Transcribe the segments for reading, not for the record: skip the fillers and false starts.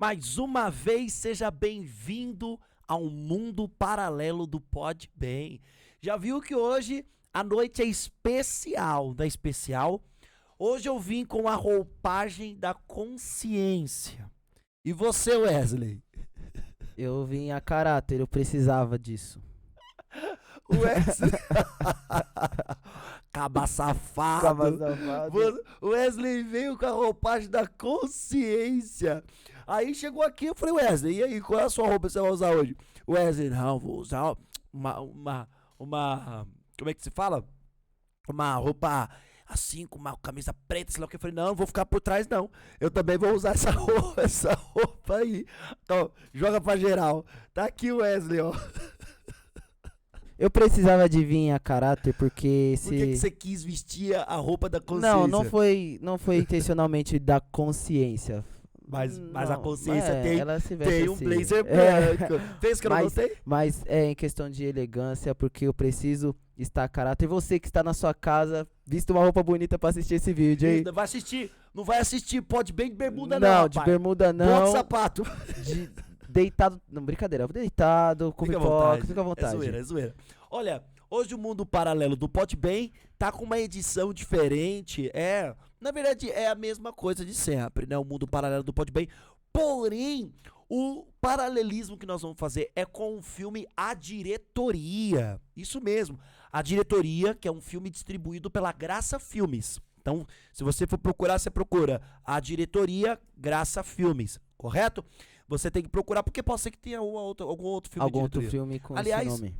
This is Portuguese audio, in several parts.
Mais uma vez, seja bem-vindo ao mundo paralelo do Podbem. Já viu que hoje a noite é especial, da especial? Hoje eu vim com a roupagem da consciência. E você, Wesley? Eu vim a caráter, eu precisava disso. Wesley... Caba safado. O Wesley veio com a roupagem da consciência. Aí chegou aqui, eu falei, Wesley, e aí, qual é a sua roupa que você vai usar hoje? Wesley, não, vou usar uma como é que se fala? Uma roupa assim, com uma camisa preta, sei lá o que. Eu falei, não vou ficar por trás, não. Eu também vou usar essa roupa aí. Então, joga pra geral. Tá aqui o Wesley, ó. Eu precisava de vir a caráter porque Por que você quis vestir a roupa da consciência? Não foi intencionalmente da consciência. Mas a consciência ela se veste tem um assim. blazer branco. Fez que eu não gostei? Mas é em questão de elegância, porque eu preciso estar a caráter. Você que está na sua casa, vista uma roupa bonita pra assistir esse vídeo, hein? Vai assistir. Não vai assistir, pode bem de bermuda não, Não, de bermuda não. Bota sapato. Deitado, não, brincadeira, deitado, com pipoca, fica à vontade. É zoeira. Olha, hoje o mundo paralelo do Podbem tá com uma edição diferente, na verdade é a mesma coisa de sempre, né, o mundo paralelo do Podbem, porém, o paralelismo que nós vamos fazer é com o filme A Diretoria, isso mesmo, A Diretoria, que é um filme distribuído pela Graça Filmes. Então, se você for procurar, você procura A Diretoria Graça Filmes, correto? Você tem que procurar, porque pode ser que tenha algum outro filme. Algum outro filme com esse nome.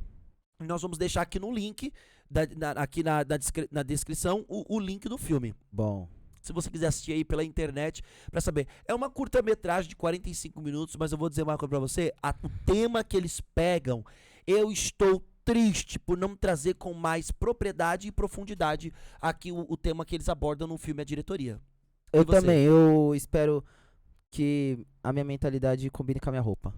Nós vamos deixar aqui no link, aqui na descrição, o link do filme. Bom. Se você quiser assistir aí pela internet, pra saber. É uma curta-metragem de 45 minutos, mas eu vou dizer uma coisa pra você. O tema que eles pegam, eu estou triste por não trazer com mais propriedade e profundidade aqui o tema que eles abordam no filme A Diretoria. Eu também, eu espero que a minha mentalidade combine com a minha roupa.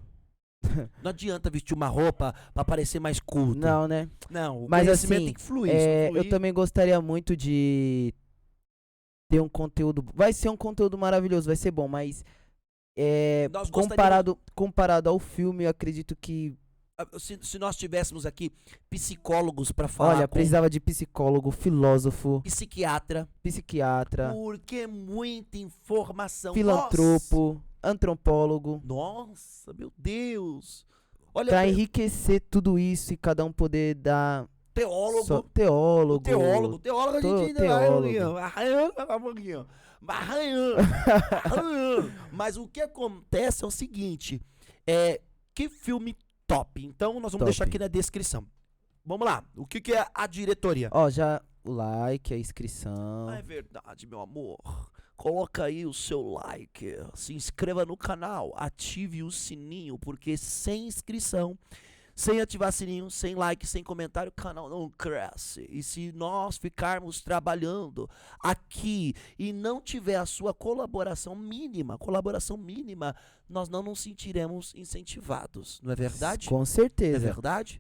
Não adianta vestir uma roupa pra parecer mais culto. Não, né? Não, o mas conhecimento assim, tem que fluir. Eu também gostaria muito de ter um conteúdo. Vai ser um conteúdo maravilhoso, vai ser bom, mas comparado ao filme, eu acredito que se nós tivéssemos aqui psicólogos pra falar. Olha, precisava de psicólogo, filósofo, psiquiatra, porque é muita informação. Filantropo, antropólogo. Nossa, meu Deus. Olha, pra enriquecer tudo isso e cada um poder dar teólogo a gente ainda arranhando. Mas o que acontece é o seguinte, que filme top. Então nós vamos deixar aqui na descrição. Vamos lá. O que é A Diretoria? Ó, já o like, a inscrição. É verdade, meu amor. Coloca aí o seu like, se inscreva no canal, ative o sininho, porque sem inscrição, sem ativar sininho, sem like, sem comentário, o canal não cresce. E se nós ficarmos trabalhando aqui e não tiver a sua colaboração mínima, nós não nos sentiremos incentivados, não é verdade? Com certeza. É verdade?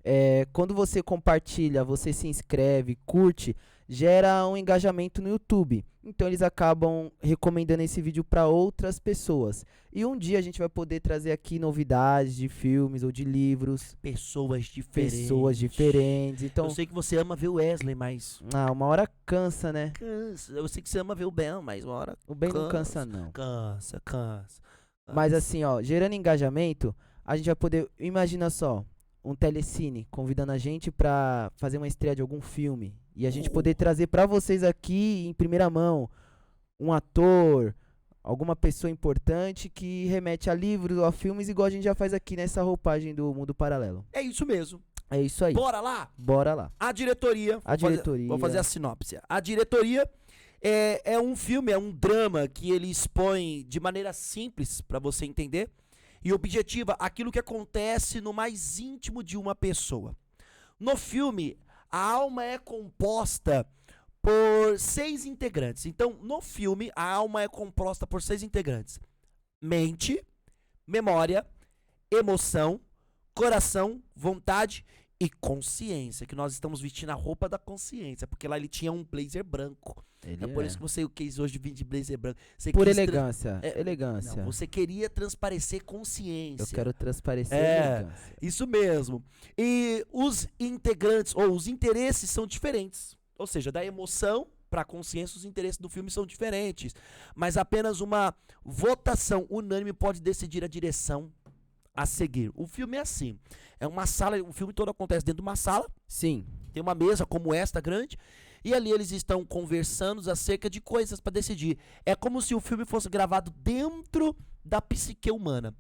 Quando você compartilha, você se inscreve, curte, gera um engajamento no YouTube. Então eles acabam recomendando esse vídeo para outras pessoas. E um dia a gente vai poder trazer aqui novidades de filmes ou de livros. Pessoas diferentes. Então, eu sei que você ama ver o Wesley, mas uma hora cansa, né? Cansa. Eu sei que você ama ver o Ben, mas uma hora o Ben não cansa, não. Cansa. Mas assim, ó, gerando engajamento, a gente vai poder, imagina só, um telecine convidando a gente pra fazer uma estreia de algum filme. E a gente poder trazer pra vocês aqui em primeira mão um ator, alguma pessoa importante que remete a livros ou a filmes, igual a gente já faz aqui nessa roupagem do mundo paralelo. É isso mesmo. É isso aí. Bora lá? Bora lá. A Diretoria. Vou fazer a sinopse. A Diretoria é um filme, é um drama que ele expõe de maneira simples pra você entender e objetiva aquilo que acontece no mais íntimo de uma pessoa. No filme, a alma é composta por 6 integrantes. Então, no filme, a alma é composta por 6 integrantes: mente, memória, emoção, coração, vontade e consciência, que nós estamos vestindo a roupa da consciência, porque lá ele tinha um blazer branco. Ele É por isso que você quis hoje vir de blazer branco. Você por quis elegância, é, elegância. Não, você queria transparecer consciência. Eu quero transparecer É, elegância. isso mesmo. E os integrantes, ou os interesses são diferentes. Ou seja, da emoção para a consciência, os interesses do filme são diferentes. Mas apenas uma votação unânime pode decidir a direção a seguir. O filme é assim. É uma sala, o filme todo acontece dentro de uma sala. Sim, Tem uma mesa como esta grande. E ali eles estão conversando acerca de coisas para decidir. É como se o filme fosse gravado dentro da psique humana.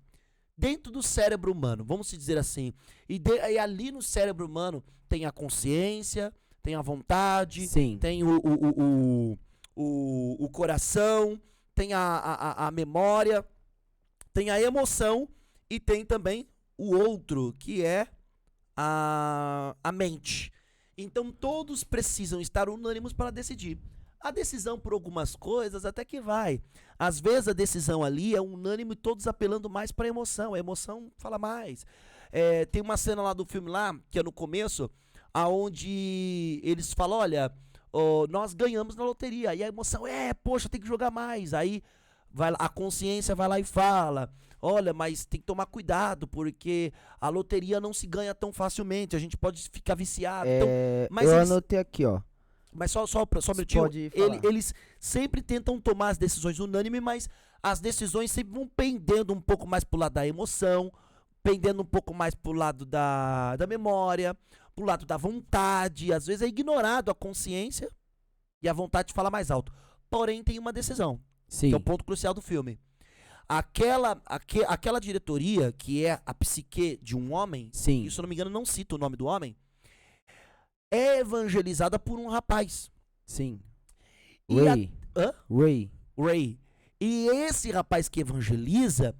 Dentro do cérebro humano, vamos dizer assim. E ali no cérebro humano tem a consciência, tem a vontade, sim. tem o coração, tem a memória, tem a emoção e tem também o outro, que é a mente. Então todos precisam estar unânimes para decidir. A decisão por algumas coisas até que vai. Às vezes a decisão ali é unânime, todos apelando mais para a emoção. A emoção fala mais. Tem uma cena lá do filme lá, que é no começo, aonde eles falam, olha, nós ganhamos na loteria. E a emoção poxa, tem que jogar mais. Aí a consciência vai lá e fala, olha, mas tem que tomar cuidado, porque a loteria não se ganha tão facilmente, a gente pode ficar viciado. Então, mas eu eles, anotei aqui, ó. mas só um minutinho, Pode falar. eles sempre tentam tomar as decisões unânimes, mas as decisões sempre vão pendendo um pouco mais pro lado da emoção, pendendo um pouco mais pro lado da memória, pro lado da vontade. Às vezes é ignorado a consciência e a vontade fala mais alto. Porém, tem uma decisão, Sim. que é o ponto crucial do filme. Aquela diretoria, que é a psique de um homem, Sim. e se eu não me engano não cita o nome do homem, é evangelizada por um rapaz. Sim. E Ray. Hã? Ray. E esse rapaz que evangeliza,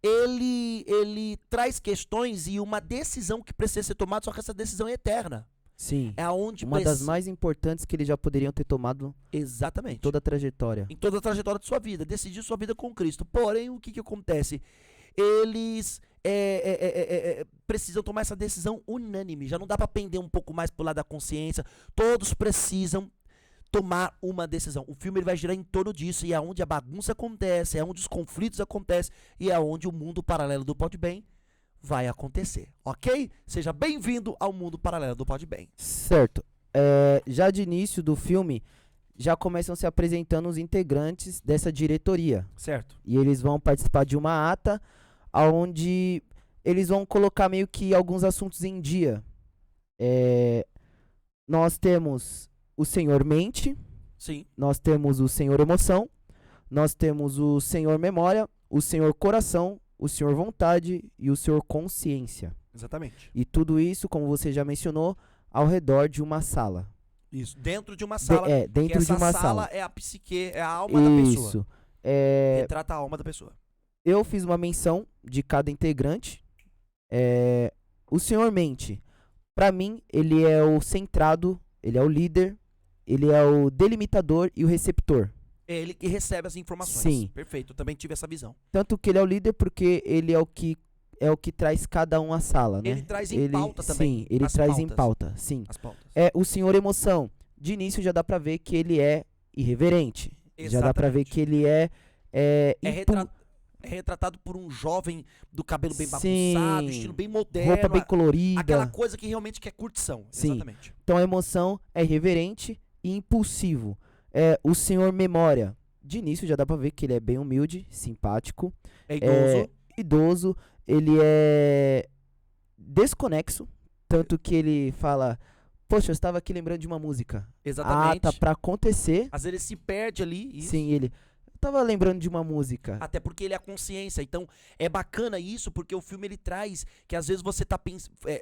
ele traz questões e uma decisão que precisa ser tomada, só que essa decisão é eterna. Sim. É aonde Uma das mais importantes que eles já poderiam ter tomado Exatamente. em toda a trajetória. Em toda a trajetória de sua vida, decidir sua vida com Cristo. Porém, o que acontece? Eles precisam tomar essa decisão unânime. Já não dá para pender um pouco mais pro lado da consciência. Todos precisam tomar uma decisão. O filme ele vai girar em torno disso, e é onde a bagunça acontece, é onde os conflitos acontecem, e é onde o mundo paralelo do Pode Bem vai acontecer, ok? Seja bem-vindo ao mundo paralelo do Pode Bem. Certo. Já de início do filme, já começam se apresentando os integrantes dessa diretoria. Certo. E eles vão participar de uma ata onde eles vão colocar meio que alguns assuntos em dia. Nós temos o Senhor Mente, Sim. nós temos o Senhor Emoção, nós temos o Senhor Memória, o Senhor Coração, o Senhor Vontade e o Senhor Consciência. Exatamente. E tudo isso, como você já mencionou, ao redor de uma sala. Isso. Dentro de uma sala. Dentro que de uma essa sala. é a psique, é a alma da pessoa. Isso. Retrata a alma da pessoa. Eu fiz uma menção de cada integrante. O Senhor Mente, pra mim, ele é o centrado, ele é o líder, ele é o delimitador e o receptor. É ele que recebe as informações. Sim. Perfeito, eu também tive essa visão. Tanto que ele é o líder porque ele é o que traz cada um à sala, né? Ele traz em pauta também. Sim, ele as traz em pautas. pauta, sim. As pautas. O Senhor Emoção, de início já dá pra ver que ele é irreverente. Já dá pra ver Exatamente. que ele é É retratado por um jovem do cabelo bem Sim. bagunçado, estilo bem moderno. roupa bem colorida. Aquela coisa que realmente quer curtição. Sim. Exatamente. Então a emoção é irreverente e impulsivo. O Senhor Memória, de início já dá pra ver que ele é bem humilde, simpático, É idoso. idoso, ele é desconexo, tanto que ele fala, poxa, eu estava aqui lembrando de uma música. Exatamente. Tá pra acontecer. Às vezes ele se perde ali. Isso. Sim, eu tava lembrando de uma música. Até porque ele é a consciência. Então, é bacana isso, porque o filme ele traz que às vezes você tá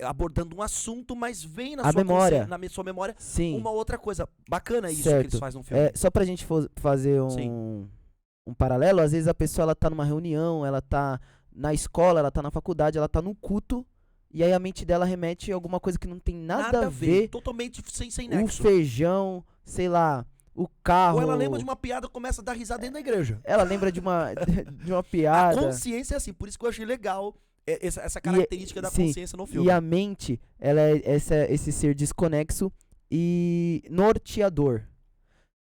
abordando um assunto, mas vem na A sua memória. sua memória Sim. uma outra coisa. Bacana isso que Certo. eles fazem no filme. Só pra gente fazer um paralelo, às vezes a pessoa ela tá numa reunião, ela tá na escola, ela tá na faculdade, ela tá num culto, e aí a mente dela remete a alguma coisa que não tem nada a ver. Totalmente sem O nexo. feijão, sei lá, o carro. Ou ela lembra de uma piada e começa a dar risada dentro da igreja. Ela lembra de uma A piada. consciência é assim, por isso que eu achei legal essa característica da sim, consciência no filme. E a mente, ela é esse ser desconexo e norteador.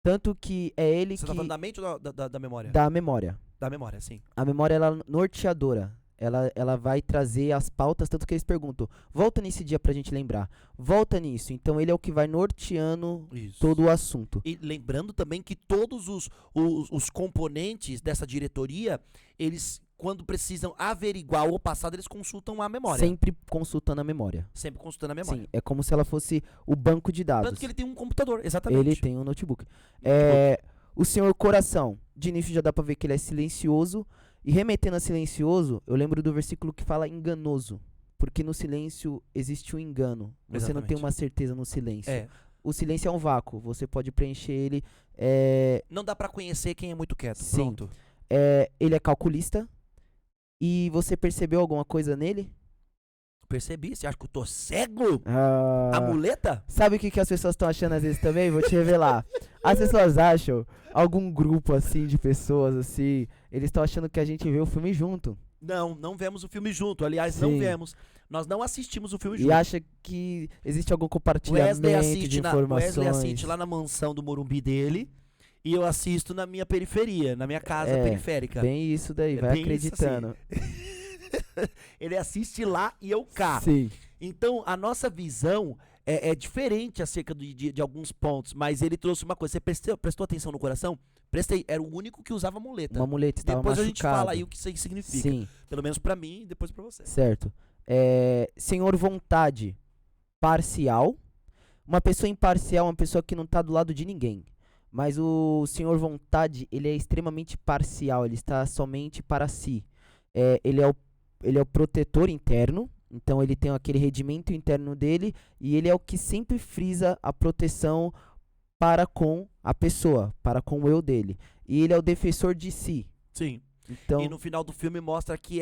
Tanto que é ele Você que... tá falando da mente ou da memória? Da memória. Da memória, sim. A memória, ela é norteadora. Ela vai trazer as pautas, tanto que eles perguntam, volta nesse dia pra gente lembrar. Volta nisso. Então ele é o que vai norteando Isso. todo o assunto. E lembrando também que todos os componentes dessa diretoria, eles, quando precisam averiguar o passado, eles consultam a memória. Sempre consultando a memória. Sempre consultando a memória. Sim, é como se ela fosse o banco de dados. Tanto que ele tem um computador, exatamente. Ele tem um notebook. O senhor coração, de início já dá pra ver que ele é silencioso. E remetendo a silencioso, eu lembro do versículo que fala enganoso. Porque no silêncio existe um engano. Você não tem Exatamente. uma certeza no silêncio. É. O silêncio é um vácuo. Você pode preencher ele. Não dá pra conhecer quem é muito quieto. Sim. Pronto. Ele é calculista. E você percebeu alguma coisa nele? Percebi. Você acha que eu tô cego? Ah, A muleta? sabe o que as pessoas estão achando às vezes também? Vou te revelar. As pessoas acham, algum grupo assim de pessoas assim, eles estão achando que a gente vê o filme junto. Não vemos o filme junto. Aliás, Sim. não vemos. Nós não assistimos o filme E junto. acha que existe algum O compartilhamento de Wesley informações. assiste lá na mansão do Morumbi dele. E eu assisto na minha periferia, na minha casa periférica. Bem isso daí, É vai bem acreditando. Ele assiste lá e eu cá. Sim. Então, a nossa visão é diferente acerca de alguns pontos, mas ele trouxe uma coisa. Você prestou atenção no coração? Prestei. Era o único que usava muleta. Uma muleta estava Depois machucado. a gente fala aí o que isso aí significa. Sim, Pelo menos pra mim e depois pra você. certo. Senhor vontade parcial. Uma pessoa imparcial é uma pessoa que não tá do lado de ninguém. Mas o senhor vontade, ele é extremamente parcial. Ele está somente para si. Ele é o protetor interno. Então ele tem aquele regimento interno dele. E ele é o que sempre frisa a proteção para com a pessoa, para com o eu dele. E ele é o defensor de si. Sim. Então, E no final do filme mostra que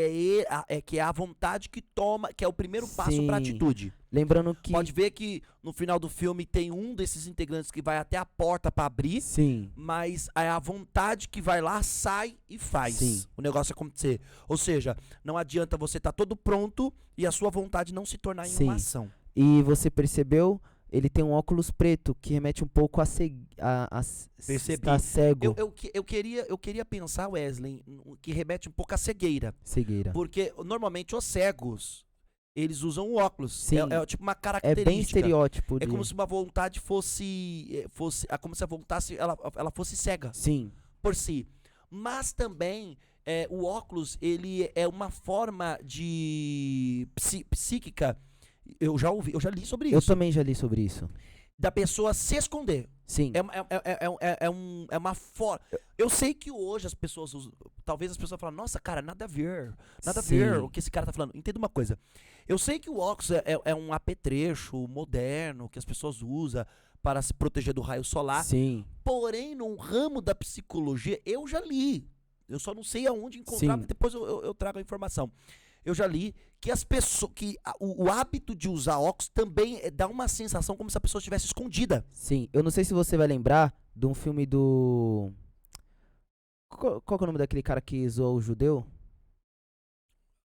que é a vontade que toma, que é o primeiro passo pra Sim. atitude. lembrando que... Pode ver que no final do filme tem um desses integrantes que vai até a porta pra abrir, Sim, mas é a vontade que vai lá, sai e faz Sim. o negócio acontecer. Ou seja, não adianta você estar todo pronto e a sua vontade não se tornar em Sim. uma ação. e você percebeu, ele tem um óculos preto que remete um pouco a Percebi. estar cego. Eu queria pensar, Wesley, que remete um pouco à cegueira. Cegueira. Porque normalmente os cegos, eles usam o óculos. Sim. É tipo uma É característica. bem estereótipo. É como se uma vontade fosse como se a vontade ela fosse cega Sim, por si. Mas também o óculos ele é uma forma de psíquica. Eu já li sobre eu isso. também já li sobre isso. Da pessoa se esconder. Sim, É uma forma. Eu sei que hoje as pessoas usam. Talvez as pessoas falem, nossa, cara, nada a ver. Nada a ver Sim. o que esse cara tá falando. Entenda uma coisa. Eu sei que o óculos é um apetrecho moderno que as pessoas usam para se proteger do raio solar. sim, Porém, no ramo da psicologia, eu já li. Eu só não sei aonde encontrar, Sim. mas depois eu trago a informação. Eu já li que as pessoas. O hábito de usar óculos também dá uma sensação como se a pessoa estivesse escondida. sim. Eu não sei se você vai lembrar de um filme do... Qual que é o nome daquele cara que zoou o judeu?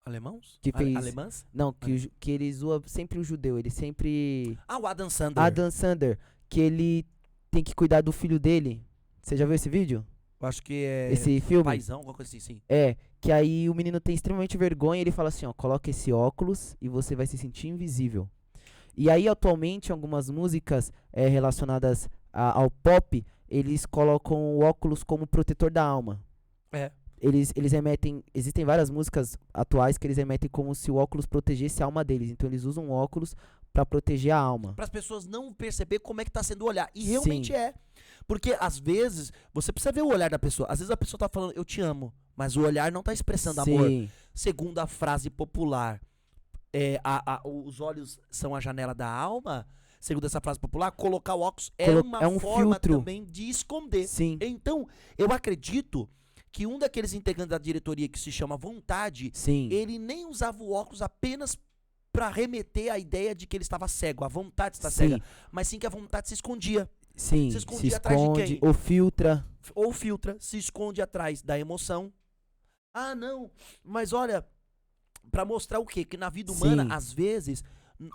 Alemãos? Que fez- Alemãs? Não, que ele zoa sempre o judeu. Ele sempre... Ah, o Adam Sandler. Adam Sandler, que ele tem que cuidar do filho dele. Você já viu esse vídeo? Eu acho que é. Esse filme? Paizão, alguma coisa assim, sim. Que aí o menino tem extremamente vergonha e ele fala assim, ó, coloca esse óculos e você vai se sentir invisível. E aí atualmente algumas músicas relacionadas ao pop, eles colocam o óculos como protetor da alma. É. Eles remetem, existem várias músicas atuais que eles remetem como se o óculos protegesse a alma deles. Então eles usam o óculos pra proteger a alma. Para as pessoas não perceber como é que tá sendo o olhar. E realmente Sim. é. Porque às vezes, você precisa ver o olhar da pessoa. Às vezes a pessoa tá falando, eu te amo, mas o olhar não tá expressando amor. Sim, Segundo a frase popular, os olhos são a janela da alma. Segundo essa frase popular, colocar o óculos é uma é um forma filtro. também de esconder. sim, Então, eu acredito que um daqueles integrantes da diretoria que se chama Vontade, sim, ele nem usava o óculos apenas para remeter à ideia de que ele estava cego, a vontade está Sim. cega, mas sim que a vontade se escondia, sim. se Se escondia atrás de esconde quem? ou filtra. Ou filtra, se esconde atrás da emoção. Ah, não, mas olha, Pra mostrar o quê? Que na vida humana, Sim. às vezes,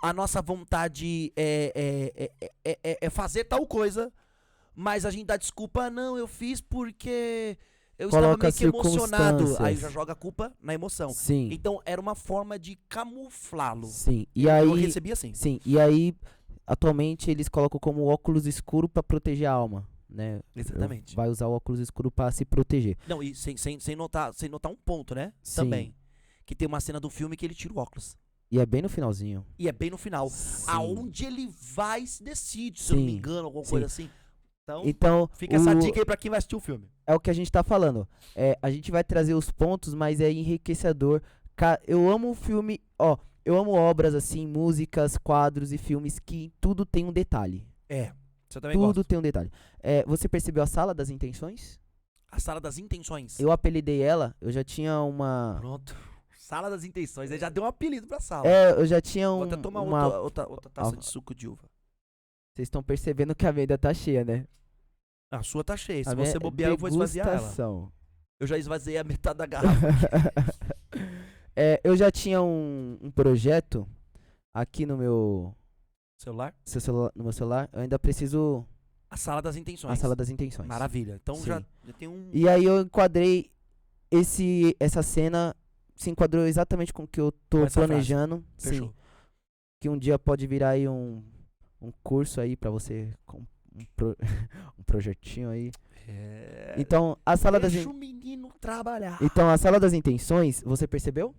a nossa vontade é fazer tal coisa, mas a gente dá desculpa, não, eu fiz porque eu estava Coloca meio que emocionado. Aí circunstâncias. já joga a culpa na emoção. Sim. Então era uma forma de camuflá-lo. Sim. E Eu aí, recebi assim. sim. E aí, atualmente eles colocam como óculos escuro pra proteger a alma, né? Exatamente. Vai usar o óculos escuro pra se proteger. Não, e sem notar um ponto, né? Sim. Também. Que tem uma cena do filme que ele tira o óculos. E é bem no finalzinho. E é bem no final. Sim. Aonde ele vai se decide, se eu não me Sim, engano, alguma sim. coisa assim. Então, Então, fica essa dica aí pra quem vai assistir o filme. é o que a gente tá falando. A gente vai trazer os pontos, mas é enriquecedor. Eu amo filme, ó, eu amo obras assim, músicas, quadros e filmes que tudo tem um detalhe. Você também Tudo gosta. tem um detalhe. Você percebeu a Sala das Intenções? A Sala das Intenções. Eu apelidei ela, eu já tinha uma... Pronto. Sala das Intenções. Ele já deu um apelido pra sala. Eu já tinha Vou até tomar outra taça de suco de uva. Vocês estão percebendo que a mesa tá cheia, né? A sua tá cheia. Se A minha você bobear, eu vou esvaziar ela. degustação. Eu já esvaziei a metade da garrafa. Eu já tinha um projeto aqui no meu Celular? no meu celular. Eu ainda preciso A Sala das Intenções. a Sala das Intenções. Maravilha. Então Sim. já tem um... E aí eu enquadrei essa cena, se enquadrou exatamente com o que eu tô Com essa frase. planejando. Fechou. Sim. Que um dia pode virar aí um curso aí pra você, um projetinho aí. Então, a sala das Deixa o menino trabalhar. Então, a Sala das Intenções, você percebeu?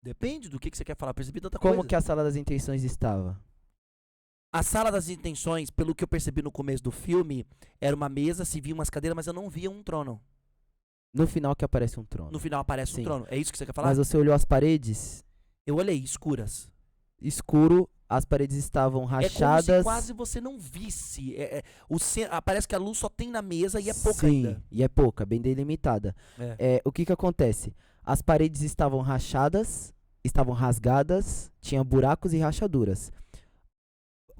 Depende do que você quer falar. Percebi tanta Como coisa. que a Sala das Intenções estava? A Sala das Intenções, pelo que eu percebi no começo do filme, era uma mesa, se via umas cadeiras, mas eu não via um trono. No final que aparece um trono. No final aparece Sim. um trono. É isso que você quer falar? Mas você olhou as paredes, Eu olhei, escuras. escuro, as paredes estavam É como rachadas. se quase você não visse. Parece que a luz só tem na mesa e é pouca Sim, ainda. e é pouca, bem delimitada. O que que acontece? As paredes estavam rachadas, estavam rasgadas, tinha buracos e rachaduras.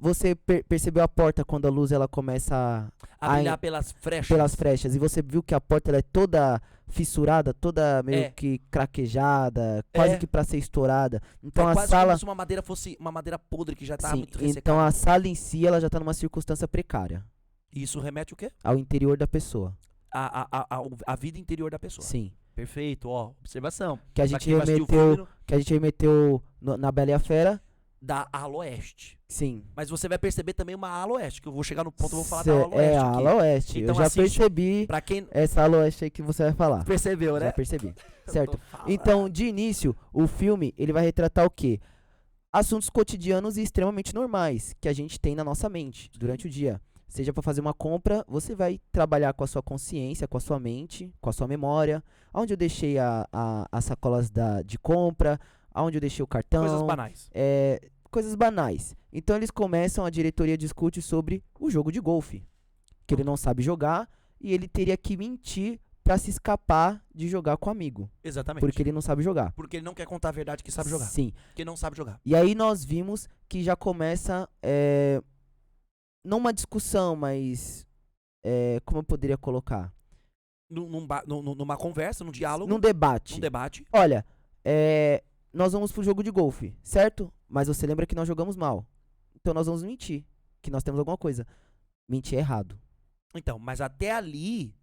Você percebeu a porta quando a luz ela começa A brilhar pelas frechas. pelas frechas e você viu que a porta ela é toda fissurada, toda meio É. que craquejada, quase que pra ser estourada. Então É a quase sala, como se uma madeira fosse uma madeira podre que já tá sim, muito então ressecada. a sala em si ela já tá numa circunstância precária Isso remete o quê? ao interior da pessoa. A vida interior da pessoa. Sim. Perfeito, ó. Observação. Que a Pra gente quem vai assistir o remeteu, filme, que a gente remeteu na Bela e a Fera. da ala oeste. Sim. Mas você vai perceber também uma ala oeste, que eu vou chegar no ponto, eu vou falar Cê- da ala oeste a aqui. ala oeste. Então eu já assiste. percebi Pra quem essa ala oeste aí que você vai falar. percebeu, né? Já percebi. Eu Certo. tô falando. Então, de início, o filme ele vai retratar o quê? Assuntos cotidianos e extremamente normais que a gente tem na nossa mente durante o dia. Seja para fazer uma compra, você vai trabalhar com a sua consciência, com a sua mente, com a sua memória. Onde eu deixei as sacolas de compra, onde eu deixei o cartão. Coisas banais. Coisas banais. Então eles começam, a diretoria discute sobre o jogo de golfe. Que ele não sabe jogar e ele teria que mentir pra se escapar de jogar com o amigo. Exatamente. Porque ele não sabe jogar. Porque ele não quer contar a verdade que sabe jogar. Sim. Porque não sabe jogar. E aí nós vimos que já começa, não uma discussão, mas como eu poderia colocar? Numa conversa, num diálogo, Num debate. num debate. Olha, nós vamos pro jogo de golfe, certo? Mas você lembra que nós jogamos mal. Então nós vamos mentir, que nós temos alguma coisa. Mentir é errado. Então, mas até ali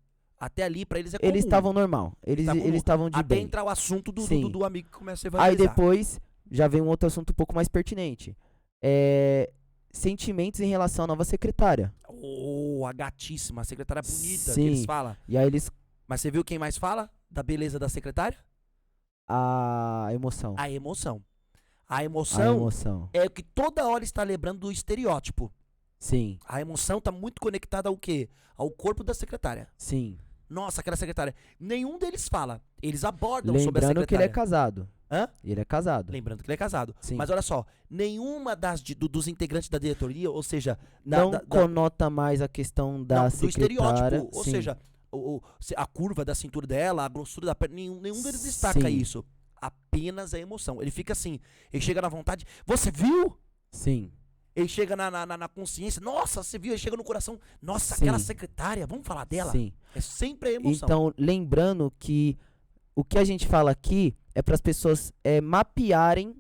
pra eles é comum. Eles estavam normal. Eles Tá comum. estavam de Até bem. entrar o assunto Sim. do amigo que começa a Aí evangelizar. depois já vem um outro assunto um pouco mais pertinente. Sentimentos em relação à nova secretária. Oh, a gatíssima, a secretária bonita Sim. que eles falam. E aí eles... Mas você viu quem mais fala da beleza da secretária? A emoção. A emoção. A A emoção emoção. é o que toda hora está lembrando do estereótipo. Sim, A emoção tá muito conectada ao quê? Ao corpo da secretária. sim. Nossa, aquela secretária. Nenhum deles fala. Eles abordam sobre a Lembrando que ele é secretária. casado. Hã? Ele é casado. Lembrando que ele é casado. Sim. Mas olha só, nenhuma dos integrantes da diretoria, ou seja, Não conota mais a questão da não, do secretária. estereótipo. Ou sim. seja, a curva da cintura dela, a grossura da perna, nenhum deles destaca Sim. isso. Apenas a emoção. Ele fica assim, ele chega na vontade, você viu? Sim. Ele chega na consciência, nossa, você viu? Ele chega no coração, nossa, Sim. aquela secretária, vamos falar dela? Sim. É sempre a emoção. Então, lembrando que o que a gente fala aqui é para as pessoas mapearem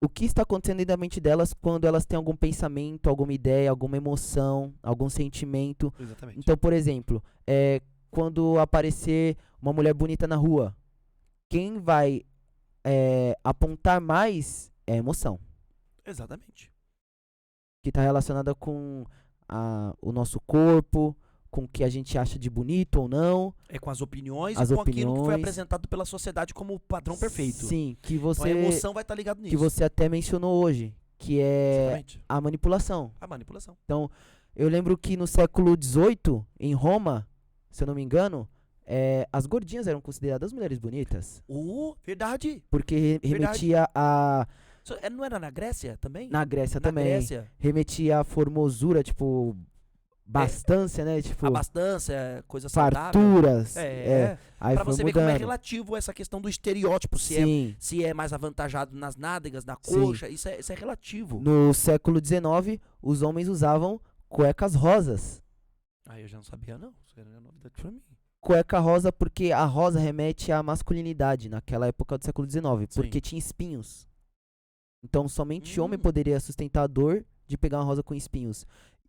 o que está acontecendo dentro da mente delas quando elas têm algum pensamento, alguma ideia, alguma emoção, algum sentimento. Exatamente. Então, por exemplo, quando aparecer uma mulher bonita na rua, quem vai apontar mais é a emoção, Exatamente. que está relacionada com o nosso corpo, com o que a gente acha de bonito ou não. É com as opiniões As e com aquilo que foi opiniões. apresentado pela sociedade como padrão perfeito. Sim, que Então a você, emoção vai estar ligada nisso. que você até mencionou hoje, que é Exatamente. a manipulação. A manipulação. Então, eu lembro que no século XVIII, em Roma, se eu não me engano, as gordinhas eram consideradas mulheres bonitas. Verdade. Porque Verdade. remetia a... Não era na Grécia também? Na Grécia Na também. Grécia. Remetia a formosura, tipo... Bastância, né? Tipo... Abastância, coisa saudável. farturas. Aí Pra foi você ver como é mudando. relativo essa questão do estereótipo. Sim. Se é mais avantajado nas nádegas, na Sim. coxa. Isso é relativo. No século XIX, os homens usavam cuecas rosas. Eu já não sabia, não. Isso era novidade pra mim. Cueca rosa porque a rosa remete à masculinidade naquela época do século XIX, Sim. porque tinha espinhos. Então somente homem Hum. poderia sustentar a dor de pegar uma rosa com espinhos.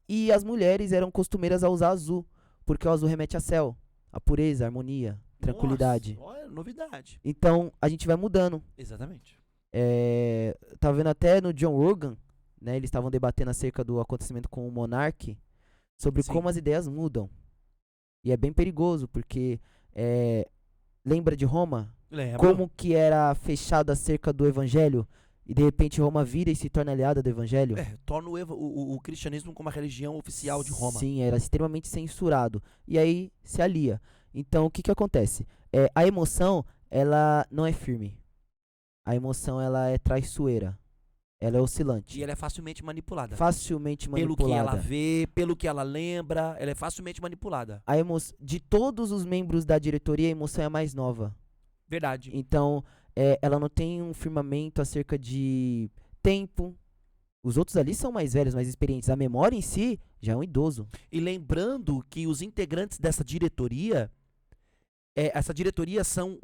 E as mulheres eram costumeiras a usar azul, porque o azul remete a céu, a pureza, a harmonia, tranquilidade. Nossa, olha, novidade. Então a gente vai mudando. Exatamente. Tá vendo até no John Rogan, né? Eles estavam debatendo acerca do acontecimento com o Monark, sobre Sim. como as ideias mudam. E é bem perigoso, porque lembra de Roma? Lembra? Como que era fechado acerca do evangelho? E de repente Roma vira e se torna aliada do evangelho? Torna o cristianismo como a religião oficial de Roma. Sim, era extremamente censurado. E aí se alia. Então o que acontece? A emoção, ela não é firme. A emoção, ela é traiçoeira. Ela é oscilante. E ela é facilmente manipulada. Facilmente Pelo que ela manipulada. vê, pelo que ela lembra, ela é facilmente manipulada. De todos os membros da diretoria, a emoção é a mais nova. Verdade. Então, ela não tem um firmamento acerca de tempo. Os outros ali são mais velhos, mais experientes. A memória em si já é um idoso. E lembrando que os integrantes dessa diretoria, essa diretoria são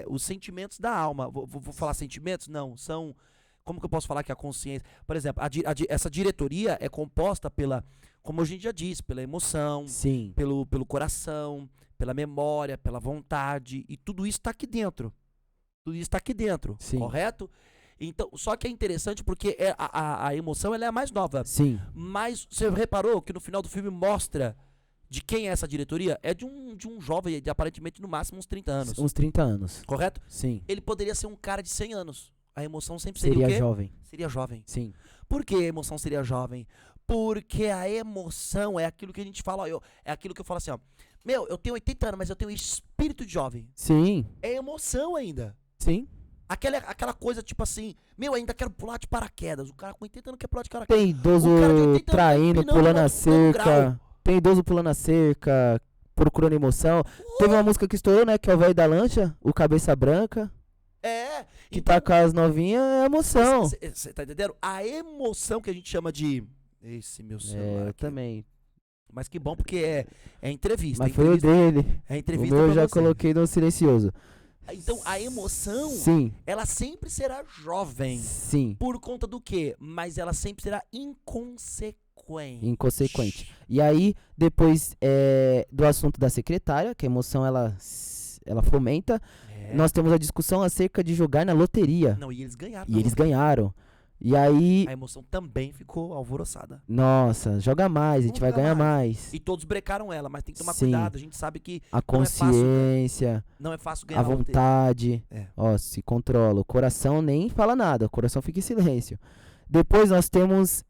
os sentimentos da alma. Vou falar sentimentos? Não, são... Como que eu posso falar que a consciência... Por exemplo, essa diretoria é composta pela, como a gente já disse, pela emoção, Sim. pelo coração, pela memória, pela vontade, e tudo isso está aqui dentro. Tudo isso está aqui dentro, Sim. correto? Então, só que é interessante porque a emoção ela é a mais nova. Sim. Mas você reparou que no final do filme mostra de quem é essa diretoria? É de um jovem de aparentemente no máximo uns 30 anos. Uns 30 anos. Correto? Sim. Ele poderia ser um cara de 100 anos. A emoção sempre seria o Seria quê? jovem. Seria jovem. Sim. Por que a emoção seria jovem? Porque a emoção é aquilo que a gente fala, é aquilo que eu falo assim, ó. Eu tenho 80 anos, mas eu tenho espírito de jovem. Sim. É emoção ainda. Sim. Aquela coisa tipo assim, ainda quero pular de paraquedas. O cara com 80 anos quer pular de paraquedas. Tem idoso O cara de 80 anos traindo, empinando pulando a no cerca. grau. Tem idoso pulando a cerca, procurando emoção. Teve uma música que estourou, né? Que é o velho da lancha, o Cabeça Branca. Que tá com as novinhas, é emoção. Você tá entendendo? A emoção que a gente chama de... Esse meu celular Eu aqui. também. Mas que bom, porque é entrevista. Mas foi o dele. É O entrevista meu eu pra já você. coloquei no silencioso. Então, a emoção, Sim, ela sempre será jovem. sim. Por conta do quê? Mas ela sempre será inconsequente. Inconsequente. E aí, depois do assunto da secretária, que a emoção ela fomenta, nós temos a discussão acerca de jogar na loteria. Não, e eles ganharam. E eles ganharam. E aí, A emoção também ficou alvoroçada. nossa, joga mais, a gente vai Joga ganhar mais. mais. E todos brecaram ela, mas tem que tomar Sim. cuidado. A gente sabe que A não é fácil, consciência, não é fácil ganhar a na loteria. vontade. É. Ó, se controla. O coração nem fala nada, o coração fica em silêncio. Depois nós temos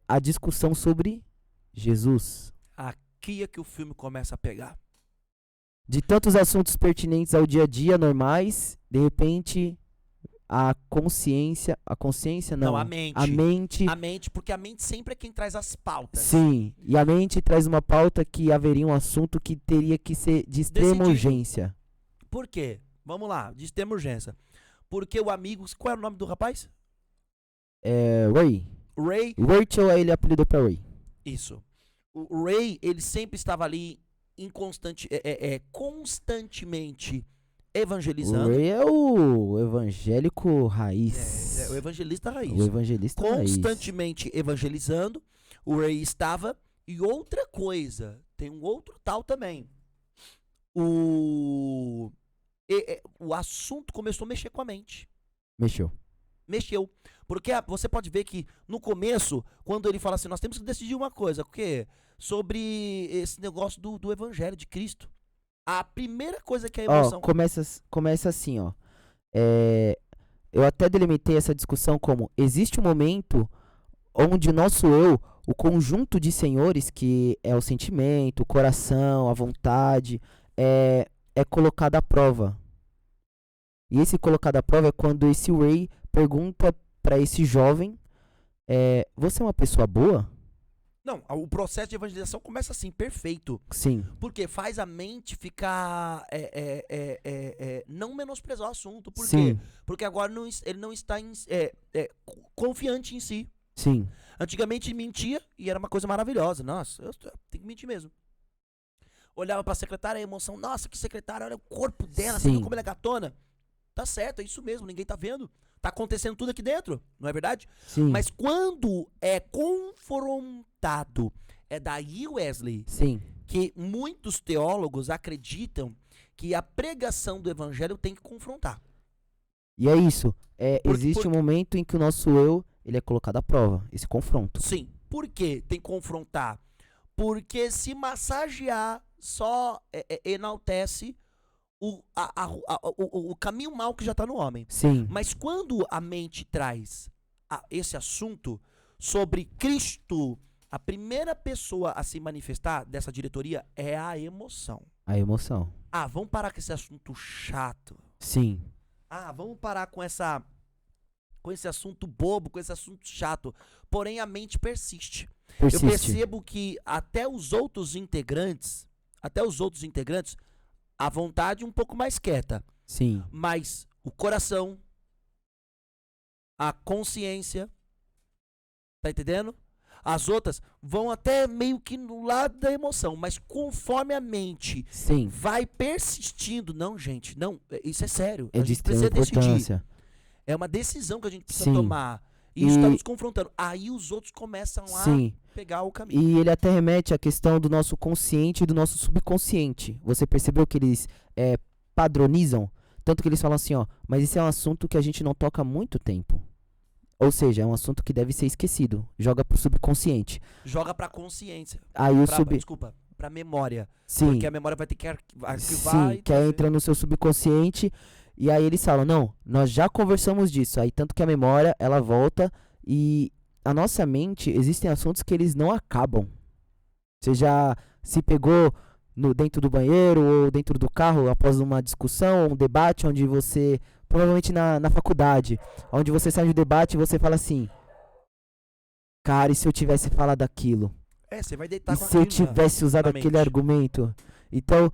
a discussão sobre Jesus. Aqui é que o filme começa a pegar. De tantos assuntos pertinentes ao dia a dia, normais, de repente a consciência não, a mente. a mente, A mente, porque a mente sempre é quem traz as pautas. sim, e a mente traz uma pauta que haveria um assunto que teria que ser de extrema Decidido. urgência. Por quê? Vamos lá, de extrema urgência. Porque o amigo... Qual era o nome do rapaz? Ray. Ray. Rachel, aí ele apelidou pra Ray. Isso. O Ray, ele sempre estava ali constantemente O evangelizando. Ray é o evangélico raiz. É o evangelista raiz. O evangelista raiz. Constantemente evangelizando. O Ray estava. E outra coisa, tem um outro tal também. O assunto começou a mexer com a mente. Mexeu. Porque você pode ver que no começo, quando ele fala assim, nós temos que decidir uma coisa, o quê? Sobre esse negócio do evangelho de Cristo. A primeira coisa que a emoção... Começa assim, ó. Eu até delimitei essa discussão como, existe um momento onde o nosso eu, o conjunto de senhores, que é o sentimento, o coração, a vontade, é colocado à prova. E esse colocado à prova é quando esse Ray pergunta para esse jovem, você é uma pessoa boa? Não, o processo de evangelização começa assim, perfeito. Sim. Porque faz a mente ficar... não menosprezar o assunto. Por Sim. quê? Porque agora ele não está confiante em si. Sim. Antigamente mentia e era uma coisa maravilhosa. Nossa, eu tenho que mentir mesmo. Olhava pra secretária, a emoção, nossa, que secretária, olha o corpo dela, você viu como ela é gatona? Tá certo, é isso mesmo, ninguém tá vendo. Tá acontecendo tudo aqui dentro, não é verdade? Sim. Mas quando é confrontado, é daí, Wesley, Sim. que muitos teólogos acreditam que a pregação do evangelho tem que confrontar. E é isso. Existe um momento em que o nosso eu, ele é colocado à prova, esse confronto. Sim. Por que tem que confrontar? Porque se massagear só enaltece o caminho mau que já está no homem. Sim. Mas quando a mente traz esse assunto sobre Cristo, a primeira pessoa a se manifestar dessa diretoria é a emoção. A emoção. Vamos parar com esse assunto chato. Sim. Vamos parar com esse assunto bobo, com esse assunto chato. Porém, a mente persiste. Eu percebo que até os outros integrantes, a vontade um pouco mais quieta. Sim. Mas o coração, a consciência, tá entendendo? As outras vão até meio que no lado da emoção, mas conforme a mente vai persistindo, não, gente, não, isso é sério. É de extrema importância. É uma decisão que a gente precisa tomar. E isso está nos confrontando. Aí os outros começam a pegar o caminho. E ele até remete à questão do nosso consciente e do nosso subconsciente. Você percebeu que eles padronizam? Tanto que eles falam assim, ó, mas esse é um assunto que a gente não toca há muito tempo. Ou seja, é um assunto que deve ser esquecido. Joga pro subconsciente. Joga pra consciência. Aí Desculpa, pra memória. Sim. Porque a memória vai ter que arquivar. Sim, que aí entra no seu subconsciente. E aí eles falam, não, nós já conversamos disso. Aí tanto que a memória, ela volta. E a nossa mente, existem assuntos que eles não acabam. Você já se pegou dentro do banheiro ou dentro do carro após uma discussão, um debate onde você... Provavelmente na faculdade, onde você sai do debate e você fala assim, cara, e se eu tivesse falado aquilo? Você vai deitar com aquilo. E se eu tivesse usado aquele argumento? Então,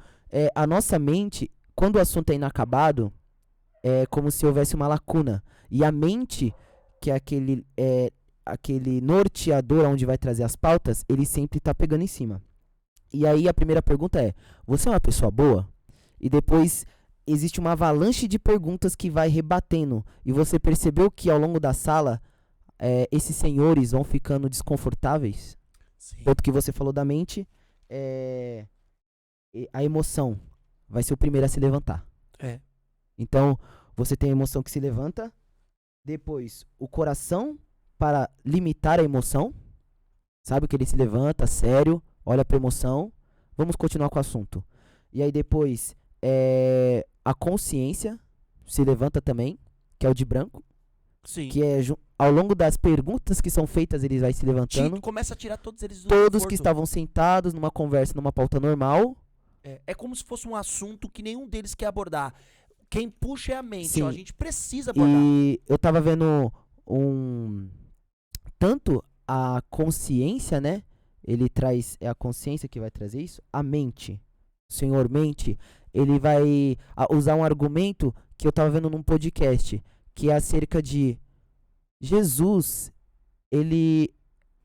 a nossa mente, quando o assunto é inacabado, é como se houvesse uma lacuna. E a mente, que é aquele norteador onde vai trazer as pautas, ele sempre tá pegando em cima. E aí a primeira pergunta é, você é uma pessoa boa? E depois... existe uma avalanche de perguntas que vai rebatendo. E você percebeu que ao longo da sala, esses senhores vão ficando desconfortáveis? Sim. Tanto que você falou da mente, a emoção vai ser o primeiro a se levantar. Então, você tem a emoção que se levanta, depois o coração para limitar a emoção, sabe que ele se levanta, sério, olha para a emoção, vamos continuar com o assunto. E aí depois... a consciência se levanta também, que é o de branco. Sim. Que é ao longo das perguntas que são feitas, ele vai se levantando. Começa a tirar todos eles do Todos conforto. que estavam sentados numa conversa, numa pauta normal. É como se fosse um assunto que nenhum deles quer abordar. Quem puxa é a mente. Sim. Ó, a gente precisa abordar. E eu tava vendo tanto a consciência, né? Ele traz, é a consciência que vai trazer isso. A mente. O Senhor mente. Ele vai usar um argumento que eu estava vendo num podcast, que é acerca de Jesus, ele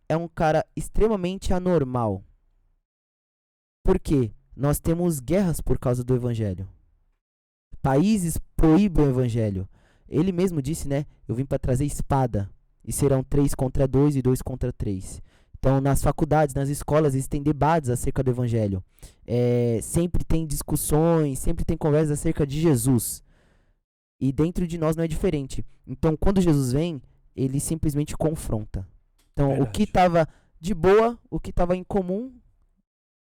é um cara extremamente anormal. Por quê? nós temos guerras por causa do evangelho. Países proíbem o evangelho. Ele mesmo disse, né? Eu vim para trazer espada. E serão 3 contra 2 e 2 contra 3. Então, nas faculdades, nas escolas, existem debates acerca do evangelho. Sempre tem discussões, sempre tem conversas acerca de Jesus. E dentro de nós não é diferente. Então, quando Jesus vem, ele simplesmente confronta. Então, o que estava de boa, o que estava em comum,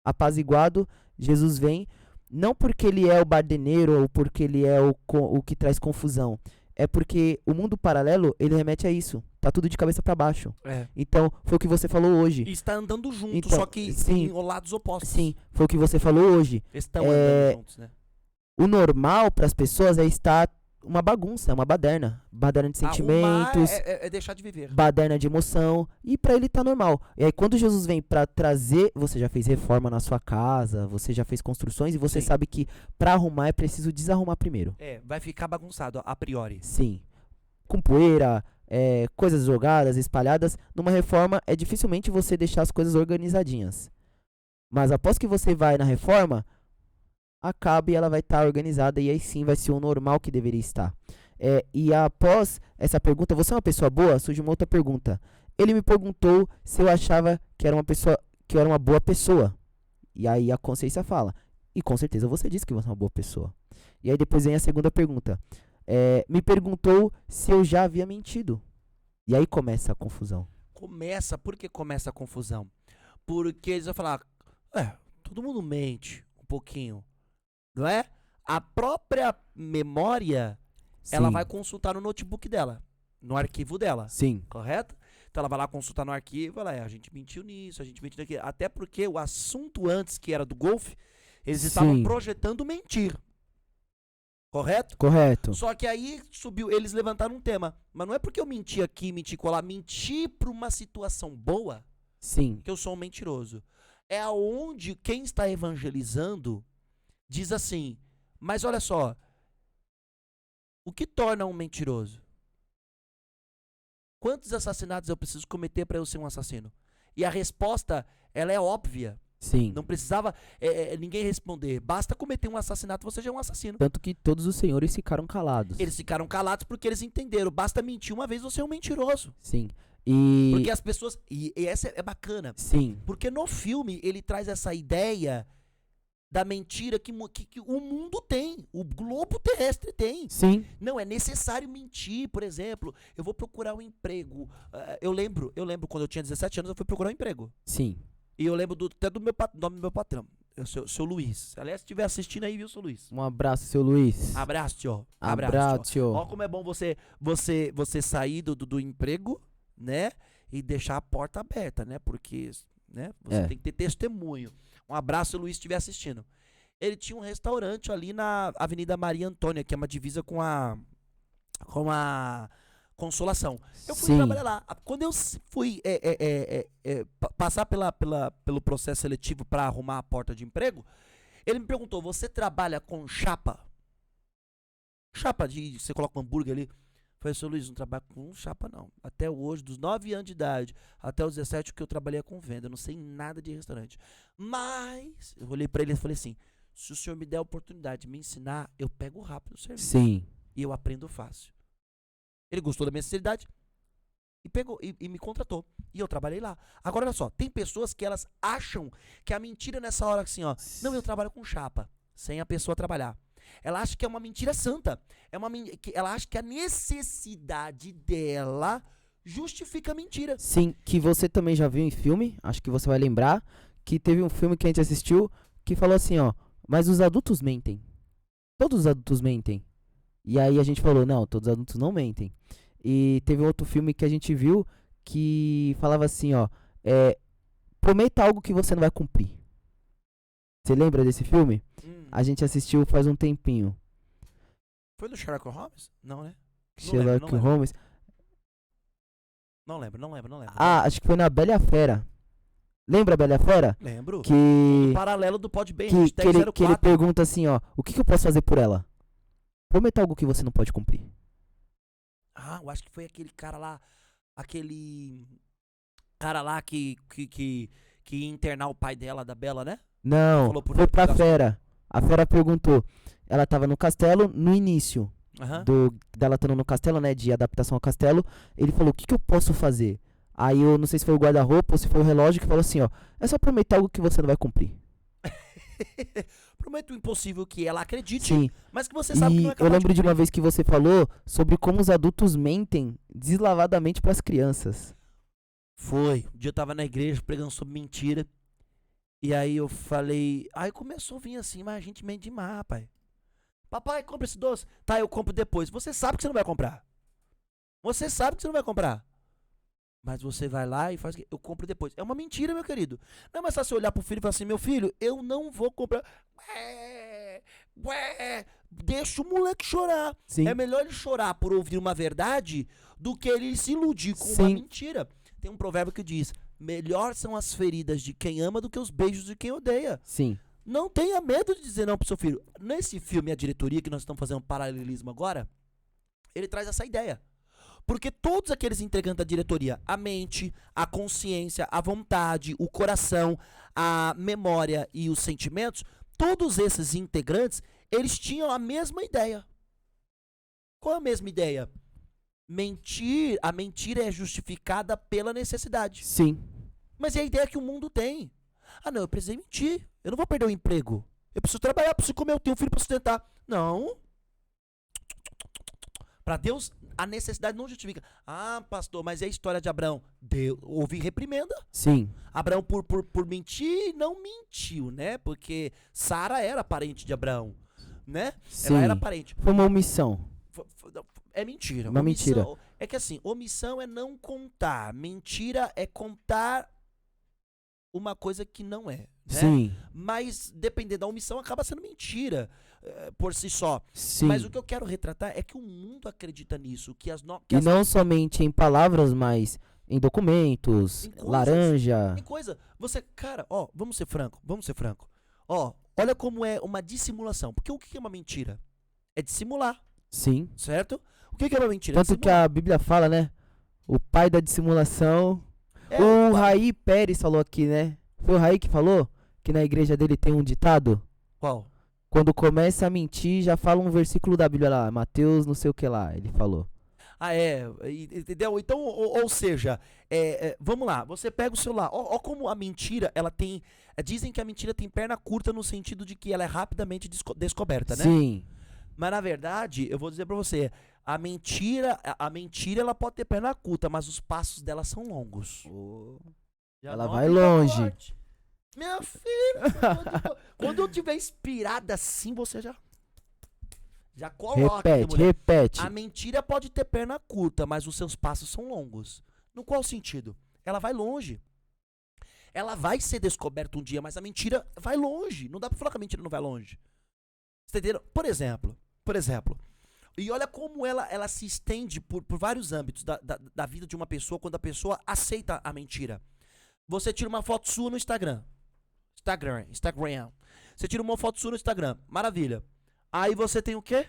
apaziguado, Jesus vem, não porque ele é o bardeneiro ou porque ele é o que traz confusão. É porque o mundo paralelo, ele remete a isso. Tá tudo de cabeça para baixo. Então, foi o que você falou hoje. E está andando junto, Então, só que sim, em lados opostos. Sim, foi o que você falou hoje. Estão andando juntos, né? O normal para as pessoas é estar uma bagunça, uma baderna. Baderna de sentimentos. É deixar de viver. Baderna de emoção. E pra ele tá normal. E aí quando Jesus vem pra trazer. Você já fez reforma na sua casa. Você já fez construções. E você Sim. sabe que pra arrumar é preciso desarrumar primeiro. Vai ficar bagunçado, a priori. Sim. Com poeira. Coisas jogadas, espalhadas. Numa reforma é dificilmente você deixar as coisas organizadinhas. Mas após que você vai na reforma, acaba e ela vai estar organizada. E aí sim vai ser o normal que deveria estar. E após essa pergunta, você é uma pessoa boa? Surge uma outra pergunta. Ele me perguntou se eu achava que era uma pessoa, que eu era uma boa pessoa. E aí a consciência fala. E com certeza você disse que você é uma boa pessoa. E aí depois vem a segunda pergunta. Me perguntou se eu já havia mentido. E aí começa a confusão. Por que começa a confusão? Porque eles vão falar, todo mundo mente um pouquinho, não é? A própria memória, ela Sim. vai consultar no notebook dela, no arquivo dela, Sim. correto? Então ela vai lá consultar no arquivo, ela a gente mentiu nisso, a gente mentiu naquilo. Até porque o assunto antes, que era do golfe, eles estavam Sim. projetando mentir. Correto? Correto. Só que aí eles levantaram um tema. Mas não é porque eu menti aqui, menti colar, menti pra uma situação boa Sim. que eu sou um mentiroso. É aonde quem está evangelizando diz assim, mas olha só, o que torna um mentiroso? Quantos assassinatos eu preciso cometer para eu ser um assassino? E a resposta, ela é óbvia. Sim. Não precisava ninguém responder. Basta cometer um assassinato, você já é um assassino. Tanto que todos os senhores ficaram calados. Eles ficaram calados porque eles entenderam. Basta mentir uma vez, você é um mentiroso. Sim. E... Porque as pessoas... E essa é bacana. Sim. Porque no filme, ele traz essa ideia da mentira que o mundo tem. O globo terrestre tem. Sim. Não, é necessário mentir. Por exemplo, eu vou procurar um emprego. Eu lembro quando eu tinha 17 anos, eu fui procurar um emprego. Sim. E eu lembro até do nome do meu patrão. Seu Luiz. Aliás, se estiver assistindo aí, viu, seu Luiz? Um abraço, seu Luiz. Abraço, tio. Abraço, tio. Ó como é bom você sair do emprego, né? E deixar a porta aberta, né? Porque, né? Você tem que ter testemunho. Um abraço, se o Luiz estiver assistindo. Ele tinha um restaurante ali na Avenida Maria Antônia, que é uma divisa com a Consolação. Eu fui trabalhar lá. Quando eu fui passar pelo processo seletivo para arrumar a porta de emprego, ele me perguntou, você trabalha com chapa? Chapa você coloca um hambúrguer ali. Eu falei, seu Luiz, não trabalho com chapa não. Até hoje, dos 9 anos de idade até os 17, que eu trabalhei com venda. Eu não sei nada de restaurante. Mas, eu olhei para ele e falei assim, se o senhor me der a oportunidade de me ensinar, eu pego rápido o serviço. Sim. E eu aprendo fácil. Ele gostou da minha sinceridade e pegou e me contratou. E eu trabalhei lá. Agora, olha só, tem pessoas que elas acham que a mentira nessa hora assim, ó, não, eu trabalho com chapa, sem a pessoa trabalhar. Ela acha que é uma mentira santa. Ela acha que a necessidade dela justifica a mentira. Sim, que você também já viu em filme, acho que você vai lembrar, que teve um filme que a gente assistiu que falou assim, ó, mas os adultos mentem. Todos os adultos mentem. E aí a gente falou, não, todos os adultos não mentem. E teve outro filme que a gente viu que falava assim, ó, prometa algo que você não vai cumprir. Você lembra desse filme? A gente assistiu faz um tempinho. Foi do Sherlock Holmes? Não, né? Sherlock Holmes. Não lembro. Ah, acho que foi na Bela e a Fera. Lembra a Bela e a Fera? Lembro. Que... No paralelo do Pode Bem, que ele pergunta assim, ó, o que eu posso fazer por ela? Prometa algo que você não pode cumprir. Ah, eu acho que foi aquele cara lá, que ia internar o pai dela, da Bela, né? Não, Falou por foi dentro do pra castelo. fera. A fera perguntou. Ela tava no castelo no início Aham. dela estando no castelo, né? De adaptação ao castelo. Ele falou: o que que eu posso fazer? Aí eu não sei se foi o guarda-roupa ou se foi o relógio que falou assim: ó, é só prometer algo que você não vai cumprir. Prometo o impossível que ela acredite, Sim. mas que você sabe que não é E eu capaz lembro de uma cumprir. vez que você falou sobre como os adultos mentem deslavadamente pras crianças. Foi. Um dia eu tava na igreja pregando sobre mentira. E aí eu falei. Aí começou a vir assim, mas a gente mente demais, pai. Papai, compra esse doce. Tá, eu compro depois. Você sabe que você não vai comprar. Você sabe que você não vai comprar. Mas você vai lá e faz o quê? Eu compro depois. É uma mentira, meu querido. Não é mais fácil olhar pro filho e falar assim: meu filho, eu não vou comprar. Ué, ué, deixa o moleque chorar. Sim. É melhor ele chorar por ouvir uma verdade do que ele se iludir com uma Sim. mentira. Tem um provérbio que diz: melhor são as feridas de quem ama do que os beijos de quem odeia. Sim. Não tenha medo de dizer não pro seu filho. Nesse filme A Diretoria, que nós estamos fazendo um paralelismo agora, ele traz essa ideia. Porque todos aqueles integrantes da diretoria, a mente, a consciência, a vontade, o coração, a memória e os sentimentos, todos esses integrantes, eles tinham a mesma ideia. Qual é a mesma ideia? Mentir, a mentira é justificada pela necessidade. Sim. Mas é a ideia que o mundo tem. Ah, não, eu precisei mentir. Eu não vou perder o emprego. Eu preciso trabalhar, preciso comer, eu tenho um filho para sustentar. Não. Para Deus, a necessidade não justifica. Ah, pastor, mas é a história de Abraão. Houve reprimenda. Sim. Abraão, por mentir, não mentiu, né? Porque Sara era parente de Abraão, né? Sim. Ela era parente. Foi uma omissão. É mentira. Uma mentira. É que assim, omissão é não contar. Mentira é contar uma coisa que não é, né? Sim. Mas dependendo da omissão acaba sendo mentira por si só. Sim. Mas o que eu quero retratar é que o mundo acredita nisso, que E não somente em palavras, mas em documentos, Em coisas. laranja. Tem coisa, você, cara, ó, vamos ser franco. Ó, olha como é uma dissimulação. Porque o que é uma mentira? É dissimular, Sim. certo? O que é uma mentira? Tanto que a Bíblia fala, né? O pai da dissimulação. É O o Raí Pérez falou aqui, né? Foi o Raí que falou que na igreja dele tem um ditado. Qual? Quando começa a mentir, já fala um versículo da Bíblia lá. Mateus não sei o que lá, ele falou. Ah, entendeu? Então, ou seja, vamos lá, você pega o celular, ó como a mentira, ela tem, dizem que a mentira tem perna curta no sentido de que ela é rapidamente descoberta, né? Sim. Mas na verdade, eu vou dizer pra você, a mentira ela pode ter perna curta, mas os passos dela são longos. Já Ela anota vai aí, longe. pacote. Minha filha, quando eu tiver inspirada assim, você já coloca, minha Repete, mulher. repete. A mentira pode ter perna curta, mas os seus passos são longos. No qual sentido? Ela vai longe. Ela vai ser descoberta um dia, mas a mentira vai longe. Não dá pra falar que a mentira não vai longe. Você tá entendendo? Por exemplo, e olha como ela se estende por vários âmbitos da vida de uma pessoa quando a pessoa aceita a mentira. Você tira uma foto sua no Instagram. Instagram. Você tira uma foto sua no Instagram. Maravilha. Aí você tem o quê?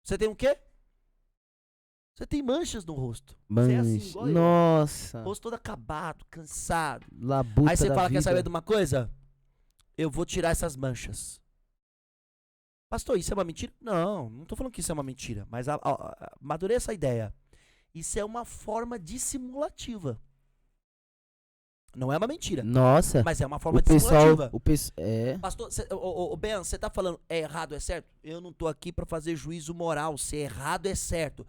Você tem manchas no rosto. Você é assim, Mancha. igual eu. Nossa. Rosto todo acabado, cansado. Labuta Aí você da fala, vida. quer saber de uma coisa? Eu vou tirar essas manchas. Pastor, isso é uma mentira? Não tô falando que isso é uma mentira. Mas madurei essa ideia. Isso é uma forma dissimulativa. Não é uma mentira. Nossa. Mas é uma forma O pessoal, dissimulativa. é. Pastor, Ben, você tá falando é errado, é certo? Eu não tô aqui pra fazer juízo moral. Se é errado, é certo.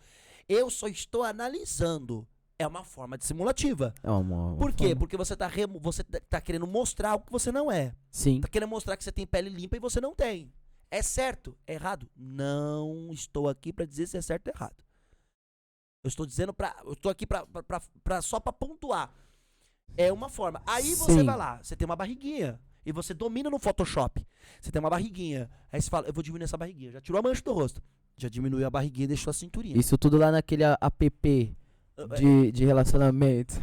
Eu só estou analisando. É uma forma dissimulativa. É uma Por quê? forma. Porque você tá querendo mostrar algo que você não é. Sim. Tá querendo mostrar que você tem pele limpa e você não tem. É certo? É errado? Não estou aqui pra dizer se é certo ou errado. Eu estou aqui só pra pontuar. É uma forma. Aí você Sim. vai lá, você tem uma barriguinha. E você domina no Photoshop. Você tem uma barriguinha. Aí você fala, eu vou diminuir essa barriguinha. Já tirou a mancha do rosto. Já diminuiu a barriguinha e deixou a cinturinha. Isso tudo lá naquele app de relacionamento.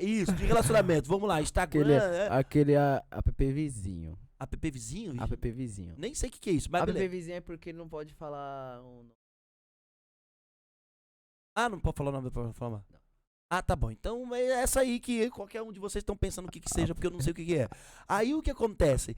Isso, de relacionamento. Vamos lá, Instagram. Aquele app vizinho. App vizinho? App vizinho. Nem sei o que é isso, mas App beleza. vizinho é porque ele não pode falar. Ah, não pode falar o nome da plataforma? Ah, tá bom. Então é essa aí que qualquer um de vocês estão pensando o que que seja, porque eu não sei o que que é. Aí o que acontece?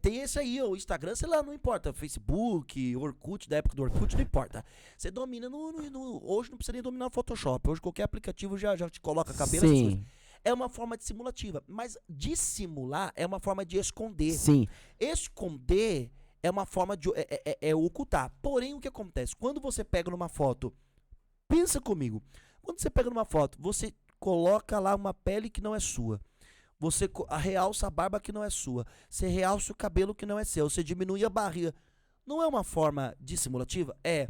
Tem esse aí, o Instagram, sei lá, não importa. Facebook, Orkut, da época do Orkut, não importa. Você domina hoje não precisa nem dominar o Photoshop. Hoje qualquer aplicativo já te coloca cabelo, essas coisas. Sim, É uma forma dissimulativa. Mas dissimular é uma forma de esconder. sim, Esconder é uma forma de ocultar. Porém, o que acontece? Quando você pega numa foto, pensa comigo. Quando você pega numa foto, você coloca lá uma pele que não é sua. Você realça a barba que não é sua. Você realça o cabelo que não é seu. Você diminui a barriga. Não é uma forma dissimulativa? É.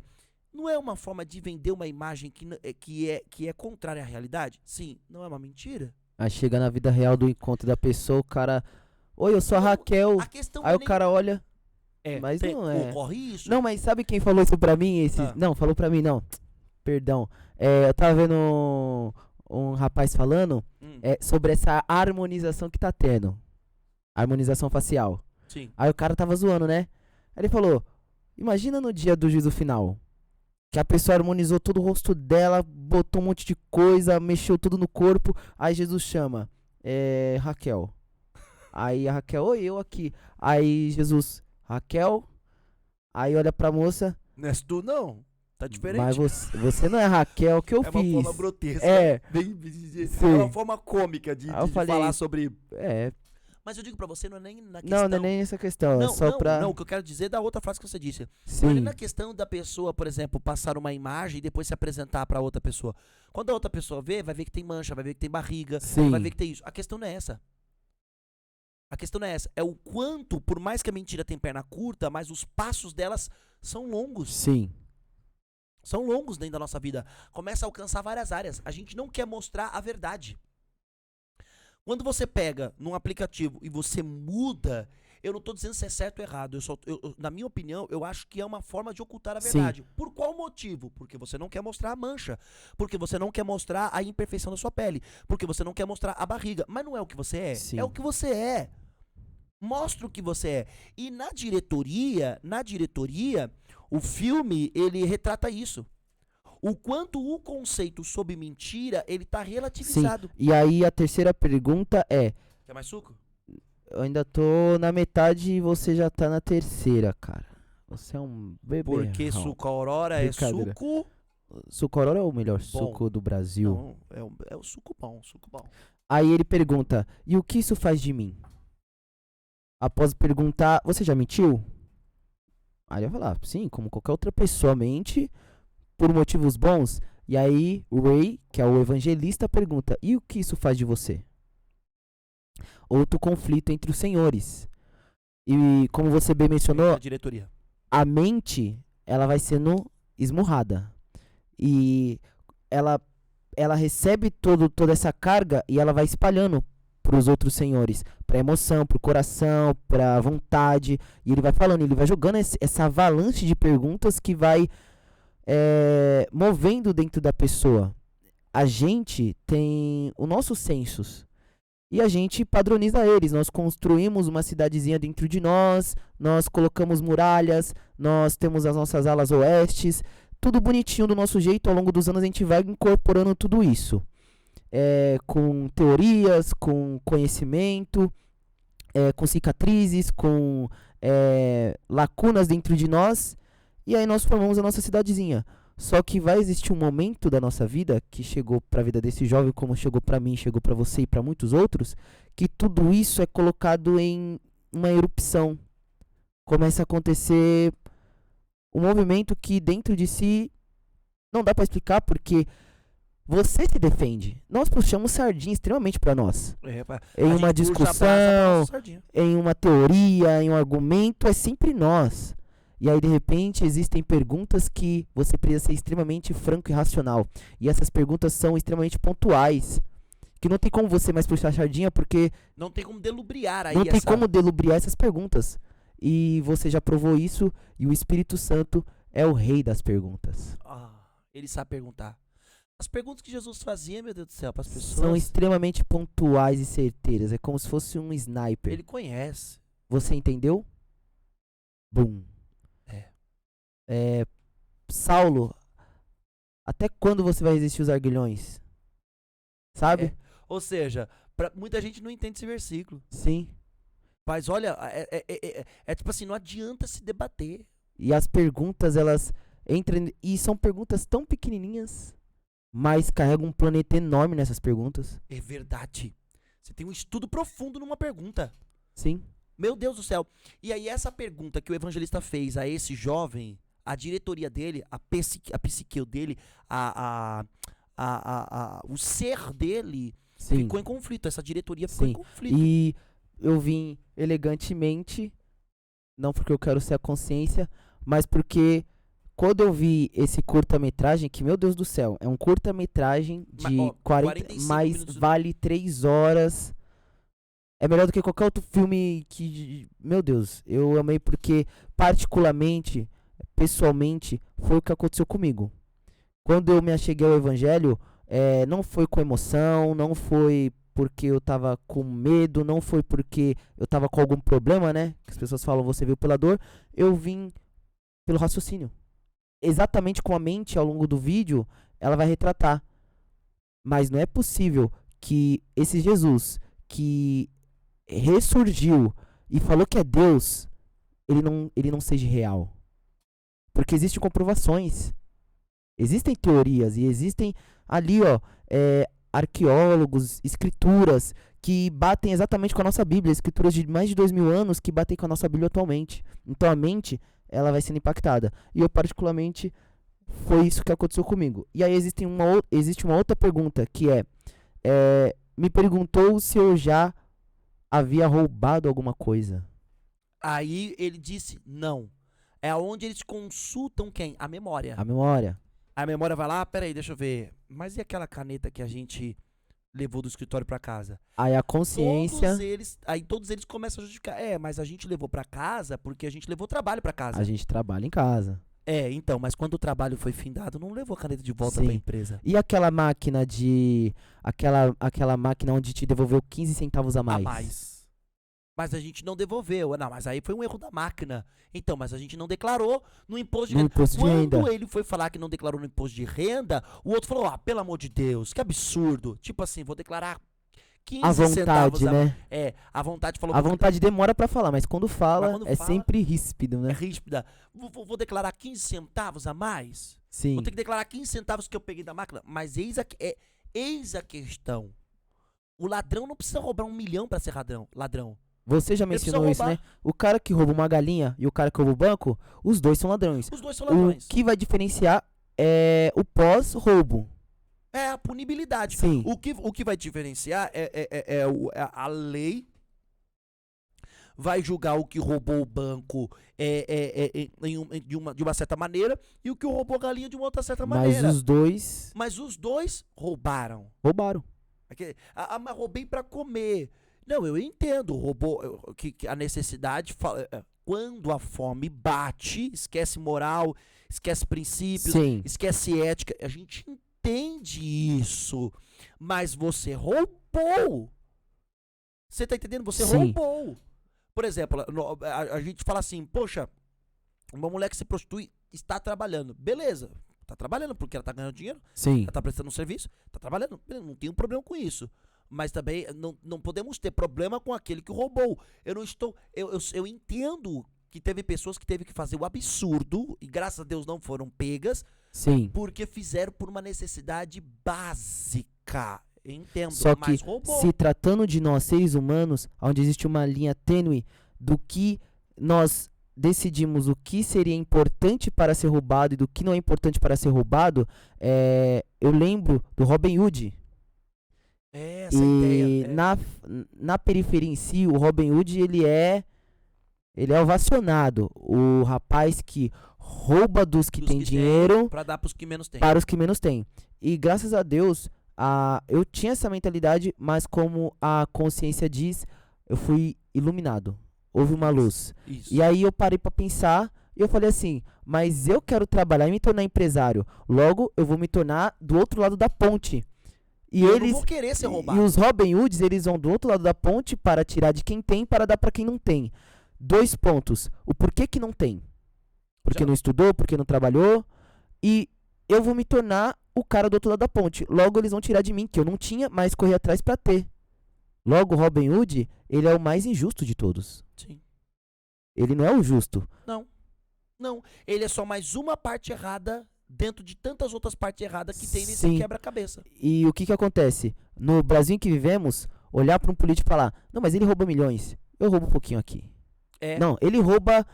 Não é uma forma de vender uma imagem que é contrária à realidade? Sim. Não é uma mentira? aí chega na vida real do encontro da pessoa, o cara, oi, eu sou a Não, Raquel, a questão não aí é o nem. cara olha, mas não é. Ocorre isso. Não, mas sabe quem falou isso pra mim? Ah. Não, falou pra mim não, perdão, eu tava vendo um rapaz falando Hum, sobre essa harmonização que tá tendo, harmonização facial. sim. Aí o cara tava zoando, né? Aí ele falou, imagina no dia do juízo final, que a pessoa harmonizou todo o rosto dela, botou um monte de coisa, mexeu tudo no corpo. Aí Jesus chama, Raquel. Aí a Raquel, oi, eu aqui. Aí Jesus, Raquel. Aí olha pra moça, Não és tu, não. Tá diferente. mas você não é a Raquel que eu É uma fiz. forma grotesca. É, É sim. uma forma cômica de Aí eu falei, falar sobre. é. Mas eu digo pra você, não é nem na questão. Não, não é nem essa questão, é Não, só não, pra. não, o que eu quero dizer é da outra frase que você disse. Não é nem Sim, na questão da pessoa, por exemplo, passar uma imagem e depois se apresentar pra outra pessoa. Quando a outra pessoa vê, vai ver que tem mancha, vai ver que tem barriga, sim. vai ver que tem isso. A questão não é essa. A questão não é essa. É o quanto, por mais que a mentira tenha perna curta, mas os passos delas são longos. Sim, São longos dentro da nossa vida. Começa a alcançar várias áreas. A gente não quer mostrar a verdade. Quando você pega num aplicativo e você muda, eu não tô dizendo se é certo ou errado. Na minha opinião, eu acho que é uma forma de ocultar a Sim. verdade. Por qual motivo? Porque você não quer mostrar a mancha. Porque você não quer mostrar a imperfeição da sua pele. Porque você não quer mostrar a barriga. Mas não é o que você é. Sim. É o que você é. Mostra o que você é. E na diretoria, o filme, ele retrata isso. O quanto o conceito sobre mentira, ele tá sim. relativizado. E aí a terceira pergunta é, Quer mais suco? eu ainda tô na metade e você já tá na terceira, cara. Você é um bebê. Porque suco Aurora é Brincadeira. suco... Suco Aurora é o melhor suco do Brasil. Não, é o suco bom, suco bom. Aí ele pergunta, e o que isso faz de mim? Após perguntar, você já mentiu? Aí ele vai falar, sim, como qualquer outra pessoa mente, por motivos bons. E aí o Ray, que é o evangelista, pergunta, e o que isso faz de você? Outro conflito entre os senhores. E como você bem mencionou, A diretoria. a mente, ela vai sendo esmurrada. E ela recebe toda essa carga e ela vai espalhando para os outros senhores, para emoção, para o coração, para vontade. E ele vai falando, ele vai jogando essa avalanche de perguntas que vai movendo dentro da pessoa. A gente tem os nossos sensos e a gente padroniza eles. Nós construímos uma cidadezinha dentro de nós, nós colocamos muralhas, nós temos as nossas alas oestes, tudo bonitinho do nosso jeito. Ao longo dos anos a gente vai incorporando tudo isso, com teorias, com conhecimento, com cicatrizes, com lacunas dentro de nós, e aí nós formamos a nossa cidadezinha. Só que vai existir um momento da nossa vida, que chegou para a vida desse jovem, como chegou para mim, chegou para você e para muitos outros, que tudo isso é colocado em uma erupção. Começa a acontecer um movimento que dentro de si não dá para explicar, porque você se defende. Nós puxamos sardinha extremamente para nós. Em uma discussão, em uma teoria, em um argumento, é sempre nós. E aí, de repente, existem perguntas que você precisa ser extremamente franco e racional. E essas perguntas são extremamente pontuais. Que não tem como você mais puxar sardinha, porque não tem como delubriar aí não tem como delubriar essas perguntas. E você já provou isso, e o Espírito Santo é o rei das perguntas. Ele sabe perguntar. As perguntas que Jesus fazia, meu Deus do céu, para as pessoas... São extremamente pontuais e certeiras. É como se fosse um sniper. Ele conhece. Você entendeu? Bum. Saulo, até quando você vai resistir os arguilhões? sabe? Ou seja, muita gente não entende esse versículo. Sim. Mas olha, é tipo assim, não adianta se debater. E as perguntas, elas entram. E são perguntas tão pequenininhas, mas carregam um planeta enorme nessas perguntas. É verdade. Você tem um estudo profundo numa pergunta. Sim. Meu Deus do céu. E aí essa pergunta que o evangelista fez a esse jovem, a diretoria dele, a psique dele, o ser dele Sim. ficou em conflito. Essa diretoria ficou em Sim. conflito. E eu vim elegantemente, não porque eu quero ser a consciência, mas porque quando eu vi esse curta-metragem, que, meu Deus do céu, é um curta-metragem de 45 mas minutos. vale 3 horas. É melhor do que qualquer outro filme que, meu Deus, eu amei porque, particularmente, pessoalmente, foi o que aconteceu comigo. Quando eu me acheguei ao evangelho, não foi com emoção, não foi porque eu tava com medo, não foi porque eu tava com algum problema, né? Que as pessoas falam, você veio pela dor. Eu vim pelo raciocínio. Exatamente como a mente, ao longo do vídeo, ela vai retratar. Mas não é possível que esse Jesus, que ressurgiu e falou que é Deus, ele não seja real. Porque existem comprovações. Existem teorias e existem ali, ó, arqueólogos, escrituras que batem exatamente com a nossa Bíblia, escrituras de mais de 2000 anos que batem com a nossa Bíblia atualmente. Então a mente, ela vai sendo impactada. E eu, particularmente, foi isso que aconteceu comigo. E aí existe uma outra pergunta, que me perguntou se eu já havia roubado alguma coisa. Aí ele disse não. É onde eles consultam quem? A memória. A memória. A memória vai lá, peraí, deixa eu ver. Mas e aquela caneta que a gente levou do escritório pra casa? Aí a consciência. Todos eles começam a justificar. Mas a gente levou pra casa porque a gente levou trabalho pra casa. A gente trabalha em casa. Então, mas quando o trabalho foi findado, não levou a caneta de volta Sim. pra empresa. E aquela máquina aquela máquina onde te devolveu 15 centavos a mais? A mais. Mas a gente não devolveu. Não, mas aí foi um erro da máquina. Então, mas a gente não declarou no imposto de renda. Quando ele foi falar que não declarou no imposto de renda, o outro falou, pelo amor de Deus, que absurdo. Tipo assim, vou declarar 15 centavos. A vontade, né? A vontade falou... A vontade demora pra falar, mas quando fala, fala, sempre ríspido, né? É ríspida. Vou declarar 15 centavos a mais? Sim. Vou ter que declarar 15 centavos que eu peguei da máquina. Mas eis a questão. O ladrão não precisa roubar 1 milhão pra ser ladrão. Você já mencionou isso, né? O cara que rouba uma galinha e o cara que rouba o banco, os dois são ladrões. Os dois são ladrões. O que vai diferenciar é o pós-roubo. É a punibilidade. Sim. O que vai diferenciar a lei vai julgar o que roubou o banco de uma certa maneira e o que roubou a galinha de uma outra certa maneira. Mas os dois roubaram. Roubaram. Mas roubei pra comer. Não, eu entendo, que a necessidade, quando a fome bate, esquece moral, esquece princípios, Sim. esquece ética, a gente entende isso, mas você roubou. Você tá entendendo? Você Sim. roubou. Por exemplo, a gente fala assim, poxa, uma mulher que se prostitui está trabalhando. Beleza, tá trabalhando porque ela tá ganhando dinheiro, Sim. ela tá prestando um serviço, tá trabalhando, não tem um problema com isso. Mas também não podemos ter problema com aquele que roubou. Eu entendo que teve pessoas que teve que fazer o absurdo, e graças a Deus não foram pegas, Sim. porque fizeram por uma necessidade básica. Entendo, Só que, mas roubou. se tratando de nós, seres humanos, onde existe uma linha tênue do que nós decidimos o que seria importante para ser roubado e do que não é importante para ser roubado, eu lembro do Robin Hood. Essa ideia. Na periferia em si, o Robin Hood, ele é ovacionado. O rapaz que rouba dos que tem dinheiro para dar para os que menos têm. Para os que menos têm. E graças a Deus, eu tinha essa mentalidade, mas como a consciência diz, eu fui iluminado. Houve uma luz. Isso. E aí eu parei pra pensar e eu falei assim, mas eu quero trabalhar e me tornar empresário. Logo, eu vou me tornar do outro lado da ponte. E eu eles não vou querer ser roubado. E os Robin Hoods, eles vão do outro lado da ponte para tirar de quem tem para dar para quem não tem. 2 pontos. O porquê que não tem? Porque não estudou, porque não trabalhou. E eu vou me tornar o cara do outro lado da ponte. Logo eles vão tirar de mim, que eu não tinha, mas corri atrás pra ter. Logo, o Robin Hood, ele é o mais injusto de todos. Sim. Ele não é o justo. Não, ele é só mais uma parte errada dentro de tantas outras partes erradas que tem nesse Sim. quebra-cabeça. E o que que acontece? No Brasil em que vivemos, olhar pra um político e falar, não, mas ele rouba milhões. Eu roubo um pouquinho aqui. É. Não, ele rouba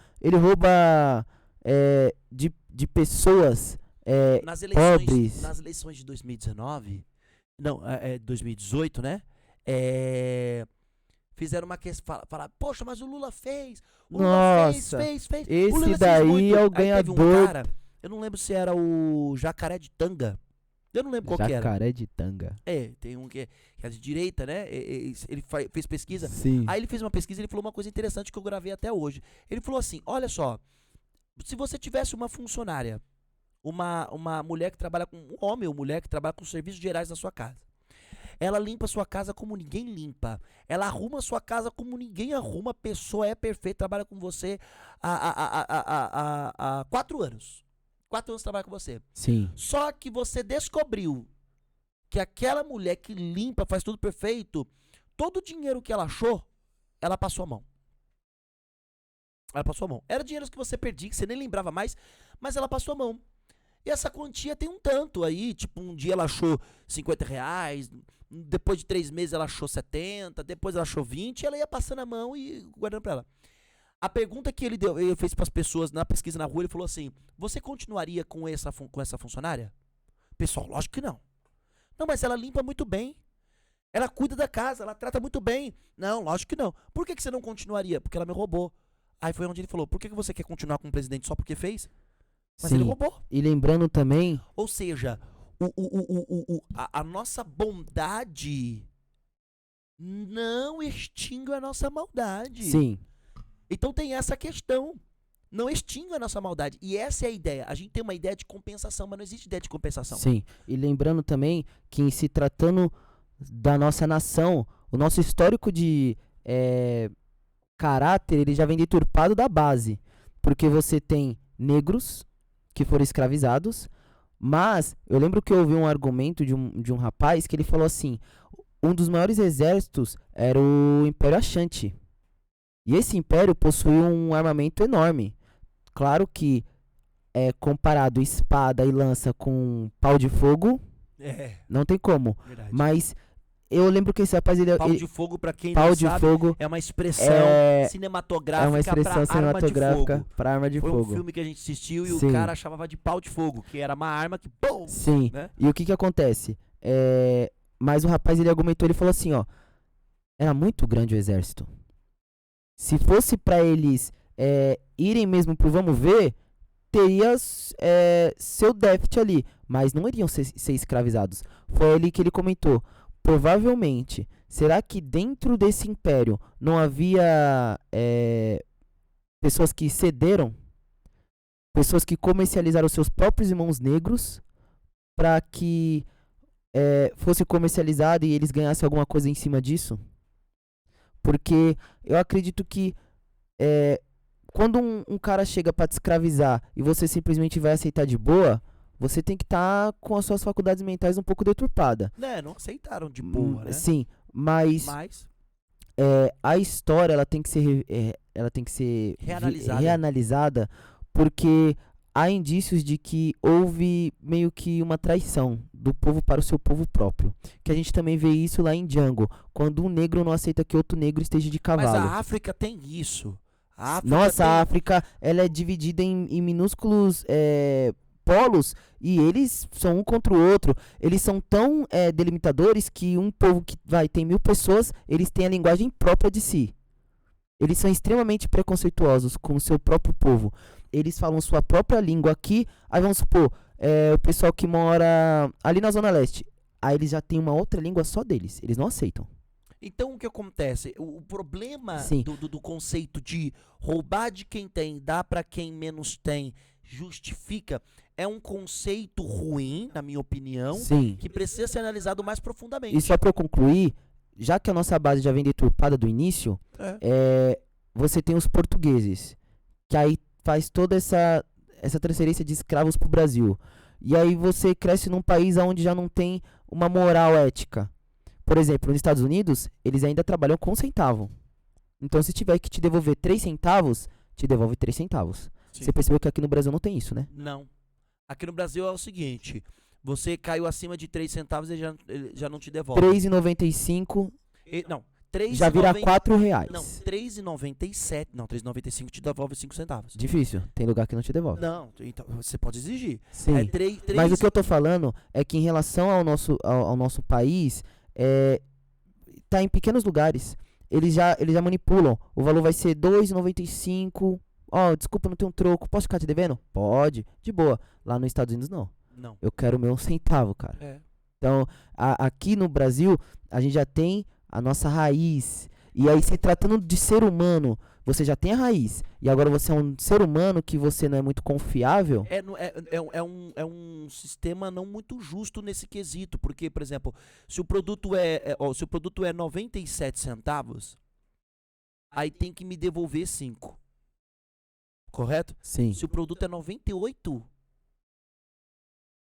de pessoas pobres. Nas eleições de 2019, não, 2018, né? Fizeram uma questão, falaram, poxa, mas o Lula fez. O Lula Nossa, fez. O esse Lula fez daí muito. é o Aí teve um ganhador. cara, eu não lembro se era o Jacaré de Tanga. Eu não lembro qual que era. Jacaré de Tanga. Tem um que é de direita, né? Ele fez pesquisa. Sim. Aí ele fez uma pesquisa e ele falou uma coisa interessante que eu gravei até hoje. Ele falou assim, olha só, se você tivesse uma funcionária, uma mulher que trabalha com, um homem ou mulher que trabalha com serviços gerais na sua casa, ela limpa a sua casa como ninguém limpa, ela arruma a sua casa como ninguém arruma, a pessoa é perfeita, trabalha com você há 4 anos. 4 anos trabalha com você. Sim. Só que você descobriu que aquela mulher que limpa, faz tudo perfeito, todo o dinheiro que ela achou, ela passou a mão. Ela passou a mão. Era dinheiro que você perdia, que você nem lembrava mais, mas ela passou a mão. E essa quantia tem um tanto aí, tipo, um dia ela achou R$50, depois de 3 meses ela achou 70, depois ela achou 20, e ela ia passando a mão e guardando pra ela. A pergunta que ele fez para as pessoas na pesquisa na rua, ele falou assim, você continuaria com essa funcionária? Pessoal, lógico que não. Não, mas ela limpa muito bem. Ela cuida da casa, ela trata muito bem. Não, lógico que não. Por que você não continuaria? Porque ela me roubou. Aí foi onde ele falou, por que você quer continuar com o presidente só porque fez? Mas Sim. ele roubou. E lembrando também... Ou seja, a nossa bondade não extingue a nossa maldade. Sim. Então tem essa questão. Não extingue a nossa maldade. E essa é a ideia. A gente tem uma ideia de compensação, mas não existe ideia de compensação. Sim. E lembrando também que em se tratando da nossa nação, o nosso histórico de caráter, ele já vem deturpado da base. Porque você tem negros que foram escravizados, mas eu lembro que eu ouvi um argumento de um rapaz que ele falou assim, um dos maiores exércitos era o Império Ashanti. E esse império possuía um armamento enorme. Claro que, comparado espada e lança com pau de fogo, não tem como. Verdade. Mas eu lembro que esse rapaz... Pau de fogo, pra quem pau não de sabe, fogo é uma expressão cinematográfica, é uma expressão pra arma de cinematográfica fogo. para arma de Foi fogo. um filme que a gente assistiu e Sim. o cara chamava de pau de fogo, que era uma arma que... Pum, Sim. né? E o que acontece? Mas o rapaz, ele argumentou, ele falou assim, ó, era muito grande o exército. Se fosse pra eles irem mesmo pro vamos ver, teria seu déficit ali, mas não iriam ser escravizados. Foi ali que ele comentou, provavelmente, será que dentro desse império não havia pessoas que cederam? Pessoas que comercializaram seus próprios irmãos negros para que fosse comercializado e eles ganhassem alguma coisa em cima disso? Porque eu acredito que quando um cara chega pra te escravizar e você simplesmente vai aceitar de boa, você tem que estar com as suas faculdades mentais um pouco deturpadas. Não aceitaram de boa, né? Sim, mas a história ela tem que ser reanalisada porque há indícios de que houve meio que uma traição do povo para o seu povo próprio. Que a gente também vê isso lá em Django, quando um negro não aceita que outro negro esteja de cavalo. Mas a África tem isso. A África ela é dividida em minúsculos polos e eles são um contra o outro. Eles são tão delimitadores que um povo que tem 1000 pessoas, eles têm a linguagem própria de si. Eles são extremamente preconceituosos com o seu próprio povo. Eles falam sua própria língua aqui. Aí vamos supor, o pessoal que mora ali na Zona Leste, aí eles já têm uma outra língua só deles. Eles não aceitam. Então o que acontece? O problema do conceito de roubar de quem tem, dar pra quem menos tem, justifica, é um conceito ruim, na minha opinião, Sim. que precisa ser analisado mais profundamente. E só pra eu concluir, já que a nossa base já vem deturpada do início, você tem os portugueses, que aí faz toda essa transferência de escravos pro Brasil. E aí você cresce num país onde já não tem uma moral ética. Por exemplo, nos Estados Unidos, eles ainda trabalham com centavo. Então, se tiver que te devolver 3 centavos, te devolve 3 centavos. Sim. Você percebeu que aqui no Brasil não tem isso, né? Não. Aqui no Brasil é o seguinte, você caiu acima de 3 centavos e ele já não te devolve. R$3,95 Não, 3 já vira R$4. Não, 3,97. Não, 3,95 te devolve 5 centavos. Difícil. Tem lugar que não te devolve. Não, então você pode exigir. Sim. É 3, Mas o que eu tô falando é que em relação ao nosso país, tá em pequenos lugares. Eles já manipulam. O valor vai ser R$2,95. Ó, desculpa, não tenho um troco. Posso ficar te devendo? Pode. De boa. Lá nos Estados Unidos, não. Não. Eu quero o meu centavo, cara. É. Então, aqui no Brasil, a gente já tem a nossa raiz. E aí, se tratando de ser humano, você já tem a raiz. E agora você é um ser humano que você não é muito confiável. É um sistema não muito justo nesse quesito. Porque, por exemplo, se o produto é 97 centavos, aí tem que me devolver 5. Correto? Sim. Se o produto é 98,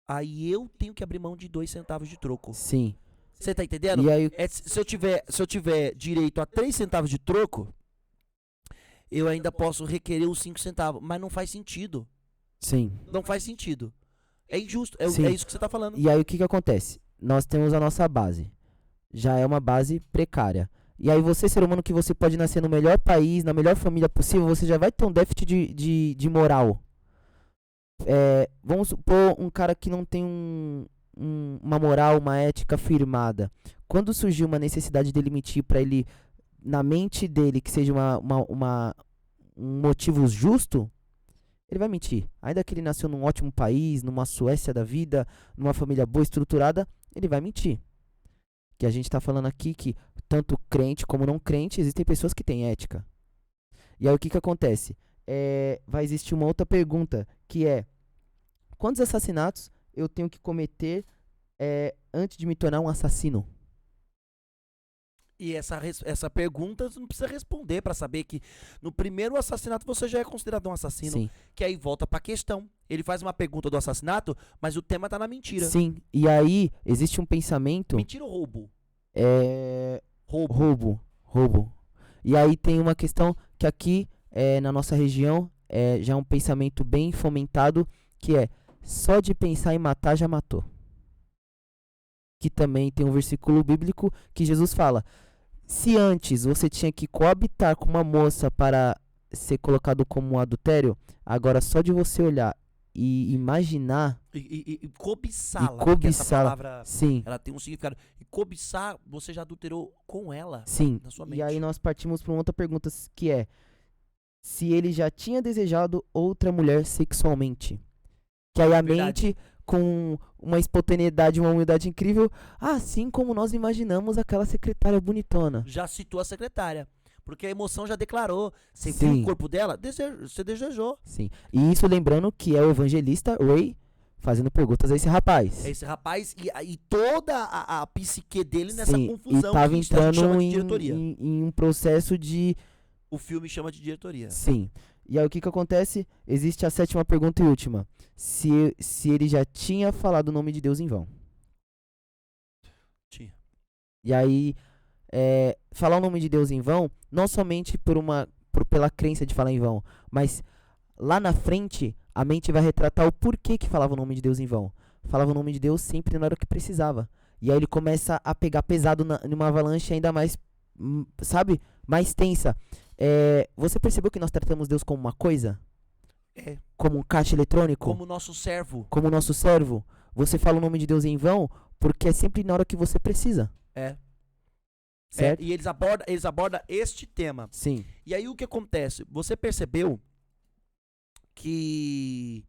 aí eu tenho que abrir mão de 2 centavos de troco. Sim. Você tá entendendo? E aí, Se eu tiver direito a 3 centavos de troco, eu ainda posso requerer os 5 centavos. Mas não faz sentido. sim. Não faz sentido. É injusto. É Sim. isso que você tá falando. E aí, o que acontece? Nós temos a nossa base. Já é uma base precária. E aí, você, ser humano, que você pode nascer no melhor país, na melhor família possível, você já vai ter um déficit de moral. Vamos supor um cara que não tem uma moral, uma ética firmada. Quando surgiu uma necessidade dele mentir para ele, na mente dele, que seja um motivo justo, ele vai mentir. Ainda que ele nasceu num ótimo país, numa Suécia da vida, numa família boa, estruturada, ele vai mentir. Que a gente tá falando aqui que tanto crente como não crente, existem pessoas que têm ética. E aí o que acontece? Vai existir uma outra pergunta, que é: quantos assassinatos eu tenho que cometer antes de me tornar um assassino? E essa pergunta você não precisa responder pra saber que no primeiro assassinato você já é considerado um assassino. Sim. Que aí volta pra questão. Ele faz uma pergunta do assassinato, mas o tema tá na mentira. Sim. E aí existe um pensamento. Mentira ou roubo? Roubo. E aí tem uma questão que aqui na nossa região já é um pensamento bem fomentado, que é: só de pensar em matar já matou. Que também tem um versículo bíblico que Jesus fala: se antes você tinha que coabitar com uma moça para ser colocado como um adultério, agora só de você olhar e imaginar E cobiçá-la. e Porque essa cobiçá-la, palavra, sim, ela tem um significado. E cobiçar, você já adulterou com ela. sim. Na sua mente. E aí nós partimos para uma outra pergunta, que é: se ele já tinha desejado outra mulher sexualmente. Que aí a Verdade. mente, com uma espontaneidade, uma humildade incrível, assim como nós imaginamos aquela secretária bonitona. Já citou a secretária. Porque a emoção já declarou. Você viu Sim. o corpo dela? Você desejou. Sim. E isso lembrando que é o evangelista Ray fazendo perguntas a esse rapaz. É esse rapaz e toda a psique dele nessa Sim. confusão E tava que a gente entrando chama de em, diretoria. em um processo de... O filme chama de diretoria. Sim. E aí o que acontece? Existe a 7ª pergunta e última. Se ele já tinha falado o nome de Deus em vão. Tinha. E aí, falar o nome de Deus em vão, não somente pela crença de falar em vão, mas lá na frente, a mente vai retratar o porquê que falava o nome de Deus em vão. Falava o nome de Deus sempre na hora que precisava. E aí ele começa a pegar pesado numa avalanche ainda mais, sabe, mais tensa. Você percebeu que nós tratamos Deus como uma coisa? Como um caixa eletrônico? Como nosso servo. Como nosso servo? Você fala o nome de Deus em vão porque é sempre na hora que você precisa. Certo? E eles abordam este tema. Sim. E aí o que acontece? Você percebeu que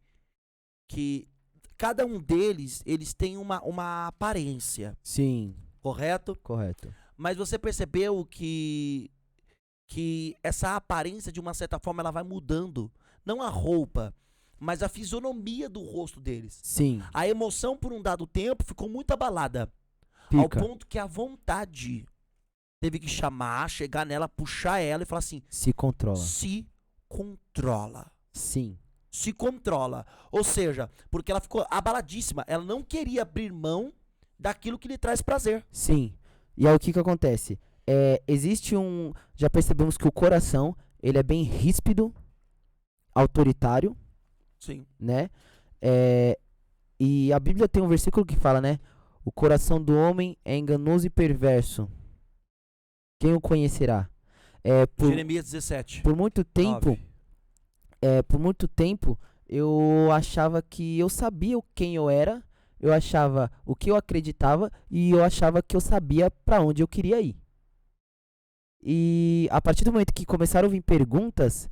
cada um deles, eles têm uma aparência, Sim. correto? Correto. Mas você percebeu que essa aparência, de uma certa forma, ela vai mudando. Não a roupa, mas a fisionomia do rosto deles. Sim. A emoção, por um dado tempo, ficou muito abalada. Ao Fica. ponto que a vontade teve que chegar nela, puxar ela e falar assim: Se controla. se controla. Sim. se controla. Ou seja, porque ela ficou abaladíssima. Ela não queria abrir mão daquilo que lhe traz prazer. Sim. E aí o que que acontece? Existe um... Já percebemos que o coração, ele é bem ríspido, autoritário, Sim. né? E a Bíblia tem um versículo que fala, né? O coração do homem é enganoso e perverso. Quem o conhecerá? Jeremias 17. Por muito tempo, 9. por muito tempo, eu achava que eu sabia quem eu era, eu achava o que eu acreditava e eu achava que eu sabia pra onde eu queria ir. E a partir do momento que começaram a vir perguntas,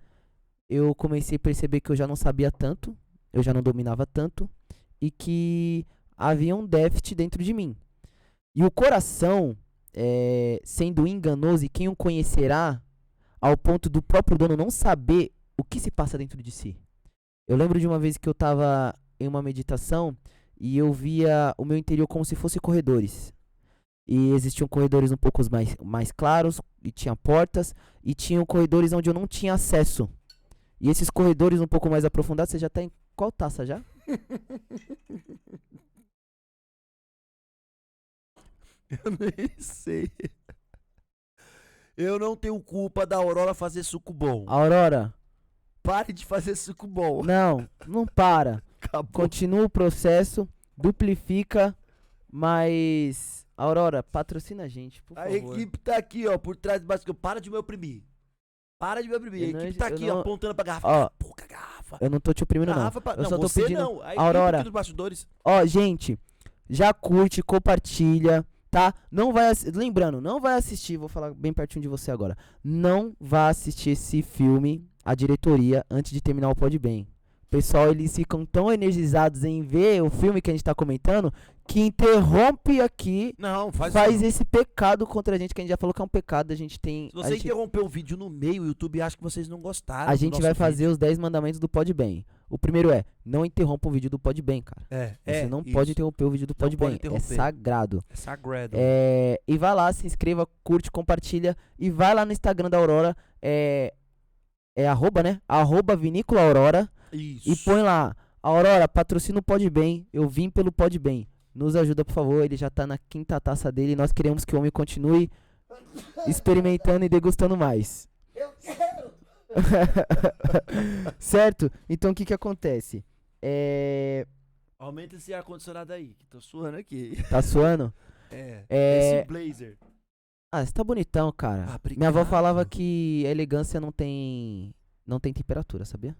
eu comecei a perceber que eu já não sabia tanto, eu já não dominava tanto e que havia um déficit dentro de mim. E o coração, sendo enganoso, e quem o conhecerá, ao ponto do próprio dono não saber o que se passa dentro de si. Eu lembro de uma vez que eu estava em uma meditação e eu via o meu interior como se fosse corredores. E existiam corredores um pouco mais claros, e tinha portas, e tinham corredores onde eu não tinha acesso. E esses corredores um pouco mais aprofundados, você já tá em qual taça já? Eu nem sei. Eu não tenho culpa da Aurora fazer suco bom. Aurora, Pare de fazer suco bom. não para. Acabou. Continua o processo, duplifica, mas... Aurora, patrocina a gente, por A favor. equipe tá aqui, ó, por trás do bastidor. Para de me oprimir. Para de me oprimir. A Eu não- equipe tá eu aqui, não- ó, apontando pra garrafa. Ó, Pouca garrafa. Eu não tô te oprimindo, não. Garrafa pra... Eu Não, só tô você pedindo... não. A equipe Aurora. aqui dos bastidores. Ó, gente, já curte, compartilha, tá? Não vai... Lembrando, não vai assistir, vou falar bem pertinho de você agora. Não vá assistir esse filme, a diretoria, antes de terminar o Pode Bem. Pessoal, eles ficam tão energizados em ver o filme que a gente tá comentando, que interrompe aqui, Não, faz faz isso. esse pecado contra a gente, que a gente já falou que é um pecado, a gente tem... Se você interromper o vídeo no meio, o YouTube acha que vocês não gostaram. A do gente nosso vai vídeo. fazer os 10 mandamentos do Pode Bem. O primeiro é, não interrompa o vídeo do Pode Bem, cara. Você não pode interromper o vídeo do Não Pode pode Bem, é interromper. sagrado. É sagrado. E vai lá, se inscreva, curte, compartilha. E vai lá no Instagram da Aurora. É arroba, né? Arroba Vinícola Aurora. Isso. E põe lá. Aurora, patrocina o Pode Bem. Eu vim pelo Pode Bem. Nos ajuda, por favor. Ele já tá na 5ª taça dele. Nós queremos que o homem continue experimentando e degustando mais. Eu quero. Certo? Então o que que acontece? Aumenta esse ar-condicionado aí, que tô suando aqui. Tá suando? É. É. Esse blazer. Ah, você tá bonitão, cara. Ah, Minha avó obrigado. falava que a elegância não tem temperatura, sabia?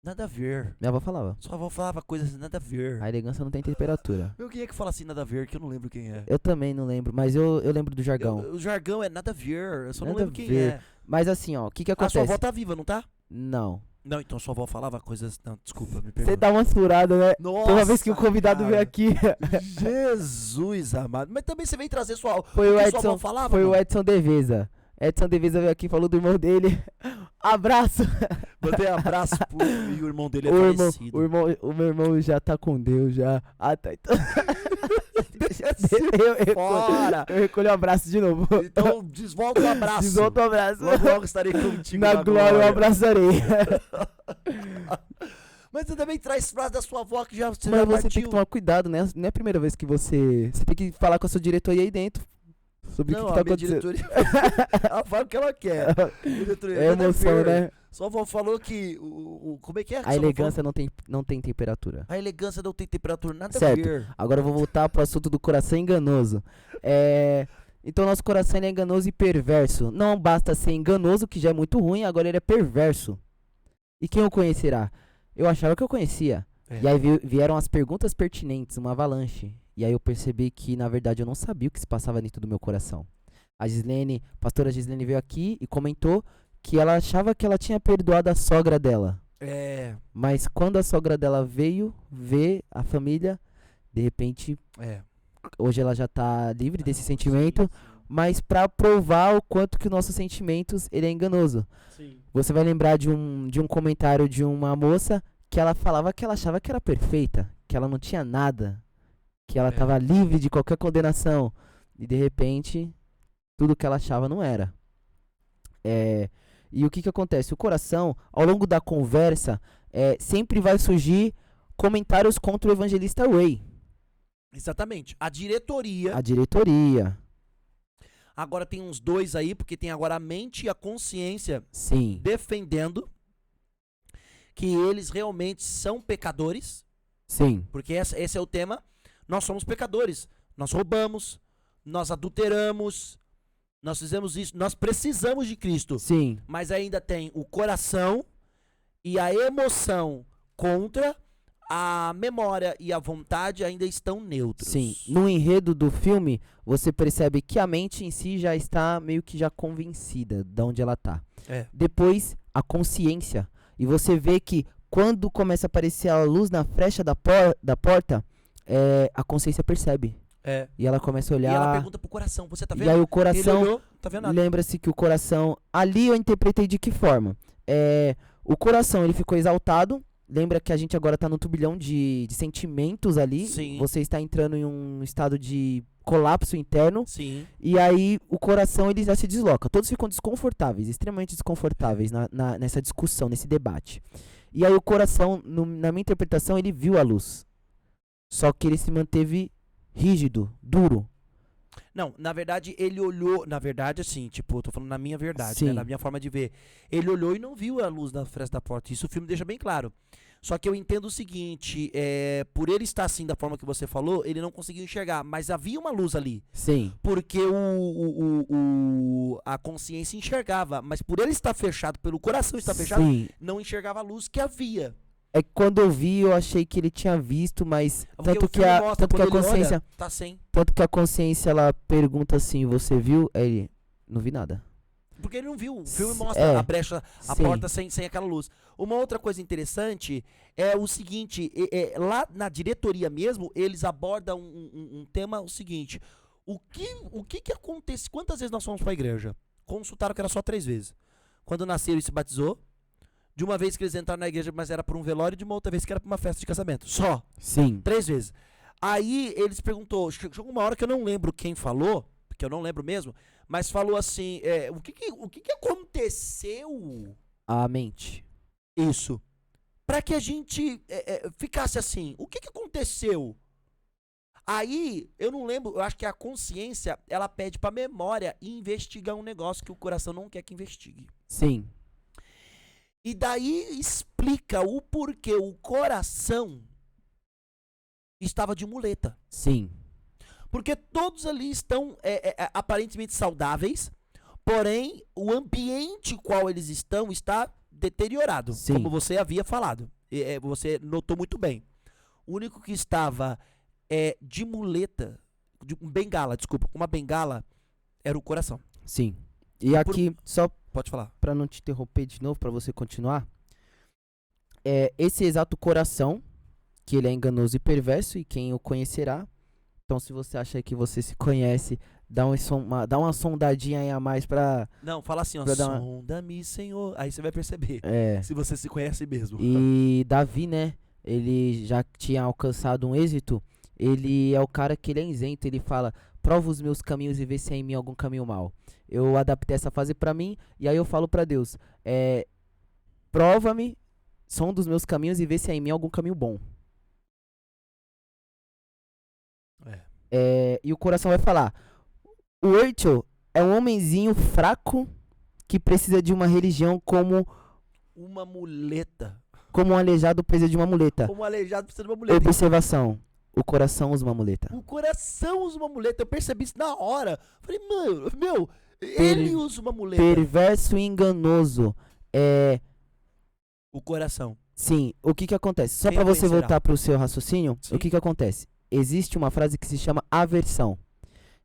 Nada a ver. Minha avó falava. Sua avó falava coisas nada a ver. A elegância não tem temperatura. Eu queria que fala assim nada a ver, que eu não lembro quem é. Eu também não lembro, mas eu lembro do jargão. O jargão é nada a ver, eu só não Nada lembro a quem ver. é. Mas assim, ó, o que que A sua acontece? avó tá viva, não tá? Não. Não, então sua avó falava coisas... Não, desculpa, me Você perdoa. dá uma furada, né? Nossa, Toda vez que o convidado cara. veio aqui. Jesus amado. Mas também você vem trazer sua... Foi o que sua avó Edson. falava, Foi o mano? Edson Deveza. Edson Deveza veio aqui e falou do irmão dele. Abraço! Mandei abraço pro... E o irmão dele é O falecido. o meu irmão já tá com Deus já. Ah, tá. Então... Fora! Eu recolho o abraço de novo. Então desvolta o abraço. Desvolta o abraço. Logo, logo estarei contigo Na glória eu abraçarei. Mas você também traz frase da sua avó que já você Mas já você tem partiu. que tomar cuidado, né? Não é a primeira vez que você... Você tem que falar com a sua diretoria aí dentro. Sobre Não, o que tá a minha acontecendo. diretoria... ela fala o que ela quer. Diretoria, É nada a emoção, ver. né? Sua avó falou que... como é que é? que A sua avó elegância não tem temperatura. falou? A elegância não tem temperatura, nada Certo. a ver. Agora eu vou voltar pro assunto do coração enganoso. Então nosso coração ele é enganoso e perverso. Não basta ser enganoso, que já é muito ruim, agora ele é perverso. E quem o conhecerá? Eu achava que eu conhecia. É. E aí vieram as perguntas pertinentes, uma avalanche. E aí eu percebi que, na verdade, eu não sabia o que se passava dentro do meu coração. A pastora Gislene veio aqui e comentou que ela achava que ela tinha perdoado a sogra dela. É. Mas quando a sogra dela veio ver a família, de repente, hoje ela já tá livre desse sentimento, mas pra provar o quanto que os nossos sentimentos, ele é enganoso. Sim. Você vai lembrar de um comentário de uma moça que ela falava que ela achava que era perfeita, que ela não tinha nada, que ela tava livre de qualquer condenação. E de repente, tudo que ela achava não era. E o que que acontece? O coração, ao longo da conversa, sempre vai surgir comentários contra o evangelista Ray, Exatamente. A diretoria. a diretoria. Agora tem uns dois aí, porque tem agora a mente e a consciência Sim, defendendo que eles realmente são pecadores, sim, porque esse é o tema. Nós somos pecadores. Nós roubamos, nós adulteramos, nós fizemos isso, nós precisamos de Cristo. sim, Mas ainda tem o coração e a emoção contra, a memória e a vontade ainda estão neutros. sim. No enredo do filme, você percebe que a mente em si já está meio que já convencida de onde ela tá. É. Depois, a consciência. E você vê que quando começa a aparecer a luz na frecha da porta, a consciência percebe. É. E ela começa a E ela olhar. pergunta pro coração, você tá E vendo? aí o Ele coração. olhou, tá vendo nada. Lembra-se que o coração. Ali eu interpretei de que forma? O coração ele ficou exaltado. Lembra que a gente agora tá num turbilhão de sentimentos ali. Sim. Você está entrando em um estado de colapso interno. Sim. E aí o coração ele já se desloca. Todos ficam desconfortáveis, extremamente desconfortáveis nessa discussão, nesse debate. E aí o coração, na minha interpretação, ele viu a luz. Só que ele se manteve rígido, duro. Não, na verdade, ele olhou. Na verdade, assim, tipo, eu tô falando na minha verdade, Sim. né? Na minha forma de ver. Ele olhou e não viu a luz na fresta da porta. Isso o filme deixa bem claro. Só que eu entendo o seguinte: por ele estar assim da forma que você falou, ele não conseguiu enxergar. Mas havia uma luz ali. Sim. Porque a consciência enxergava. Mas por ele estar fechado, pelo coração estar fechado, Sim. não enxergava a luz que havia. É que quando eu vi, eu achei que ele tinha visto, mas Porque tanto o que filme a, mostra, tanto que a quando ele consciência, olha, tá sem. tanto que a consciência ela pergunta assim, você viu? Aí ele, não vi nada. Porque ele não viu. O filme mostra É. a brecha, a Sim. porta sem aquela luz. Uma outra coisa interessante é o seguinte: lá na diretoria mesmo, eles abordam um tema o seguinte: o que acontece? Quantas vezes nós fomos pra igreja? Consultaram que era só 3 vezes. Quando nasceram e se batizou. De uma vez que eles entraram na igreja, mas era por um velório, e de uma outra vez que era por uma festa de casamento. Só. Sim. 3 vezes. Aí eles perguntou, chegou uma hora que eu não lembro quem falou, porque eu não lembro mesmo, mas falou assim, o que aconteceu A mente. isso? Pra que a gente ficasse assim, o que aconteceu? Aí, eu não lembro, eu acho que a consciência, ela pede pra memória investigar um negócio que o coração não quer que investigue. Sim. E daí explica o porquê o coração estava de muleta. Sim. Porque todos ali estão aparentemente saudáveis, porém o ambiente qual eles estão está deteriorado, Sim. como você havia falado. Você notou muito bem. O único que estava de muleta, de bengala, desculpa, com uma bengala, era o coração. Sim. E aqui, só Pode falar. pra não te interromper de novo, pra você continuar, esse exato coração, que ele é enganoso e perverso, e quem o conhecerá. Então, se você acha que você se conhece, dá uma sondadinha aí a mais pra... Não, fala assim, ó, Pra dar uma- sonda-me, Senhor. Aí você vai perceber se você se conhece mesmo. E Davi, né, ele já tinha alcançado um êxito, ele é o cara que ele é isento, ele fala, prova os meus caminhos e vê se há em mim algum caminho mau. Eu adaptei essa fase pra mim, e aí eu falo pra Deus, prova-me, sonda os meus caminhos e vê se há em mim algum caminho bom. E o coração vai falar, o Rachel é um homenzinho fraco que precisa de uma religião como Uma muleta. um aleijado precisa de uma muleta. Como um aleijado precisa de uma muleta. Observação, o coração usa uma muleta. O coração usa uma muleta. Eu percebi isso na hora. Falei, mano, ele usa uma muleta. Perverso e enganoso. O coração. Sim, o que acontece? Só Quem pra você conhecerá? voltar pro seu raciocínio, Sim. o que acontece? Existe uma frase que se chama aversão.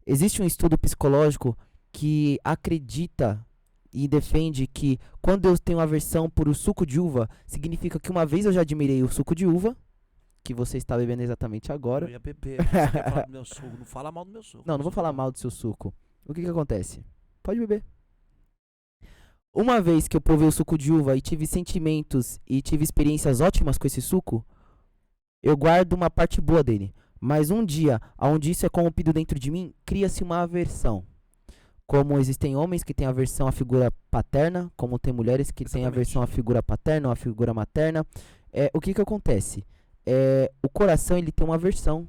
Existe um estudo psicológico que acredita e defende que quando eu tenho aversão por o suco de uva, significa que uma vez eu já admirei o suco de uva, que você está bebendo exatamente agora. Eu ia beber. Você quer falar do meu suco? Não fala mal do meu suco. Não vou falar mal do seu suco. O que acontece? Pode beber. Uma vez que eu provei o suco de uva e tive sentimentos e tive experiências ótimas com esse suco, eu guardo uma parte boa dele. Mas um dia, onde isso é corrompido dentro de mim, cria-se uma aversão. Como existem homens que têm aversão à figura paterna, como tem mulheres que têm Exatamente. aversão à figura paterna ou à figura materna. o que que acontece? O coração, ele tem uma versão.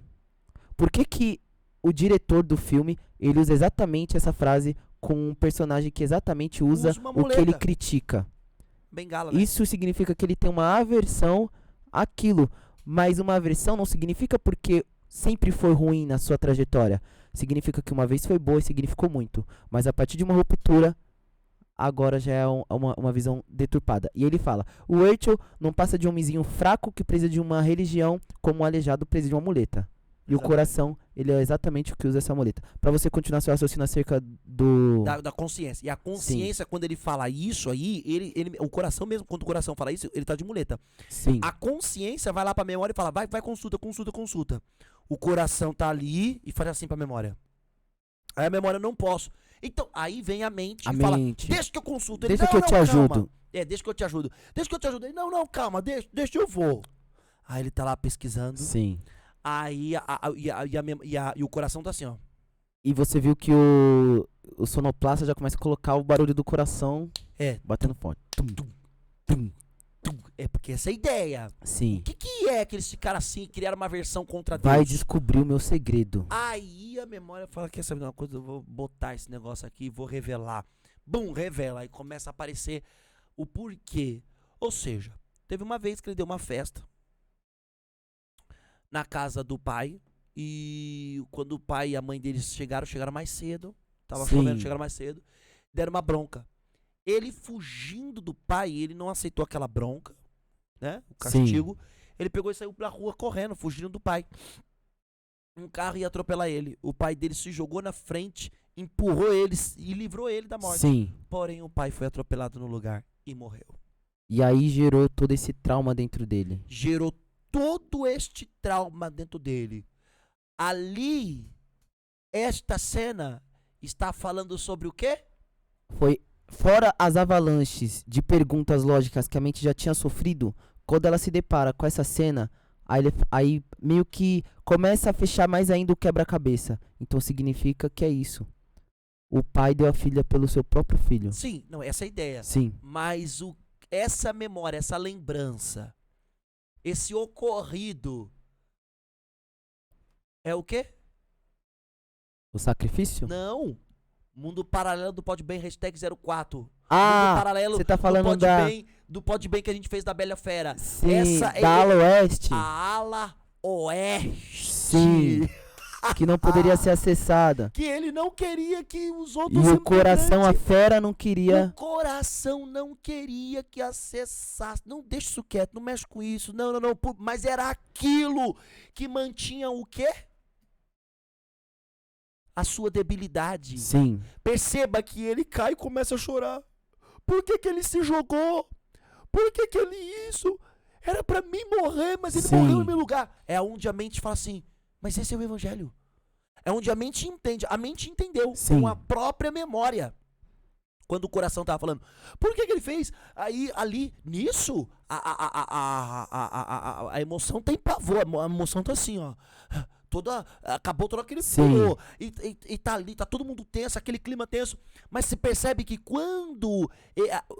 Por que que o diretor do filme, ele usa exatamente essa frase com um personagem que exatamente usa Usa uma o que ele muleta. critica? Bengala, né? Isso significa que ele tem uma aversão àquilo. Mas uma aversão não significa porque sempre foi ruim na sua trajetória. Significa que uma vez foi boa e significou muito. Mas a partir de uma ruptura, agora já é uma visão deturpada. E ele fala: o Rachel não passa de um homenzinho fraco que precisa de uma religião, como um aleijado precisa de uma muleta. E o Exatamente. coração, ele é exatamente o que usa essa muleta. Pra você continuar seu raciocínio acerca do. Da consciência. E a consciência, quando ele fala isso aí, o coração mesmo, quando o coração fala isso, ele tá de muleta. Sim. A consciência vai lá pra memória e fala, vai, consulta. O coração tá ali e faz assim pra memória. Aí a memória, não posso. Então, aí vem a mente A e fala, mente. deixa que eu consulto. Ele, Deixa não, que eu não, te calma. ajudo. Deixa que eu te ajudo. Deixa que eu te ajudo. Ele, não, calma, deixa eu vou. Aí ele tá lá pesquisando. Sim. Aí e o coração tá assim, ó. E você viu que o sonoplasta já começa a colocar o barulho do coração batendo forte. Tum. É porque essa é a ideia. Sim. O que é que eles ficaram assim, criaram uma versão contra Vai Deus? descobrir o meu segredo. Aí a memória fala, quer saber de uma coisa? Eu vou botar esse negócio aqui e vou revelar. Bum, revela. Aí começa a aparecer o porquê. Ou seja, teve uma vez que ele deu uma festa na casa do pai. E quando o pai e a mãe deles chegaram mais cedo. Tava Sim. chovendo, chegaram mais cedo. Deram uma bronca. Ele fugindo do pai, ele não aceitou aquela bronca, né? O castigo. Ele pegou e saiu pra rua correndo, fugindo do pai. Um carro ia atropelar ele. O pai dele se jogou na frente, empurrou ele e livrou ele da morte. Sim. Porém, o pai foi atropelado no lugar e morreu. E aí gerou todo esse trauma dentro dele. Gerou todo este trauma dentro dele. Ali, esta cena está falando sobre o quê? Foi fora as avalanches de perguntas lógicas que a mente já tinha sofrido, quando ela se depara com essa cena, aí meio que começa a fechar mais ainda o quebra-cabeça. Então significa que é isso. O pai deu a filha pelo seu próprio filho. Sim, não, essa é a ideia. Sim. Mas essa memória, essa lembrança, esse ocorrido é o quê? O sacrifício? Não. Mundo paralelo do Podbem, #04. Mundo Ah, paralelo você tá falando do Podbem que a gente fez da Bela Fera. Sim, Essa da ala oeste. A ala oeste. Sim. Que não poderia ser acessada. Que ele não queria que os E outros o coração, a integrantes- fera, não queria. O coração não queria que acessasse. Não, deixa isso quieto, não mexe com isso. Não. Mas era aquilo que mantinha o quê? A sua debilidade. Sim. Perceba que ele cai e começa a chorar. Por que ele se jogou? Por que ele isso? Era pra mim morrer, mas ele Sim. morreu em meu lugar. É onde a mente fala assim, mas esse é o evangelho. É onde a mente entende. A mente entendeu Sim. com a própria memória. Quando o coração tava falando, por que ele fez? Aí, ali, nisso, a emoção tem pavor. A emoção tá assim, ó. Acabou todo aquele Sim. furor. E tá ali, tá todo mundo tenso, aquele clima tenso. Mas você percebe que quando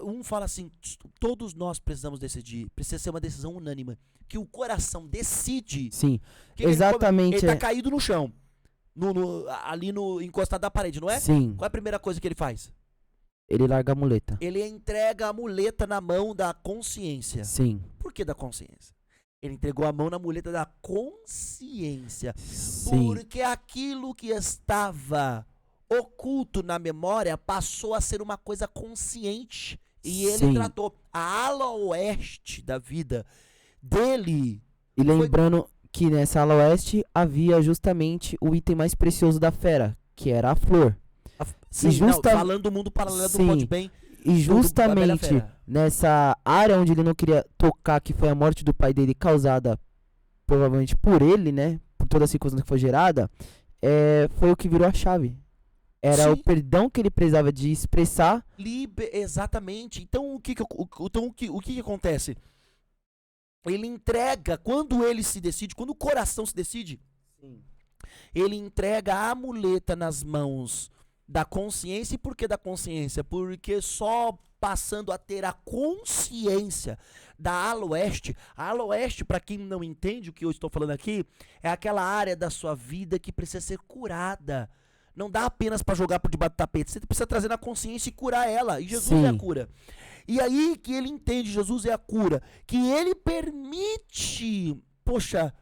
um fala assim, todos nós precisamos decidir, precisa ser uma decisão unânime, que o coração decide. Sim. Que ele Exatamente. tá caído no chão, ali encostado na parede, não é? Sim. Qual é a primeira coisa que ele faz? Ele larga a muleta. Ele entrega a muleta na mão da consciência. Sim. Por que da consciência? Ele entregou a mão na muleta da consciência. Sim. Porque aquilo que estava oculto na memória passou a ser uma coisa consciente. E ele Sim. tratou a ala oeste da vida dele. E lembrando que nessa ala oeste havia justamente o item mais precioso da fera, que era a flor. Sim, justa- falando do mundo paralelo do Sim. Podbem. E justamente Bela Fera. nessa área onde ele não queria tocar, que foi a morte do pai dele causada provavelmente por ele, né? Por toda a circunstância que foi gerada, foi o que virou a chave. Era Sim. o perdão que ele precisava de expressar. Exatamente. Então o que acontece? Ele entrega, quando ele se decide, quando o coração se decide, ele entrega a muleta nas mãos da consciência. E por que da consciência? Porque só passando a ter a consciência da ala oeste. A ala oeste, para quem não entende o que eu estou falando aqui, é aquela área da sua vida que precisa ser curada. Não dá apenas para jogar por debaixo do tapete. Você precisa trazer na consciência e curar ela. E Jesus é a cura. E aí que ele entende, Jesus é a cura. Que ele permite, poxa,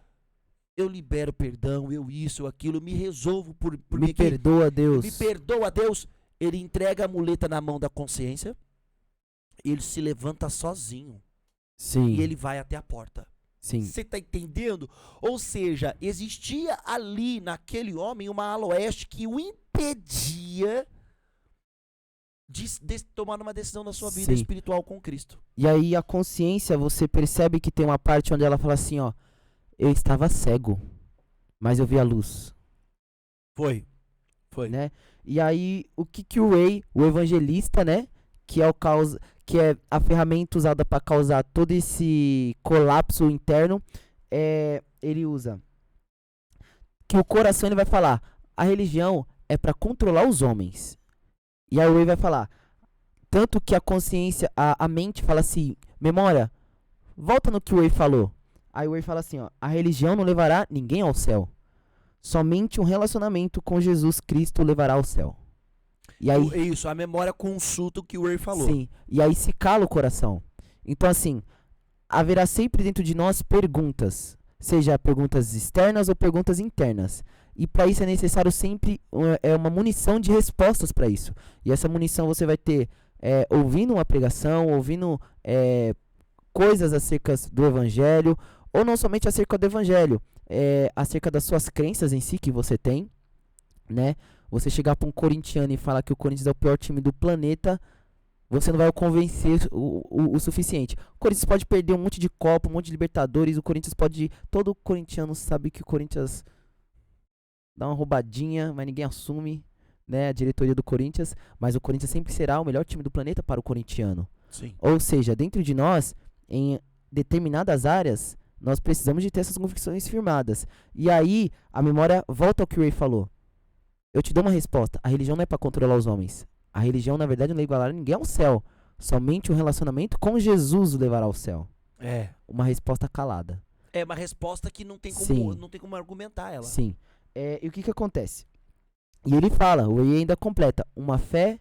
eu libero perdão, eu isso, eu aquilo, eu me resolvo por Me perdoa, Deus. Me perdoa, Deus. Ele entrega a muleta na mão da consciência. E ele se levanta sozinho. Sim. E ele vai até a porta. Sim. Você tá entendendo? Ou seja, existia ali naquele homem uma ala oeste que o impedia de tomar uma decisão na sua vida Sim. espiritual com Cristo. E aí a consciência, você percebe que tem uma parte onde ela fala assim, ó, eu estava cego, mas eu vi a luz. Foi. Né? E aí o que o Ray, o evangelista, né, que é a ferramenta usada para causar todo esse colapso interno, ele usa que o coração, ele vai falar, a religião é para controlar os homens. E aí o Ray vai falar, tanto que a consciência, a mente fala assim, memória, volta no que o Ray falou. Aí o Ray fala assim, ó, a religião não levará ninguém ao céu. Somente um relacionamento com Jesus Cristo levará ao céu. E aí, isso, a memória consulta o que o Ray falou. Sim, e aí se cala o coração. Então assim, haverá sempre dentro de nós perguntas, seja perguntas externas ou perguntas internas. E para isso é necessário sempre uma munição de respostas para isso. E essa munição você vai ter ouvindo uma pregação, ouvindo coisas acerca do evangelho, ou não somente acerca do evangelho, acerca das suas crenças em si que você tem, né? Você chegar para um corintiano e falar que o Corinthians é o pior time do planeta, você não vai o convencer o suficiente. O Corinthians pode perder um monte de Copa, um monte de Libertadores, o Corinthians pode... Todo corintiano sabe que o Corinthians dá uma roubadinha, mas ninguém assume, né, a diretoria do Corinthians, mas o Corinthians sempre será o melhor time do planeta para o corintiano. Sim. Ou seja, dentro de nós, em determinadas áreas, nós precisamos de ter essas convicções firmadas. E aí, a memória volta ao que o Ray falou. Eu te dou uma resposta. A religião não é para controlar os homens. A religião, na verdade, não levará ninguém ao céu. Somente um relacionamento com Jesus o levará ao céu. Uma resposta calada. É uma resposta que não tem como argumentar ela. Sim. E o que acontece? E ele fala, o Ray ainda completa, uma fé,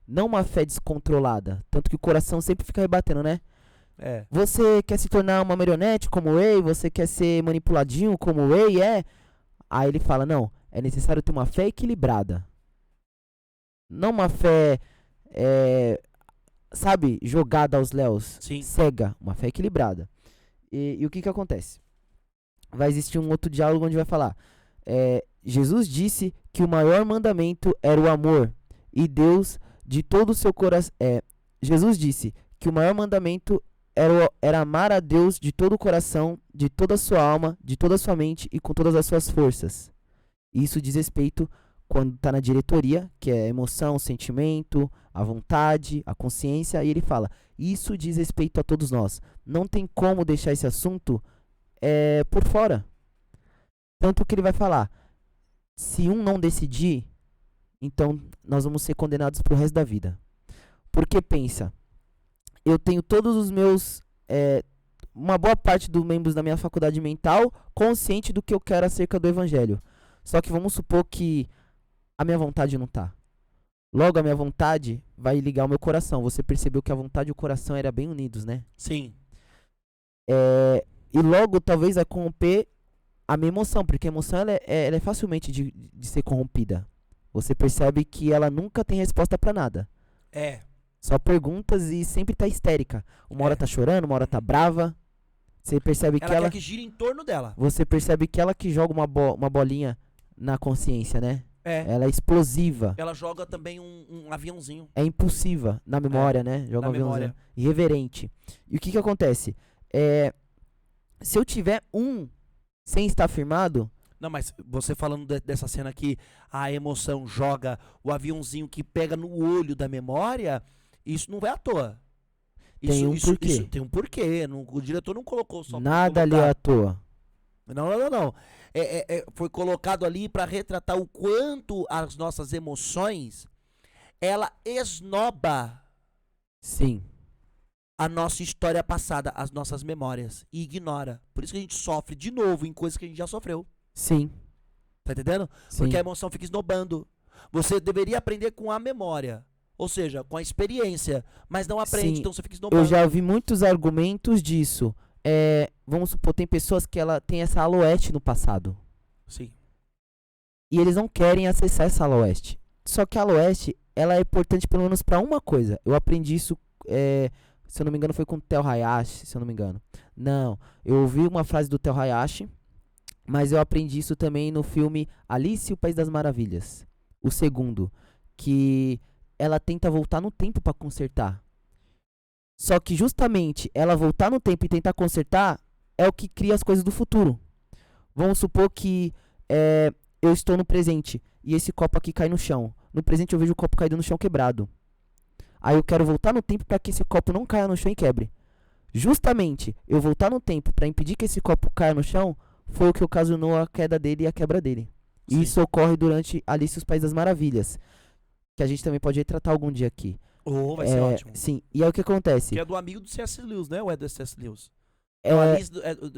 não uma fé descontrolada. Tanto que o coração sempre fica rebatendo, né? Você quer se tornar uma marionete como o Ray? Você quer ser manipuladinho como o Ray? Aí ele fala, não, é necessário ter uma fé equilibrada. Não uma fé, sabe, jogada aos léus. Sim. Cega, uma fé equilibrada. E o que acontece? Vai existir um outro diálogo onde vai falar, Jesus disse que o maior mandamento era o amor. E Deus, de todo o seu coração... Jesus disse que o maior mandamento era amar a Deus de todo o coração, de toda a sua alma, de toda a sua mente e com todas as suas forças. Isso diz respeito quando está na diretoria, que é a emoção, o sentimento, a vontade, a consciência. E ele fala, isso diz respeito a todos nós. Não tem como deixar esse assunto por fora. Tanto que ele vai falar, se um não decidir, então nós vamos ser condenados pro resto da vida. Porque pensa, eu tenho todos os meus, uma boa parte dos membros da minha faculdade mental consciente do que eu quero acerca do evangelho. Só que vamos supor que a minha vontade não tá. Logo a minha vontade vai ligar o meu coração. Você percebeu que a vontade e o coração eram bem unidos, né? Sim. E logo talvez vai corromper a minha emoção, porque a emoção ela é facilmente de ser corrompida. Você percebe que ela nunca tem resposta pra nada. Só perguntas e sempre tá histérica. Uma hora tá chorando, uma hora tá brava. Você percebe que ela... quer que gira em torno dela. Você percebe que ela que joga uma bolinha na consciência, né? Ela é explosiva. Ela joga também um aviãozinho. É impulsiva na memória, né? Joga na um aviãozinho. memória. Irreverente. E o que acontece? Se eu tiver sem estar firmado... Não, mas você falando dessa cena aqui, a emoção joga o aviãozinho que pega no olho da memória, isso não vai à toa. Tem um porquê. Isso tem um porquê. O diretor não colocou só Nada ali é à toa. Não. Foi colocado ali para retratar o quanto as nossas emoções, ela esnoba Sim, a nossa história passada, as nossas memórias, e ignora. Por isso que a gente sofre de novo em coisas que a gente já sofreu. sim, Tá entendendo? sim. Porque a emoção fica esnobando. Você deveria aprender com a memória. Ou seja, com a experiência. Mas não aprende, Sim, então você fica eu esnobando. já ouvi muitos argumentos disso. Vamos supor, tem pessoas que ela tem essa aloeste no passado. Sim. E eles não querem acessar essa aloeste. Só que a aloeste, ela é importante pelo menos pra uma coisa. Eu aprendi isso, se eu não me engano, foi com o Tel Hayashi, se eu não me engano. Não, eu ouvi uma frase do Tel Hayashi, mas eu aprendi isso também no filme Alice e o País das Maravilhas. O segundo, que ela tenta voltar no tempo pra consertar. Só que justamente ela voltar no tempo e tentar consertar é o que cria as coisas do futuro. Vamos supor que eu estou no presente e esse copo aqui cai no chão. No presente eu vejo o copo caído no chão quebrado. Aí eu quero voltar no tempo para que esse copo não caia no chão e quebre. Justamente eu voltar no tempo para impedir que esse copo caia no chão foi o que ocasionou a queda dele e a quebra dele. E Sim. isso ocorre durante Alice e os Países das Maravilhas, que a gente também pode retratar algum dia aqui. Vai ser ótimo. Sim, e é o que acontece. Que é do amigo do C.S. Lewis, né? Ou é do C.S. Lewis? É, O Alice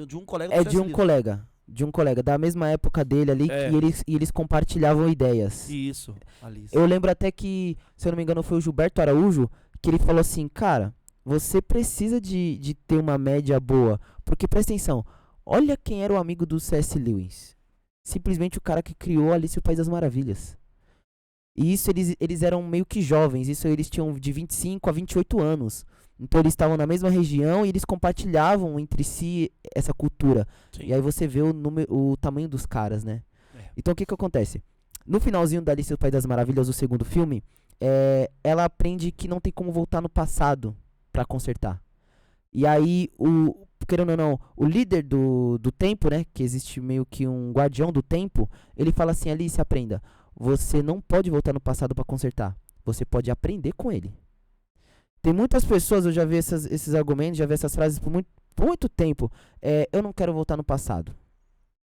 de um colega do é C.S. de um Lewis. colega. De um colega, da mesma época dele ali, É. que eles compartilhavam ideias. Isso, Alice. Eu lembro até que, se eu não me engano, foi o Gilberto Araújo, que ele falou assim, cara, você precisa de ter uma média boa. Porque, presta atenção, olha quem era o amigo do C.S. Lewis. Simplesmente o cara que criou Alice e o País das Maravilhas. E isso eles eram meio que jovens, isso eles tinham de 25 a 28 anos. Então eles estavam na mesma região e eles compartilhavam entre si essa cultura. Sim. E aí você vê o tamanho dos caras, né? É. Então o que que acontece? No finalzinho da Alice e o País das Maravilhas, o segundo filme, ela aprende que não tem como voltar no passado pra consertar. E aí, querendo ou não, o líder do tempo, né? Que existe meio que um guardião do tempo, ele fala assim, Alice, aprenda. Você não pode voltar no passado pra consertar. Você pode aprender com ele. Tem muitas pessoas, eu já vi esses argumentos, já vi essas frases por muito tempo. Eu não quero voltar no passado.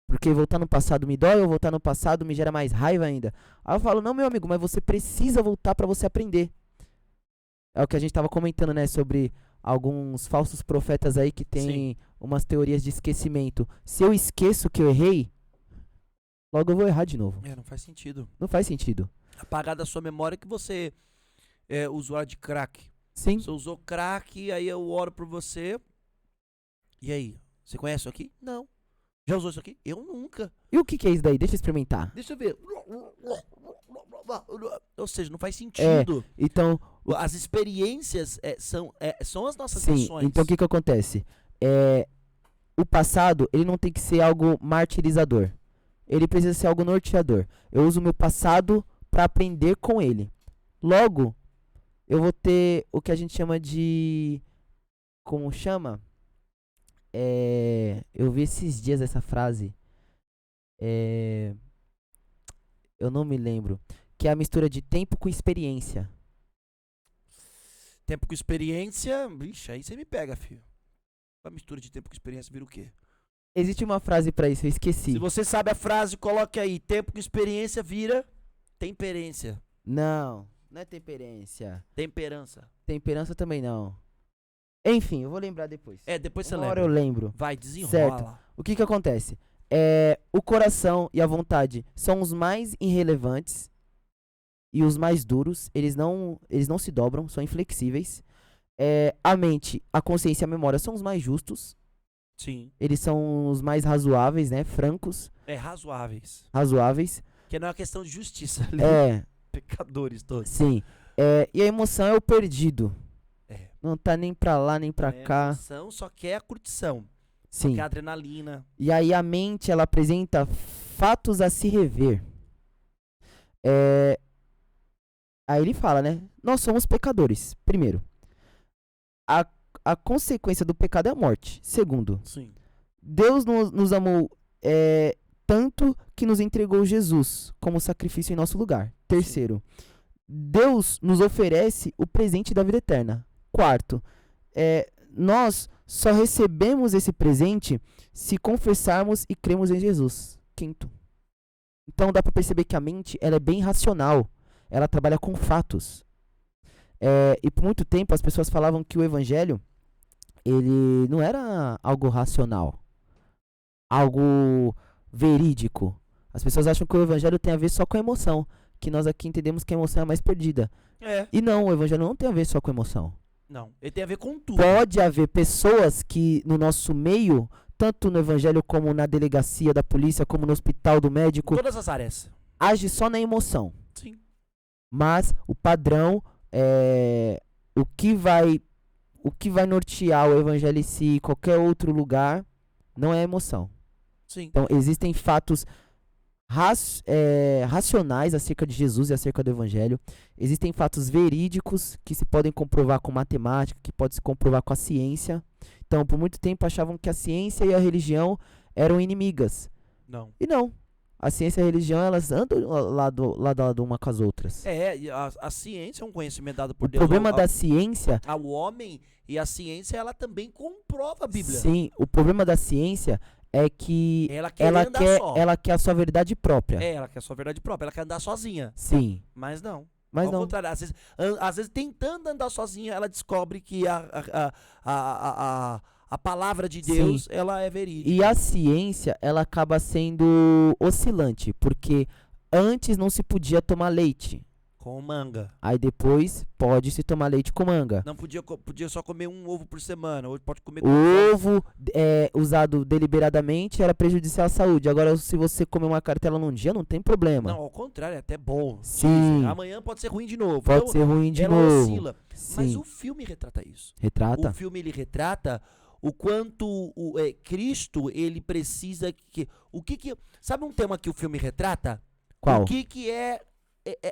Porque voltar no passado me dói, ou voltar no passado me gera mais raiva ainda. Aí eu falo, não, meu amigo, mas você precisa voltar pra você aprender. É o que a gente tava comentando, né? Sobre alguns falsos profetas aí que tem umas teorias de esquecimento. Se eu esqueço que eu errei, logo eu vou errar de novo. Não faz sentido. Não faz sentido. Apagar da sua memória que você é usuário de crack. Sim. Você usou crack, aí eu oro por você. E aí? Você conhece isso aqui? Não. Já usou isso aqui? Eu nunca. E o que que é isso daí? Deixa eu experimentar. Deixa eu ver. Ou seja, não faz sentido. Então, As experiências são as nossas sim. ações. Então o que que acontece? O passado, ele não tem que ser algo martirizador. Ele precisa ser algo norteador. Eu uso o meu passado pra aprender com ele. Logo, eu vou ter o que a gente chama de... Como chama? Eu vi esses dias essa frase. Eu não me lembro. Que é a mistura de tempo com experiência. Tempo com experiência. Vixe, aí você me pega, filho. A mistura de tempo com experiência vira o quê? Existe uma frase pra isso, eu esqueci. Se você sabe a frase, coloque aí. Tempo com experiência vira temperência. Não, não é temperência. Temperança. Temperança também não. Enfim, eu vou lembrar depois. Depois você Uma lembra. hora eu lembro. Vai, desenrola. Certo. O que que acontece? O coração e a vontade são os mais irrelevantes e os mais duros. Eles não se dobram, são inflexíveis. A mente, a consciência e a memória são os mais justos. Sim. Eles são os mais razoáveis, né? Francos, Razoáveis. razoáveis. Que não é uma questão de justiça ali. Pecadores todos. Sim. E a emoção é o perdido. Não tá nem pra lá, nem pra cá. Emoção só quer a curtição. Sim. Quer a adrenalina. E aí a mente, ela apresenta fatos a se rever. Aí ele fala, né? Nós somos pecadores. Primeiro, a consequência do pecado é a morte. Segundo, Sim. Deus nos amou tanto que nos entregou Jesus como sacrifício em nosso lugar. Terceiro, Deus nos oferece o presente da vida eterna. Quarto, nós só recebemos esse presente se confessarmos e cremos em Jesus. Quinto. Então dá pra perceber que a mente ela é bem racional. Ela trabalha com fatos. E por muito tempo as pessoas falavam que o evangelho, ele não era algo racional, algo verídico. As pessoas acham que o evangelho tem a ver só com a emoção, que nós aqui entendemos que a emoção é a mais perdida. É. E não, o evangelho não tem a ver só com emoção. Não, ele tem a ver com tudo. Pode haver pessoas que no nosso meio, tanto no evangelho como na delegacia da polícia, como no hospital do médico, Todas as áreas. age só na emoção. Sim. Mas o padrão é o que vai nortear o evangelho em si, qualquer outro lugar, não é a emoção. Sim. Então existem fatos racionais acerca de Jesus e acerca do evangelho. Existem fatos verídicos que se podem comprovar com matemática, que podem se comprovar com a ciência. Então, por muito tempo achavam que a ciência e a religião eram inimigas. Não. E não. A ciência e a religião, elas andam lado a lado uma com as outras. E a ciência é um conhecimento dado por O Deus problema da ciência... ao homem, e a ciência, ela também comprova a Bíblia. Sim, o problema da ciência é que Ela quer andar só. ela quer a sua verdade própria. Ela quer a sua verdade própria, ela quer andar sozinha. Sim, Mas não. mas Ao não. contrário, às vezes tentando andar sozinha, ela descobre que a palavra de Deus, ela é verídica. E a ciência, ela acaba sendo oscilante, porque antes não se podia tomar leite. Com manga. Aí depois pode se tomar leite com manga. Não podia só comer um ovo por semana. Hoje pode comer O ovo usado deliberadamente era prejudicial à saúde. Agora, se você comer uma cartela num dia, não tem problema. Não, ao contrário, é até bom. Sim. Amanhã pode ser ruim de novo. Pode Então, ser ruim de ela novo. oscila. Mas Sim. o filme retrata isso. Retrata? O filme, ele retrata o quanto Cristo, ele precisa que... Sabe um tema que o filme retrata? Qual? O que é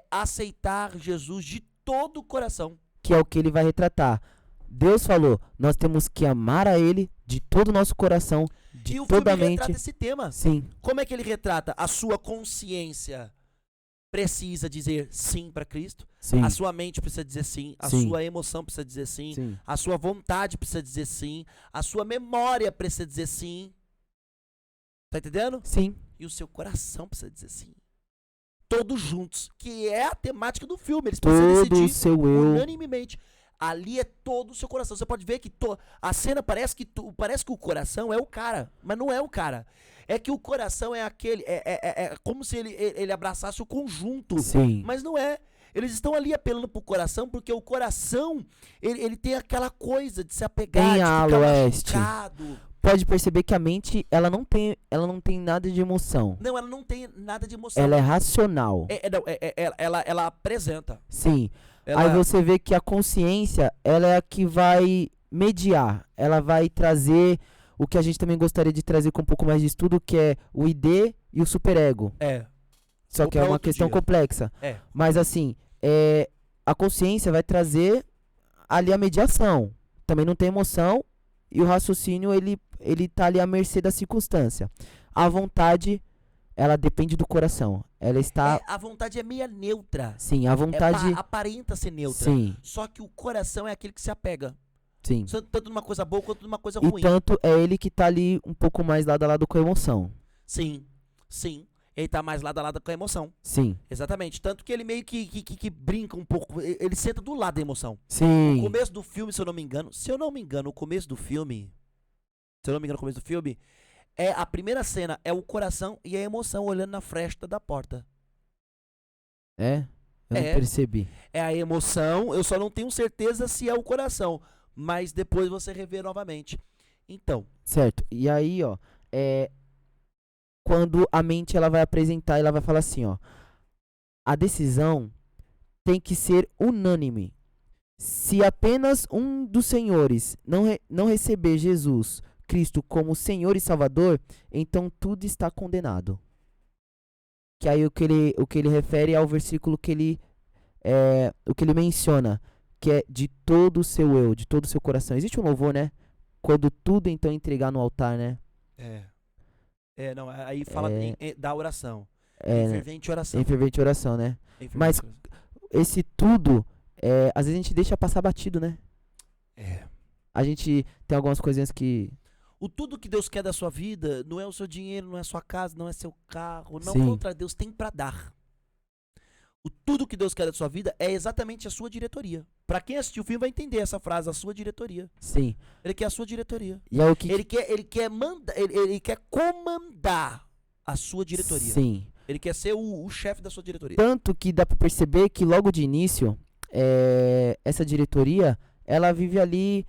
aceitar Jesus de todo o coração. Que é o que ele vai retratar. Deus falou, nós temos que amar a ele de todo o nosso coração, de E o toda a filme mente. retrata esse tema. Sim, Como é que ele retrata? A sua consciência precisa dizer sim para Cristo. sim, A sua mente precisa dizer sim. A Sim. sua emoção precisa dizer sim. sim. A sua vontade precisa dizer sim. A sua memória precisa dizer sim. Tá entendendo? Sim. E o seu coração precisa dizer sim. Todos juntos. Que é a temática do filme. Eles precisam Todo o decidir seu eu. unanimemente. Ali é todo o seu coração. Você pode ver que a cena parece que o coração é o cara, mas não é o cara. É que o coração é aquele, é como se ele abraçasse o conjunto, Sim. mas não é. Eles estão ali apelando pro coração porque o coração ele tem aquela coisa de se apegar, Tem de a ficar Aloeste. machucado. Pode perceber que a mente, ela não tem nada de emoção. Não, ela não tem nada de emoção. Ela é racional. Ela apresenta. Sim. Ela- Aí você vê que a consciência, ela é a que vai mediar. Ela vai trazer o que a gente também gostaria de trazer com um pouco mais de estudo, que é o ID e o superego. Só Ou que é pra uma outro questão dia. complexa. É. Mas assim, a consciência vai trazer ali a mediação. Também não tem emoção e o raciocínio, ele tá ali à mercê da circunstância. A vontade, ela depende do coração. Ela está... A vontade é meia neutra. Sim, a vontade... Aparenta ser neutra. Sim, Só que o coração é aquele que se apega. sim. Tanto numa coisa boa quanto numa coisa E ruim. tanto é ele que tá ali um pouco mais lado a lado com a emoção. Sim. Ele tá mais lado a lado com a emoção. Sim, Exatamente. Tanto que ele meio que brinca um pouco. Ele senta do lado da emoção. O sim. começo do filme, se eu não me engano, o começo do filme. A primeira cena é o coração e a emoção olhando na fresta da porta. É? Eu não É. percebi. É a emoção, eu só não tenho certeza se é o coração. Mas depois você revê novamente. Então, Certo. E aí, ó, quando a mente ela vai apresentar, ela vai falar assim, ó, a decisão tem que ser unânime. Se apenas um dos senhores não receber Jesus Cristo como Senhor e Salvador, então tudo está condenado. Que aí o que ele refere ao versículo que ele o que ele menciona, que é de todo o seu eu, de todo o seu coração. Existe um louvor, né? Quando tudo então entregar no altar, né? não, aí fala da oração. É, Em né? fervente oração. Em fervente oração, né? Em fervente Mas- oração. Esse tudo, às vezes a gente deixa passar batido, né? A gente tem algumas coisinhas que... O tudo que Deus quer da sua vida não é o seu dinheiro, não é sua casa, não é seu carro, não Sim. contra Deus tem pra dar. O tudo que Deus quer da sua vida é exatamente a sua diretoria. Pra quem assistiu o filme vai entender essa frase, a sua diretoria. Sim. Ele quer a sua diretoria. E é o que. Ele quer mandar, ele quer comandar a sua diretoria. Sim. Ele quer ser o chefe da sua diretoria. Tanto que dá pra perceber que logo de início, essa diretoria, ela vive ali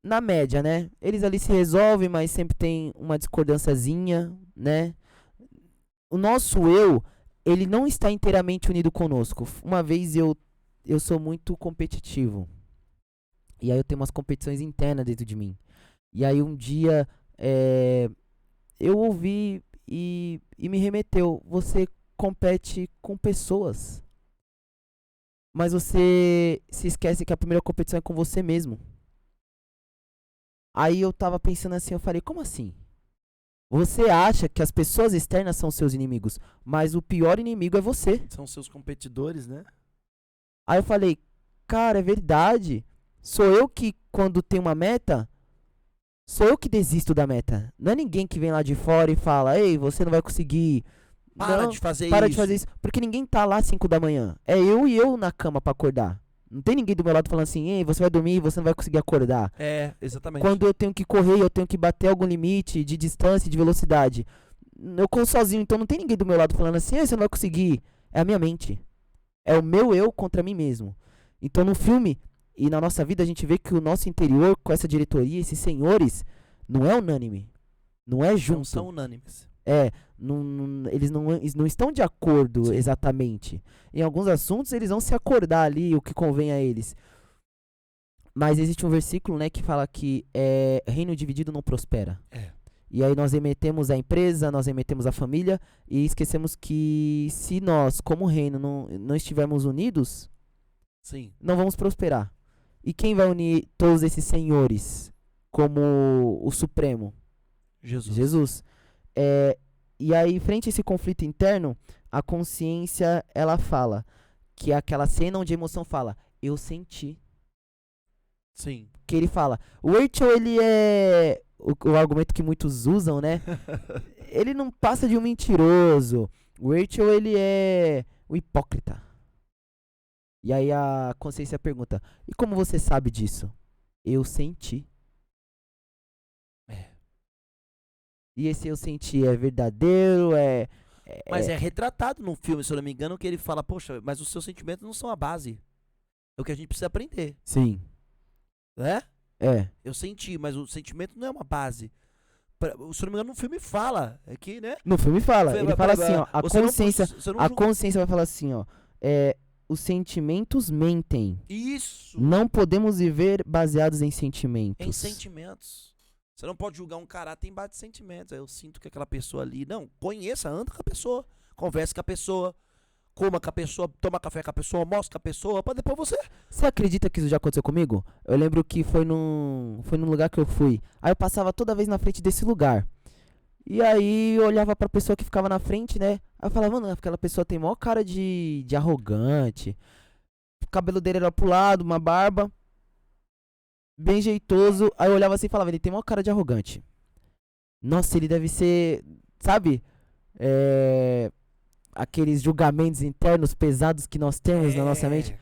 na média, né? Eles ali se resolvem, mas sempre tem uma discordânciazinha, né? O nosso eu, ele não está inteiramente unido conosco. Uma vez eu sou muito competitivo. E aí eu tenho umas competições internas dentro de mim. E aí um dia eu ouvi e me remeteu. Você compete com pessoas. Mas você se esquece que a primeira competição é com você mesmo. Aí eu tava pensando assim, eu falei, como assim? Você acha que as pessoas externas são seus inimigos, mas o pior inimigo é você. São seus competidores, né? Aí eu falei, cara, é verdade. Sou eu que, quando tem uma meta, sou eu que desisto da meta. Não é ninguém que vem lá de fora e fala, ei, você não vai conseguir. Para Não, de fazer para isso. de fazer isso. Porque ninguém tá lá às 5 da manhã. É eu e eu na cama pra acordar. Não tem ninguém do meu lado falando assim, ei, você vai dormir, você não vai conseguir acordar. É, exatamente. Quando eu tenho que correr, eu tenho que bater algum limite de distância e de velocidade. Eu corro sozinho, então não tem ninguém do meu lado falando assim, ei, você não vai conseguir. É a minha mente. É o meu eu contra mim mesmo. Então no filme e na nossa vida a gente vê que o nosso interior, com essa diretoria, esses senhores, não é unânime. Não é junto. Não são unânimes. Eles não estão de acordo. Sim. Exatamente. Em alguns assuntos eles vão se acordar ali o que convém a eles. Mas existe um versículo, né, que fala que reino dividido não prospera. E aí nós remetemos a empresa, nós remetemos a família e esquecemos que se nós, como reino, não estivermos unidos, Sim. não vamos prosperar. E quem vai unir todos esses senhores como o Supremo? Jesus. E aí, frente a esse conflito interno, a consciência, ela fala, que é aquela cena onde a emoção fala, eu senti. Sim. Que ele fala, o Rachel, ele é o argumento que muitos usam, né? Ele não passa de um mentiroso. O Rachel, ele é o hipócrita. E aí a consciência pergunta, e como você sabe disso? Eu senti. E esse eu senti é verdadeiro, Mas é retratado no filme, se eu não me engano, que ele fala, poxa, mas os seus sentimentos não são a base. É o que a gente precisa aprender. Sim. Né? É. Eu senti, mas o sentimento não é uma base. Se eu não me engano, no filme fala aqui, né? No filme fala, ele fala assim, ó, a Não consciência vai falar assim, ó, os sentimentos mentem. Isso. Não podemos viver baseados em sentimentos. Em sentimentos. Você não pode julgar um caráter em base de sentimentos. Eu sinto que aquela pessoa ali... Não, conheça, anda com a pessoa. Converse com a pessoa. Coma com a pessoa. Toma café com a pessoa. Mostra com a pessoa. Pra depois você... Você acredita que isso já aconteceu comigo? Eu lembro que foi num lugar que eu fui. Aí eu passava toda vez na frente desse lugar. E aí eu olhava pra pessoa que ficava na frente, né? Aí eu falava, mano, aquela pessoa tem maior cara de arrogante. O cabelo dele era pro lado, uma barba. Bem jeitoso. Aí eu olhava assim e falava, ele tem uma cara de arrogante. Nossa, ele deve ser, sabe? Aqueles julgamentos internos pesados que nós temos na nossa mente.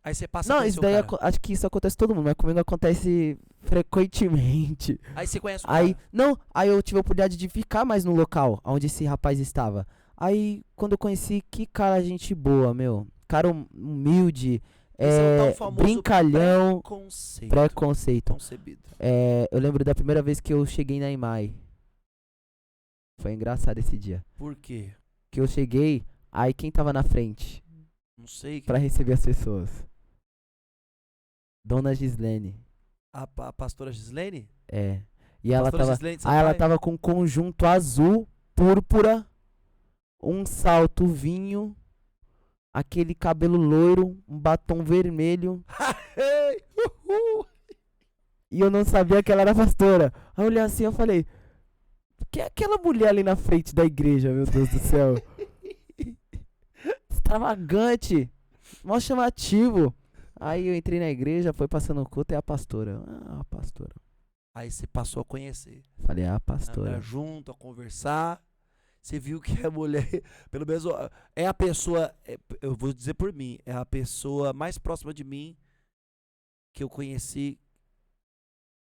Aí você passa Não, isso daí acho que isso acontece com todo mundo, mas comigo acontece frequentemente. Aí você conhece o Aí, cara. não, aí eu tive a oportunidade de ficar mais no local onde esse rapaz estava. Aí, quando eu conheci, que cara gente boa, meu. Cara humilde. Esse é o tal famoso Brincalhão, preconceito. Concebido. Eu lembro da primeira vez que eu cheguei na IMAI. Foi engraçado esse dia. Por quê? Que eu cheguei, aí quem tava na frente Não sei. pra receber as pessoas? Dona Gislene. A pastora Gislene? E ela Pastora tava, Gislene, aí ela pai? tava com um conjunto azul, púrpura, um salto vinho, aquele cabelo loiro, um batom vermelho. E eu não sabia que ela era pastora. Aí eu olhei assim, eu falei, que é aquela mulher ali na frente da igreja, meu Deus do céu? Extravagante, mó chamativo. Aí eu entrei na igreja, foi passando o culto e a pastora. A pastora. Aí você passou a conhecer. Falei, a Andar pastora. junto, a conversar. você viu que a mulher, pelo menos, é a pessoa, eu vou dizer por mim, é a pessoa mais próxima de mim que eu conheci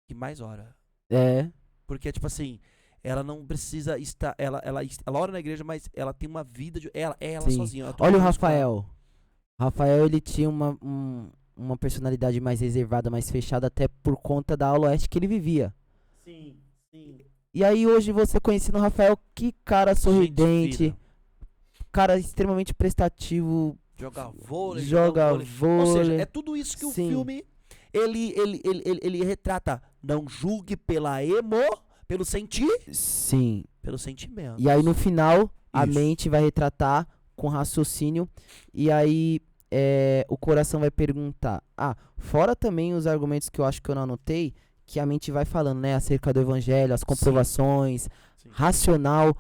que mais ora. É, Porque, tipo assim, ela não precisa estar, ela ora na igreja, mas ela tem uma vida, ela sim. sozinha. Eu tô Olha o falando isso com ela. Rafael. O Rafael, ele tinha uma personalidade mais reservada, mais fechada, até por conta da aula oeste que ele vivia. Sim, sim. E aí hoje você conhecendo o Rafael, que cara sorridente, cara extremamente prestativo, Joga vôlei, joga Ou seja, vôlei. é tudo isso que o Sim. filme ele retrata. Não julgue pelo sentir, Sim. pelo sentimento. E aí no final, a Isso. mente vai retratar com raciocínio. E aí o coração vai perguntar. Ah, fora também os argumentos que eu acho que eu não anotei, que a mente vai falando, né? Acerca do evangelho, as comprovações, Sim. racional,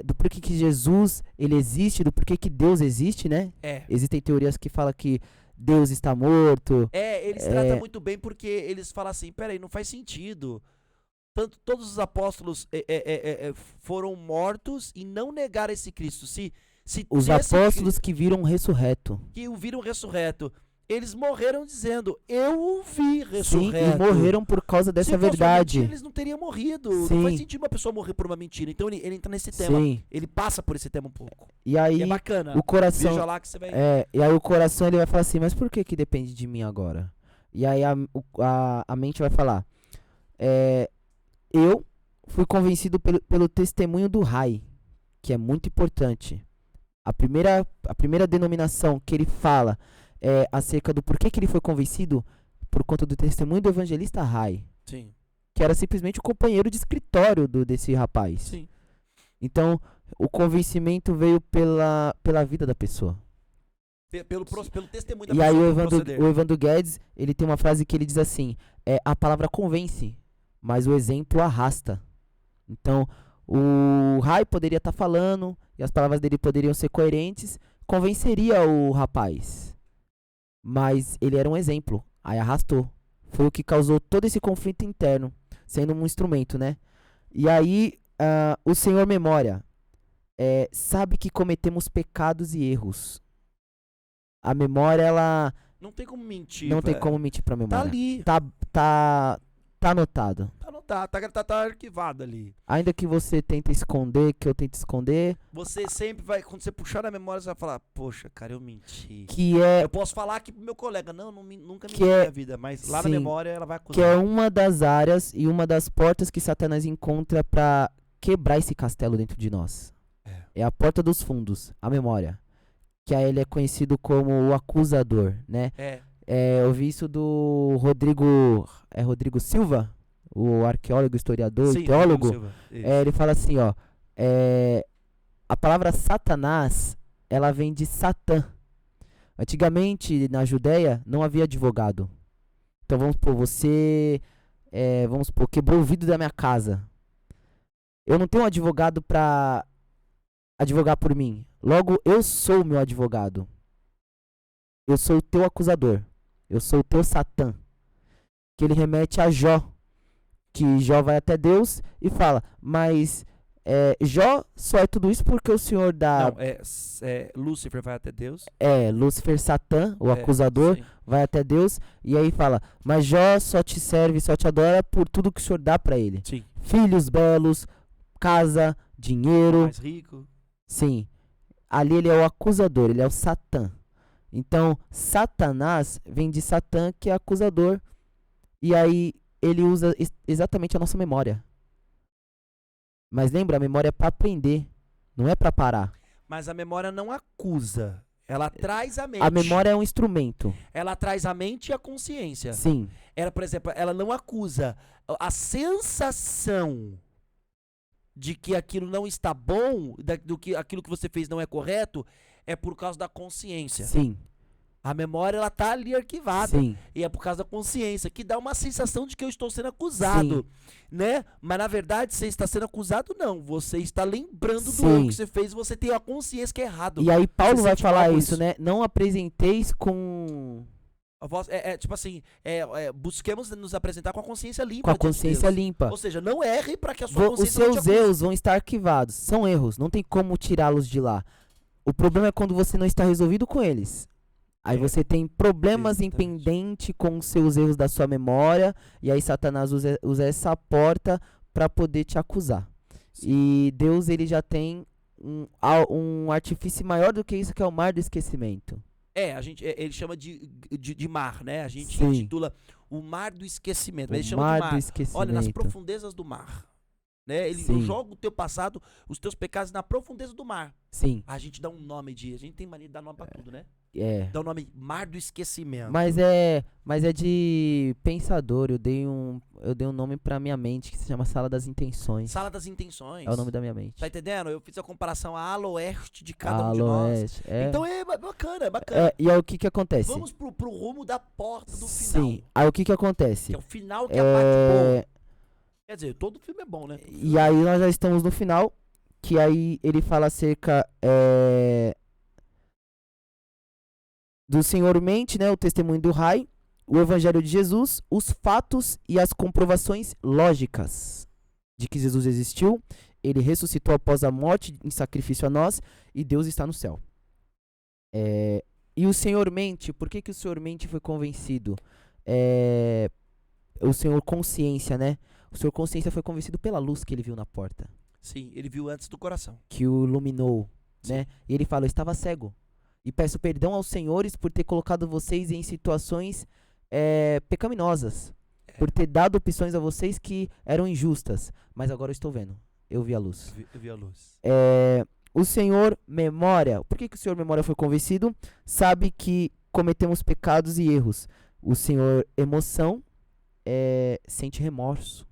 do porquê que Jesus, ele existe, do porquê que Deus existe, né? Existem teorias que falam que Deus está morto. Eles tratam muito bem porque eles falam assim, peraí, não faz sentido. Todos os apóstolos foram mortos e não negaram esse Cristo. Se Os apóstolos que viram ressurreto. que o viram ressurreto, eles morreram dizendo, eu o vi Sim, ressurreto. e morreram por causa dessa Se fosse uma verdade. mentira, eles não teriam morrido. Sim. Não faz sentido uma pessoa morrer por uma mentira. Então ele entra nesse tema. Sim. Ele passa por esse tema um pouco. E aí E é bacana. o coração, Veja lá que você vai... e aí o coração ele vai falar assim, mas por que que depende de mim agora? E aí a mente vai falar, eu fui convencido pelo testemunho do Rai, que é muito importante. A primeira denominação que ele fala acerca do porquê que ele foi convencido por conta do testemunho do evangelista Rai, Sim. que era simplesmente o companheiro de escritório desse rapaz. Sim. Então, o convencimento veio pela vida da pessoa. Pelo testemunho da E aí pessoa, pelo proceder. o Evandro Guedes, ele tem uma frase que ele diz assim, a palavra convence, mas o exemplo arrasta. Então, o Rai poderia estar falando, e as palavras dele poderiam ser coerentes, convenceria o rapaz. Mas ele era um exemplo, aí arrastou. Foi o que causou todo esse conflito interno, sendo um instrumento, né? E aí, o Senhor Memória sabe que cometemos pecados e erros. A memória, ela Não tem como mentir. não tem velho. como mentir pra Tá memória. ali. Tá anotado. Tá arquivado ali. Ainda que você tente esconder, que eu tente esconder, Você sempre vai, quando você puxar na memória, você vai falar, poxa, cara, eu menti. que é Eu posso falar aqui pro meu colega, nunca menti Que na é- minha vida, mas lá sim, na memória ela vai que é acusar. uma das áreas e uma das portas que Satanás encontra pra quebrar esse castelo dentro de nós. É a porta dos fundos, a memória. Que aí ele é conhecido como o acusador, né? Eu vi isso do Rodrigo Silva, o arqueólogo, historiador Sim, e teólogo. Silva, isso. Ele fala assim, ó, a palavra Satanás, ela vem de Satã. Antigamente, na Judéia, não havia advogado. Então, vamos supor, você, quebrou o vidro da minha casa. Eu não tenho um advogado pra advogar por mim. Logo, eu sou o meu advogado. Eu sou o teu acusador. Eu sou o teu Satã. Que ele remete a Jó. Que Jó vai até Deus e fala, mas Jó só é tudo isso porque o Senhor dá... Não, Lúcifer vai até Deus. Lúcifer, Satã, o acusador, Sim. vai até Deus e aí fala, mas Jó só te serve, só te adora por tudo que o Senhor dá pra ele. Sim. Filhos belos, casa, dinheiro. Mais rico. Sim. Ali ele é o acusador, ele é o Satã. Então, Satanás vem de Satã, que é acusador. E aí ele usa exatamente a nossa memória. Mas lembra, a memória é pra aprender, não é pra parar. Mas a memória não acusa. Ela traz a mente. A memória é um instrumento. Ela traz a mente e a consciência. Sim. Ela, por exemplo, ela não acusa. A sensação de que aquilo não está bom, do que aquilo que você fez não é correto, é por causa da consciência. Sim. A memória, ela tá ali arquivada. Sim. E é por causa da consciência, que dá uma sensação de que eu estou sendo acusado, né? Mas na verdade, você está sendo acusado, não. Você está lembrando do Sim. erro que você fez, você tem a consciência que é errado. E aí Paulo Você vai sente falar mal com isso, né? Não apresenteis com A voz tipo assim, busquemos nos apresentar com a consciência limpa. Com a diante de consciência Deus. limpa. Ou seja, não erre para que a sua Os consciência não te seus acuse. erros vão estar arquivados. São erros, não tem como tirá-los de lá. O problema é quando você não está resolvido com eles. Aí É, você tem problemas em exatamente. pendente com os seus erros da sua memória. E aí Satanás usa essa porta para poder te acusar. Sim. E Deus, ele já tem um artifício maior do que isso, que é o mar do esquecimento. Ele chama de mar, né? A gente Sim. intitula o mar do esquecimento. Mas ele O chama de mar mar. do esquecimento. Olha, nas profundezas do mar. Né? Ele Sim. joga o teu passado, os teus pecados na profundeza do mar. Sim, A gente dá um nome a gente tem mania de dar nome pra tudo, né? é. Dá o nome mar do esquecimento. Mas é de pensador. Eu dei um nome pra minha mente que se chama Sala das Intenções. Sala das intenções. É o nome da minha mente. Tá entendendo? Eu fiz a comparação a aloeste de cada um de nós. Aloeste, é. Então é bacana, é bacana. E aí o que acontece? Vamos pro rumo da porta do final. Sim. Aí o que acontece? Que é o final que é a parte boa. É, Quer dizer, todo filme é bom, né? e aí nós já estamos no final, que aí ele fala acerca do Senhor mente, né, o testemunho do Rai, o Evangelho de Jesus, os fatos e as comprovações lógicas de que Jesus existiu, ele ressuscitou após a morte em sacrifício a nós e Deus está no céu. E o Senhor mente, por que o Senhor mente foi convencido? O Senhor consciência, né? O Senhor consciência foi convencido pela luz que ele viu na porta, Sim, ele viu antes do coração. que o iluminou, Sim. né? E ele fala, eu estava cego. E peço perdão aos senhores por ter colocado vocês em situações pecaminosas. Por ter dado opções a vocês que eram injustas. Mas agora eu estou vendo. Eu vi a luz. Eu vi a luz. O Senhor memória. Por que o Senhor memória foi convencido? Sabe que cometemos pecados e erros. O Senhor emoção sente remorso.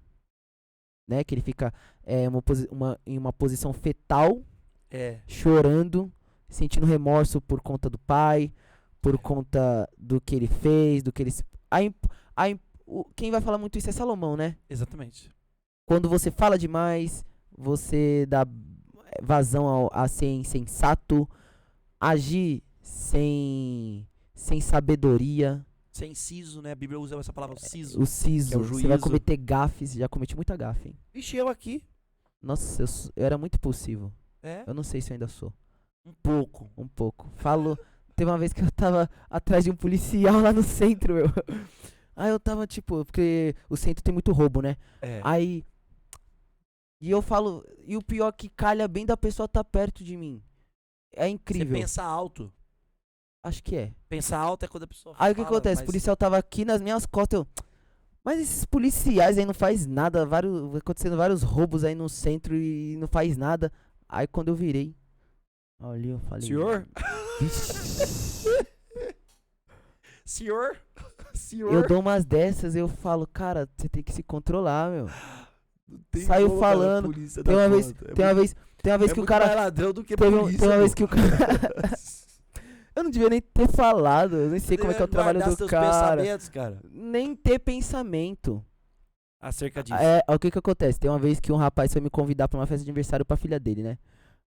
Né? Que ele fica em uma posição fetal, chorando, sentindo remorso por conta do pai, por conta do que ele fez, do que ele... Quem vai falar muito isso é Salomão, né? Exatamente. Quando você fala demais, você dá vazão a ser insensato, agir sem sabedoria. Sem siso, né? A Bíblia usa essa palavra, siso. O siso, que é o você vai juízo. cometer gafes, já cometi muita gafe, hein? Vixe, eu aqui. Nossa, eu era muito impulsivo. Eu não sei se eu ainda sou. Um pouco. Um pouco. Teve uma vez que eu tava atrás de um policial lá no centro, meu. Aí eu tava tipo, porque o centro tem muito roubo, né? Aí. E eu falo, e o pior é que calha bem da pessoa tá perto de mim. É incrível. Você pensa alto. Acho que é. Pensar alto é quando a pessoa Aí o que fala, acontece? O policial tava aqui nas minhas costas, mas esses policiais aí não faz nada, acontecendo vários roubos aí no centro e não faz nada. Aí quando eu virei, olha, eu falei... Senhor? Senhor? Eu dou umas dessas, eu falo, cara, você tem que se controlar, meu. Tem Saiu como, falando, cara, a polícia Tem dá uma vez, conta. tem uma vez, tem uma vez que o muito cara... mais ladrão do que Tem polícia, uma vez pô. que o cara... Eu não devia nem ter falado, eu nem sei como é que é o trabalho Guardar do seus cara. pensamentos, cara. Nem ter pensamento. Acerca disso. O que acontece? Tem uma vez que um rapaz foi me convidar pra uma festa de aniversário pra filha dele, né?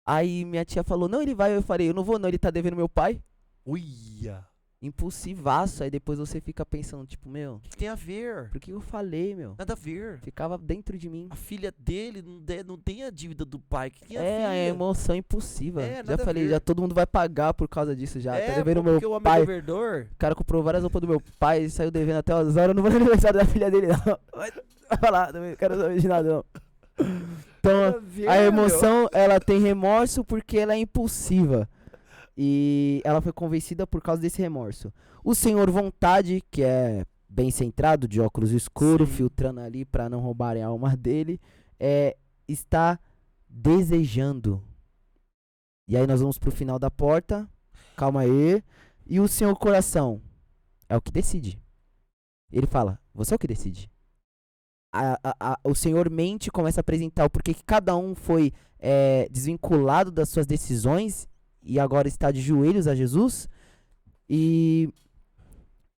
Aí minha tia falou, não, ele vai. Eu falei, eu não vou não, ele tá devendo meu pai. Uia. Impulsivaço. Aí depois você fica pensando, tipo, meu, O que tem a ver? por que eu falei, meu? Nada a ver. Ficava dentro de mim. A filha dele não tem a dívida do pai. Que tem a A filha? emoção impulsiva. É, Já nada a falei, ver. já todo mundo vai pagar por causa disso já. Tá devendo porque o meu homem pai. é devedor. O cara comprou várias roupas do meu pai, saiu devendo até as horas. Eu não vou no aniversário da filha dele, não. Vai falar, não quero saber de nada, não. Então, Nada ver, a emoção, ela tem remorso porque ela é impulsiva. E ela foi convencida por causa desse remorso. O senhor vontade, que é bem centrado, de óculos escuros, Sim. filtrando ali pra não roubarem a alma dele, está desejando. E aí nós vamos pro final da porta. Calma aí. E o senhor coração é o que decide. Ele fala, você é o que decide. O senhor mente, começa a apresentar o porquê que cada um foi desvinculado das suas decisões e agora está de joelhos a Jesus. E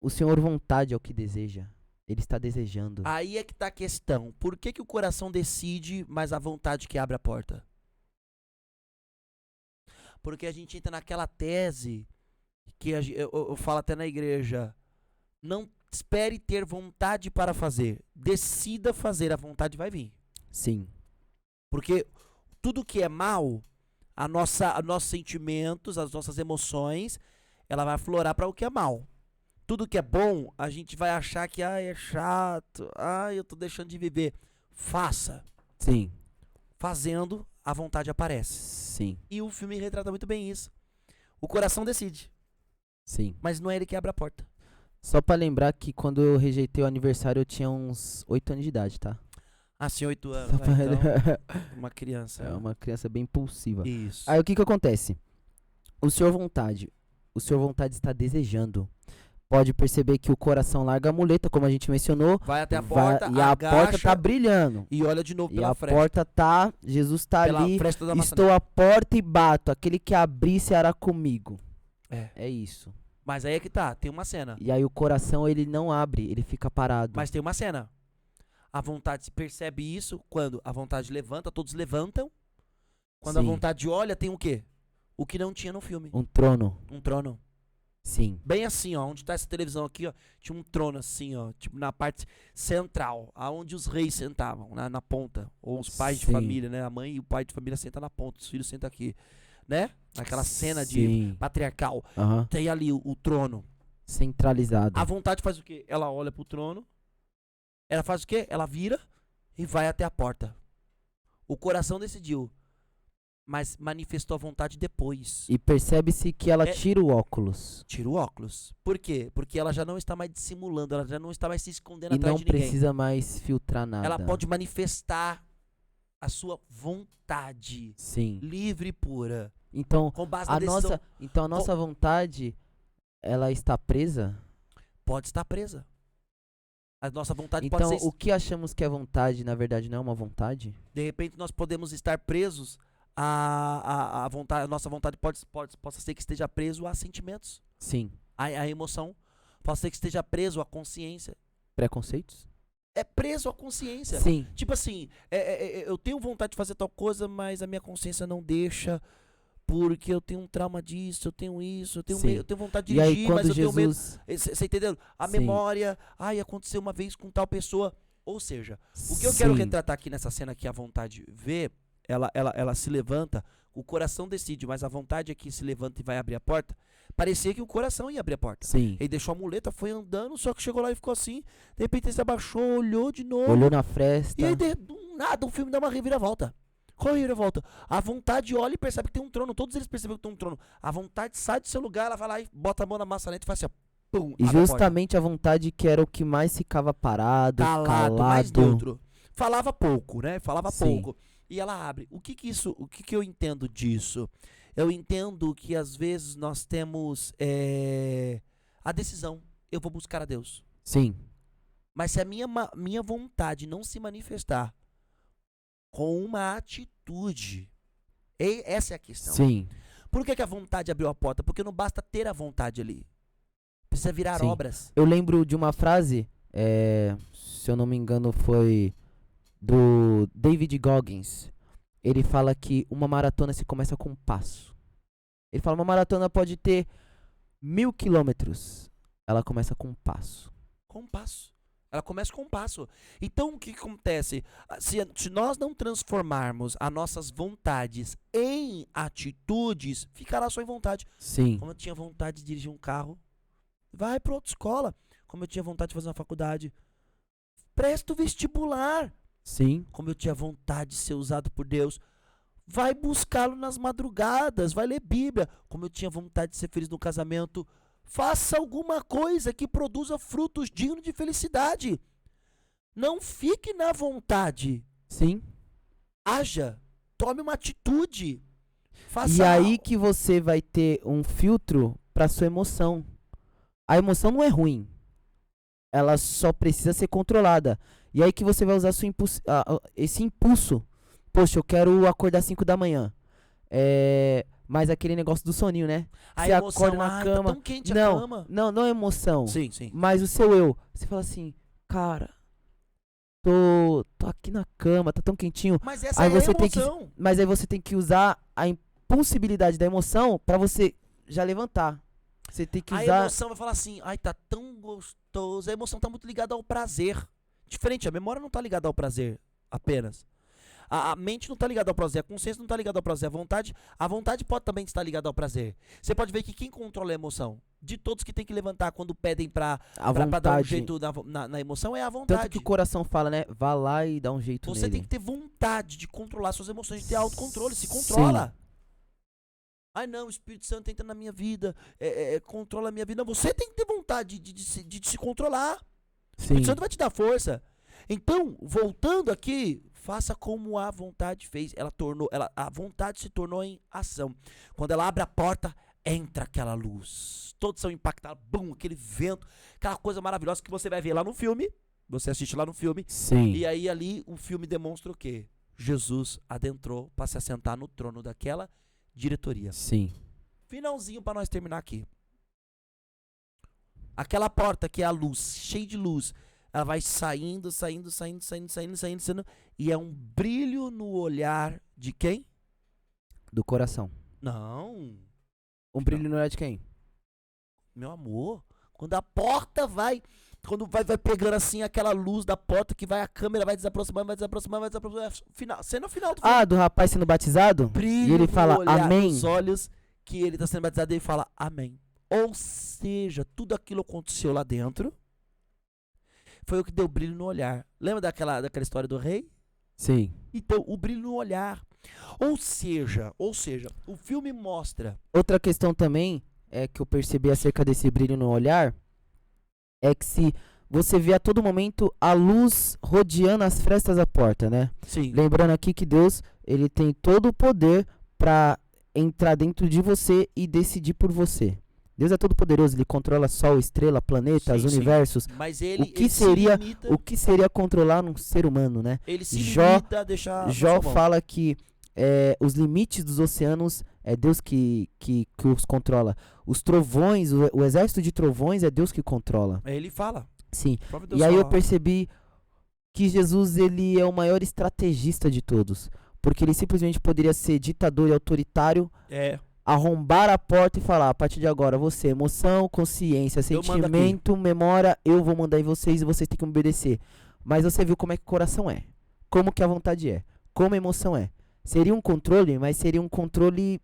o senhor vontade é o que deseja. Ele está desejando. Aí é que tá a questão. Por que o coração decide, mas a vontade que abre a porta? Porque a gente entra naquela tese que eu falo até na igreja. Não espere ter vontade para fazer. Decida fazer, a vontade vai vir. Sim. Porque tudo que é mal, nossos sentimentos, as nossas emoções, ela vai aflorar para o que é mal. Tudo que é bom, a gente vai achar que é chato, eu tô deixando de viver. Faça. Sim. Fazendo, a vontade aparece. Sim. E o filme retrata muito bem isso. O coração decide, Sim. mas não é ele que abre a porta. Só pra lembrar que quando eu rejeitei o aniversário eu tinha uns 8 anos de idade, tá? Assim, 8 anos, Só pra- então, uma criança. É uma criança bem impulsiva. Isso. Aí o que acontece? O senhor vontade está desejando. Pode perceber que o coração larga a muleta, como a gente mencionou. Vai até a vai- porta, e a agacha porta tá brilhando. e olha de novo E pela a fresta. porta tá, Jesus tá Pela ali. fresta da maçaneta. Estou à porta e bato. Aquele que abrir será comigo. É. É isso. Mas aí é que tá, tem uma cena. E aí o coração ele não abre, ele fica parado. Mas tem uma cena. A vontade se percebe isso quando a vontade levanta, todos levantam. Quando a Sim. vontade olha, tem o quê? O que não tinha no filme. Um trono. Um trono. Sim. Bem assim, ó, onde tá essa televisão aqui, ó, tinha um trono assim, ó, tipo na parte central, aonde os reis sentavam, na ponta, ou os pais de Sim. família, né? A mãe e o pai de família sentam na ponta, os filhos sentam aqui, né? Naquela cena de Sim. patriarcal. Aham. Tem ali o trono. Centralizado. A vontade faz o quê? Ela olha pro trono, ela faz o quê? Ela vira e vai até a porta. O coração decidiu, mas manifestou a vontade depois. E percebe-se que ela É- tira o óculos. Tira o óculos. Por quê? Porque ela já não está mais dissimulando, ela já não está mais se escondendo E atrás não de ninguém. precisa mais filtrar nada. Ela pode manifestar a sua vontade Sim. livre e pura, Então, com base na a decisão. nossa vontade, ela está presa? Pode estar presa. A nossa vontade Então, pode ser. o que achamos que é vontade, na verdade, não é uma vontade? De repente, nós podemos estar presos a vontade. A nossa vontade possa ser que esteja preso a sentimentos, Sim. a emoção. Pode ser que esteja preso à consciência. Preconceitos? É preso à consciência. Sim. Tipo assim, eu tenho vontade de fazer tal coisa, mas a minha consciência não deixa, porque eu tenho um trauma disso, eu tenho isso, eu tenho, Sim. eu tenho vontade de E aí, dirigir, mas quando eu tenho medo. Jesus... Você entendeu? A Sim. memória, aconteceu uma vez com tal pessoa. Ou seja, o que eu quero Sim. retratar aqui nessa cena que a vontade vê, ela se levanta, o coração decide, mas a vontade é que se levanta e vai abrir a porta. Parecia que o coração ia abrir a porta. Sim. Ele deixou a muleta, foi andando, só que chegou lá e ficou assim. De repente ele se abaixou, olhou de novo. Olhou na fresta. E aí, do nada, o filme dá uma reviravolta. Qual é a reviravolta? A vontade olha e percebe que tem um trono. Todos eles percebem que tem um trono. A vontade sai do seu lugar, ela vai lá e bota a mão na maçaneta e faz assim, ó. Pum, E abre a porta. justamente a vontade que era o que mais ficava parado, Calado, calado. mais neutro. Falava pouco, né? Falava Sim. pouco. E ela abre. O que eu entendo disso? Eu entendo que às vezes nós temos a decisão. Eu vou buscar a Deus. Sim. Mas se a minha vontade não se manifestar com uma atitude, essa é a questão. Sim. Por que a vontade abriu a porta? Porque não basta ter a vontade ali. Precisa virar Sim. obras. Eu lembro de uma frase, se eu não me engano foi do David Goggins. Ele fala que uma maratona se começa com um passo. Ele fala, uma maratona pode ter 1000 quilômetros. Ela começa com um passo. Com um passo. Ela começa com um passo. Então, o que acontece? Se nós não transformarmos as nossas vontades em atitudes, ficará só em vontade. Sim. Como eu tinha vontade de dirigir um carro, vai para outra escola. Como eu tinha vontade de fazer uma faculdade, presta o vestibular. Sim. Como eu tinha vontade de ser usado por Deus, vai buscá-lo nas madrugadas, vai ler Bíblia. Como eu tinha vontade de ser feliz no casamento, faça alguma coisa que produza frutos dignos de felicidade. Não fique na vontade. Sim. Haja. Tome uma atitude. Faça E aí algo. que você vai ter um filtro para sua emoção. A emoção não é ruim. Ela só precisa ser controlada. E aí que você vai usar esse impulso. Poxa, eu quero acordar 5 da manhã. Mas aquele negócio do soninho, né? A Você emoção, acorda na cama. tá tão quente a Não, cama. não é emoção. Sim, sim. Mas o seu eu. Você fala assim, cara, tô aqui na cama, tá tão quentinho. Mas essa Aí é a você tem que- emoção. Mas aí você tem que usar a impulsibilidade da emoção pra você já levantar. Você tem que A usar. emoção vai falar assim, ai, tá tão gostoso. A emoção tá muito ligada ao prazer. Diferente, a memória não tá ligada ao prazer apenas. A mente não tá ligada ao prazer, a consciência não tá ligada ao prazer, a vontade pode também estar ligada ao prazer. Você pode ver que quem controla a emoção, de todos que tem que levantar quando pedem pra dar um vontade. jeito na emoção, é a Tanto vontade. que o coração fala, né? Vá lá e dá um jeito Você nele. tem que ter vontade de controlar suas emoções, de ter autocontrole, se controla. Ai não, o Espírito Santo entra na minha vida, controla a minha vida. Não, você tem que ter vontade de se controlar. O Sim. Espírito Santo vai te dar força. Então, voltando aqui, faça como a vontade fez. A vontade se tornou em ação. Quando ela abre a porta, entra aquela luz. Todos são impactados, bum, aquele vento, aquela coisa maravilhosa que você vai ver lá no filme. Você assiste lá no filme. Sim. E aí ali o filme demonstra o quê? Jesus adentrou para se assentar no trono daquela diretoria. Sim. Finalzinho para nós terminar aqui. Aquela porta que é a luz, cheia de luz, ela vai saindo, e é um brilho no olhar de quem? Do coração. Não, Um brilho no olhar de quem? meu amor. Quando a porta quando vai pegando assim aquela luz da porta que vai, a câmera vai desaproximando. Cena final do filme. Ah, do rapaz sendo batizado? Brilho E ele no fala, olhar, amém. nos olhos, que ele está sendo batizado e ele fala, amém. Ou seja, tudo aquilo aconteceu lá dentro. Foi o que deu brilho no olhar. Lembra daquela história do rei? Sim. Então, o brilho no olhar. Ou seja, o filme mostra. Outra questão também é que eu percebi acerca desse brilho no olhar é que se você vê a todo momento a luz rodeando as frestas da porta, né? Sim. Lembrando aqui que Deus, ele tem todo o poder para entrar dentro de você e decidir por você. Deus é todo poderoso, ele controla sol, estrela, planetas, Sim, sim. universos. Mas ele, O que ele seria- se limita, O que seria controlar um ser humano, né? ele se Jó- limita a deixar. na Jó sua mão. fala que os limites dos oceanos é Deus que os controla. Os trovões, o exército de trovões é Deus que controla. Ele fala. Sim. O próprio Deus E aí eu fala. percebi que Jesus, ele é o maior estrategista de todos. Porque ele simplesmente poderia ser ditador e autoritário, arrombar a porta e falar, a partir de agora, você, emoção, consciência, Eu mando sentimento, memória, eu vou mandar em vocês e vocês têm que me obedecer. Mas você viu como é que o coração é, como que a vontade é, como a emoção é. Seria um controle, mas seria um controle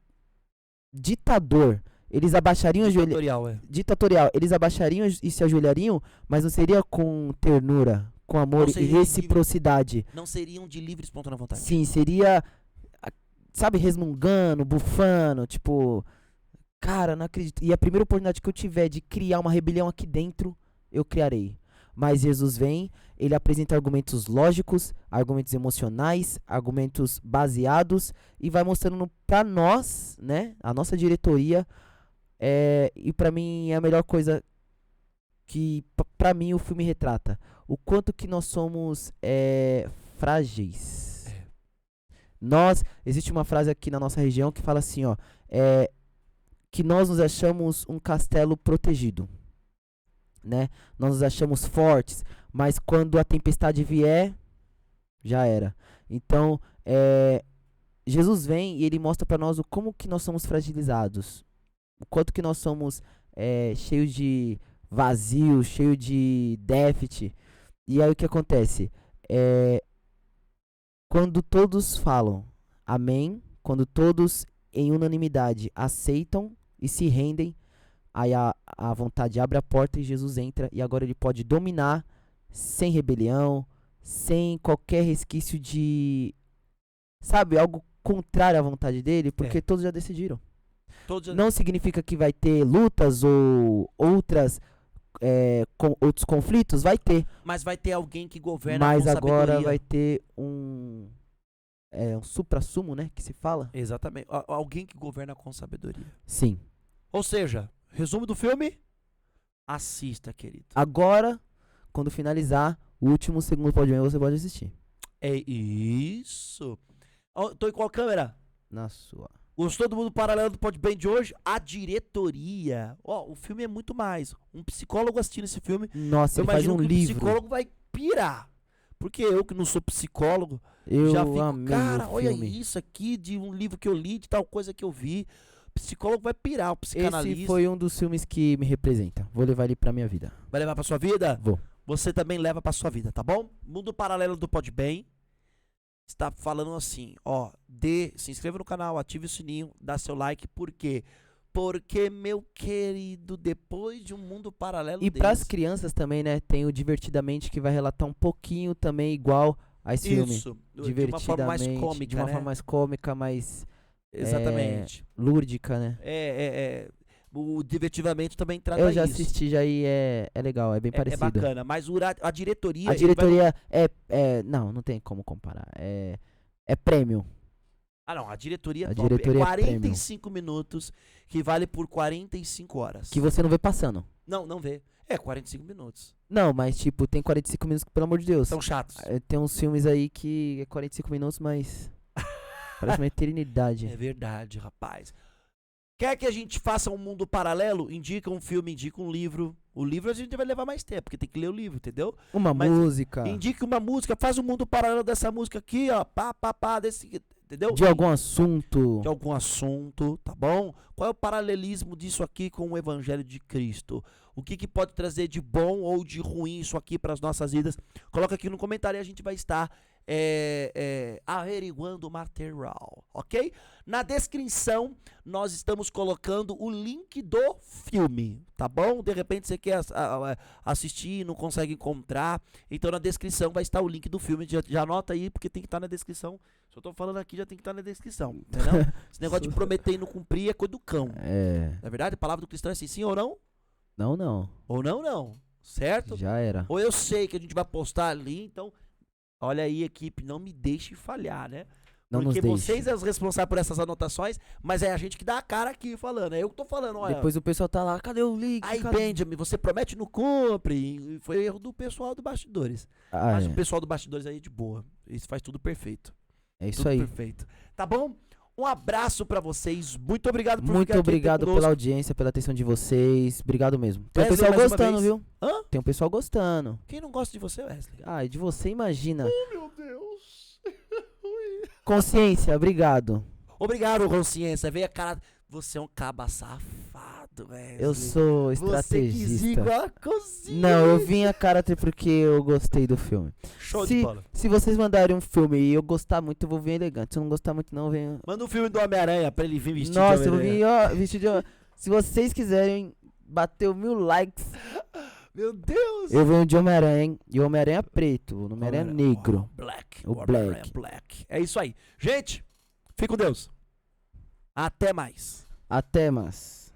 ditador. Eles abaixariam a joelho ditatorial. Eles abaixariam e se ajoelhariam, mas não seria com ternura, com amor Não e seria reciprocidade. Não seriam de livre e espontânea vontade. Sim, seria, sabe, resmungando, bufando, tipo, cara, não acredito. E a primeira oportunidade que eu tiver de criar uma rebelião aqui dentro, eu criarei. Mas Jesus vem, ele apresenta argumentos lógicos, argumentos emocionais, argumentos baseados e vai mostrando pra nós, né, a nossa diretoria, e pra mim é a melhor coisa que, pra mim, o filme retrata. O quanto que nós somos frágeis. Existe uma frase aqui na nossa região que fala assim, ó, que nós nos achamos um castelo protegido, né? Nós nos achamos fortes, mas quando a tempestade vier, já era. Então, Jesus vem e ele mostra pra nós como que nós somos fragilizados, o quanto que nós somos cheios de vazio, cheio de déficit. E aí o que acontece? Quando todos falam amém, quando todos em unanimidade aceitam e se rendem, aí a vontade abre a porta e Jesus entra e agora ele pode dominar sem rebelião, sem qualquer resquício de, sabe, algo contrário à vontade dele, porque todos já decidiram. Não significa que vai ter lutas ou outros conflitos, vai ter. Mas vai ter alguém que governa Mas com agora sabedoria. vai ter um supra-sumo, né, que se fala? Exatamente. Alguém que governa com sabedoria. Sim. Ou seja, resumo do filme? Assista, querido. Agora, quando finalizar, o último segundo pode ver, você pode assistir. É isso. Tô em qual câmera? Na sua. Gostou do Mundo Paralelo do Podbem de hoje? A diretoria. O filme é muito mais. Um psicólogo assistindo esse filme, Nossa, eu ele faz imagino um que livro. o psicólogo vai pirar. Porque eu que não sou psicólogo, Eu já fico, amei cara, o olha filme. isso aqui de um livro que eu li, de tal coisa que eu vi. psicólogo vai pirar, o psicanalista. Esse foi um dos filmes que me representa. Vou levar ele pra minha vida. Vai levar pra sua vida? Vou. Você também leva pra sua vida, tá bom? Mundo Paralelo do Podbem está falando assim, ó, se inscreva no canal, ative o sininho, dá seu like, por quê? Porque, meu querido, depois de um mundo paralelo E pras desse, crianças também, né? Tem o Divertidamente que vai relatar um pouquinho também igual a esse filme. isso, de uma forma mais cômica, de uma né? forma mais cômica, mais Exatamente. lúdica, né? O Divertidamente também trata Eu já isso. assisti já e é legal, é bem É parecido. bacana, mas a diretoria... A ele vai- diretoria não tem como comparar. É prêmio. Ah, não, a diretoria A top. diretoria é 45 minutos, que vale por 45 horas. Que você não vê passando. Não vê. 45 minutos. Não, mas tipo, tem 45 minutos, pelo amor de Deus. São chatos. Tem uns filmes aí que é 45 minutos, mas parece uma eternidade. É verdade, rapaz. Quer que a gente faça um mundo paralelo? Indica um filme, indica um livro. O livro a gente vai levar mais tempo, porque tem que ler o livro, entendeu? Uma Mas música. Indique uma música, faz um mundo paralelo dessa música aqui, ó. Desse, entendeu? De algum assunto. De algum assunto, tá bom? Qual é o paralelismo disso aqui com o Evangelho de Cristo? O que pode trazer de bom ou de ruim isso aqui para as nossas vidas? Coloca aqui no comentário e a gente vai estar averiguando o material, ok? Na descrição nós estamos colocando o link do filme, tá bom? De repente você quer assistir e não consegue encontrar, então na descrição vai estar o link do filme, já anota aí porque tem que estar na descrição. Se eu tô falando aqui já tem que estar na descrição, entendeu? Esse negócio de prometer e não cumprir é coisa do cão. Na verdade, a palavra do cristão é assim, sim ou não? Não. Ou não, certo? Já era. Ou eu sei que a gente vai postar ali, então, olha aí, equipe, não me deixe falhar, né? Não Porque nos deixe. vocês são os responsáveis por essas anotações, mas é a gente que dá a cara aqui falando, é eu que tô falando, olha. Depois o pessoal tá lá, cadê o link? Aí, Cadê? Benjamin, você promete e não cumpre, e foi erro do pessoal do bastidores. Mas o pessoal do bastidores aí é de boa, isso faz tudo perfeito. É isso Tudo aí. perfeito. Tá bom? Um abraço pra vocês, muito obrigado por Muito ficar aqui obrigado conosco. pela audiência, pela atenção de vocês. Obrigado mesmo. Tem um Wesley, pessoal mais uma gostando, vez. viu? Hã? Tem um pessoal gostando. Quem não gosta de você, Wesley? Ah, e de você, imagina. Meu Deus. Consciência, obrigado. Obrigado, consciência. Veio a cara. Você é um caba safado, Wesley. Eu sou Você quis ir estrategista. igual a cozinha. Não, eu vim a caráter porque eu gostei do filme. Show de bola. Se vocês mandarem um filme e eu gostar muito, eu vou vir elegante. Se eu não gostar muito, não, eu venho. Manda um filme do Homem-Aranha pra ele vir vestido Nossa, de eu vou Homem-Aranha. vir, ó, vestido de. Se vocês quiserem bater 1000 likes, Meu Deus. eu venho de Homem-Aranha, hein? E o Homem-Aranha é preto, o Homem-Aranha é negro. Black. O Homem-Aranha Black. Black. É isso aí. Gente, fique com Deus. Até mais. Até mais.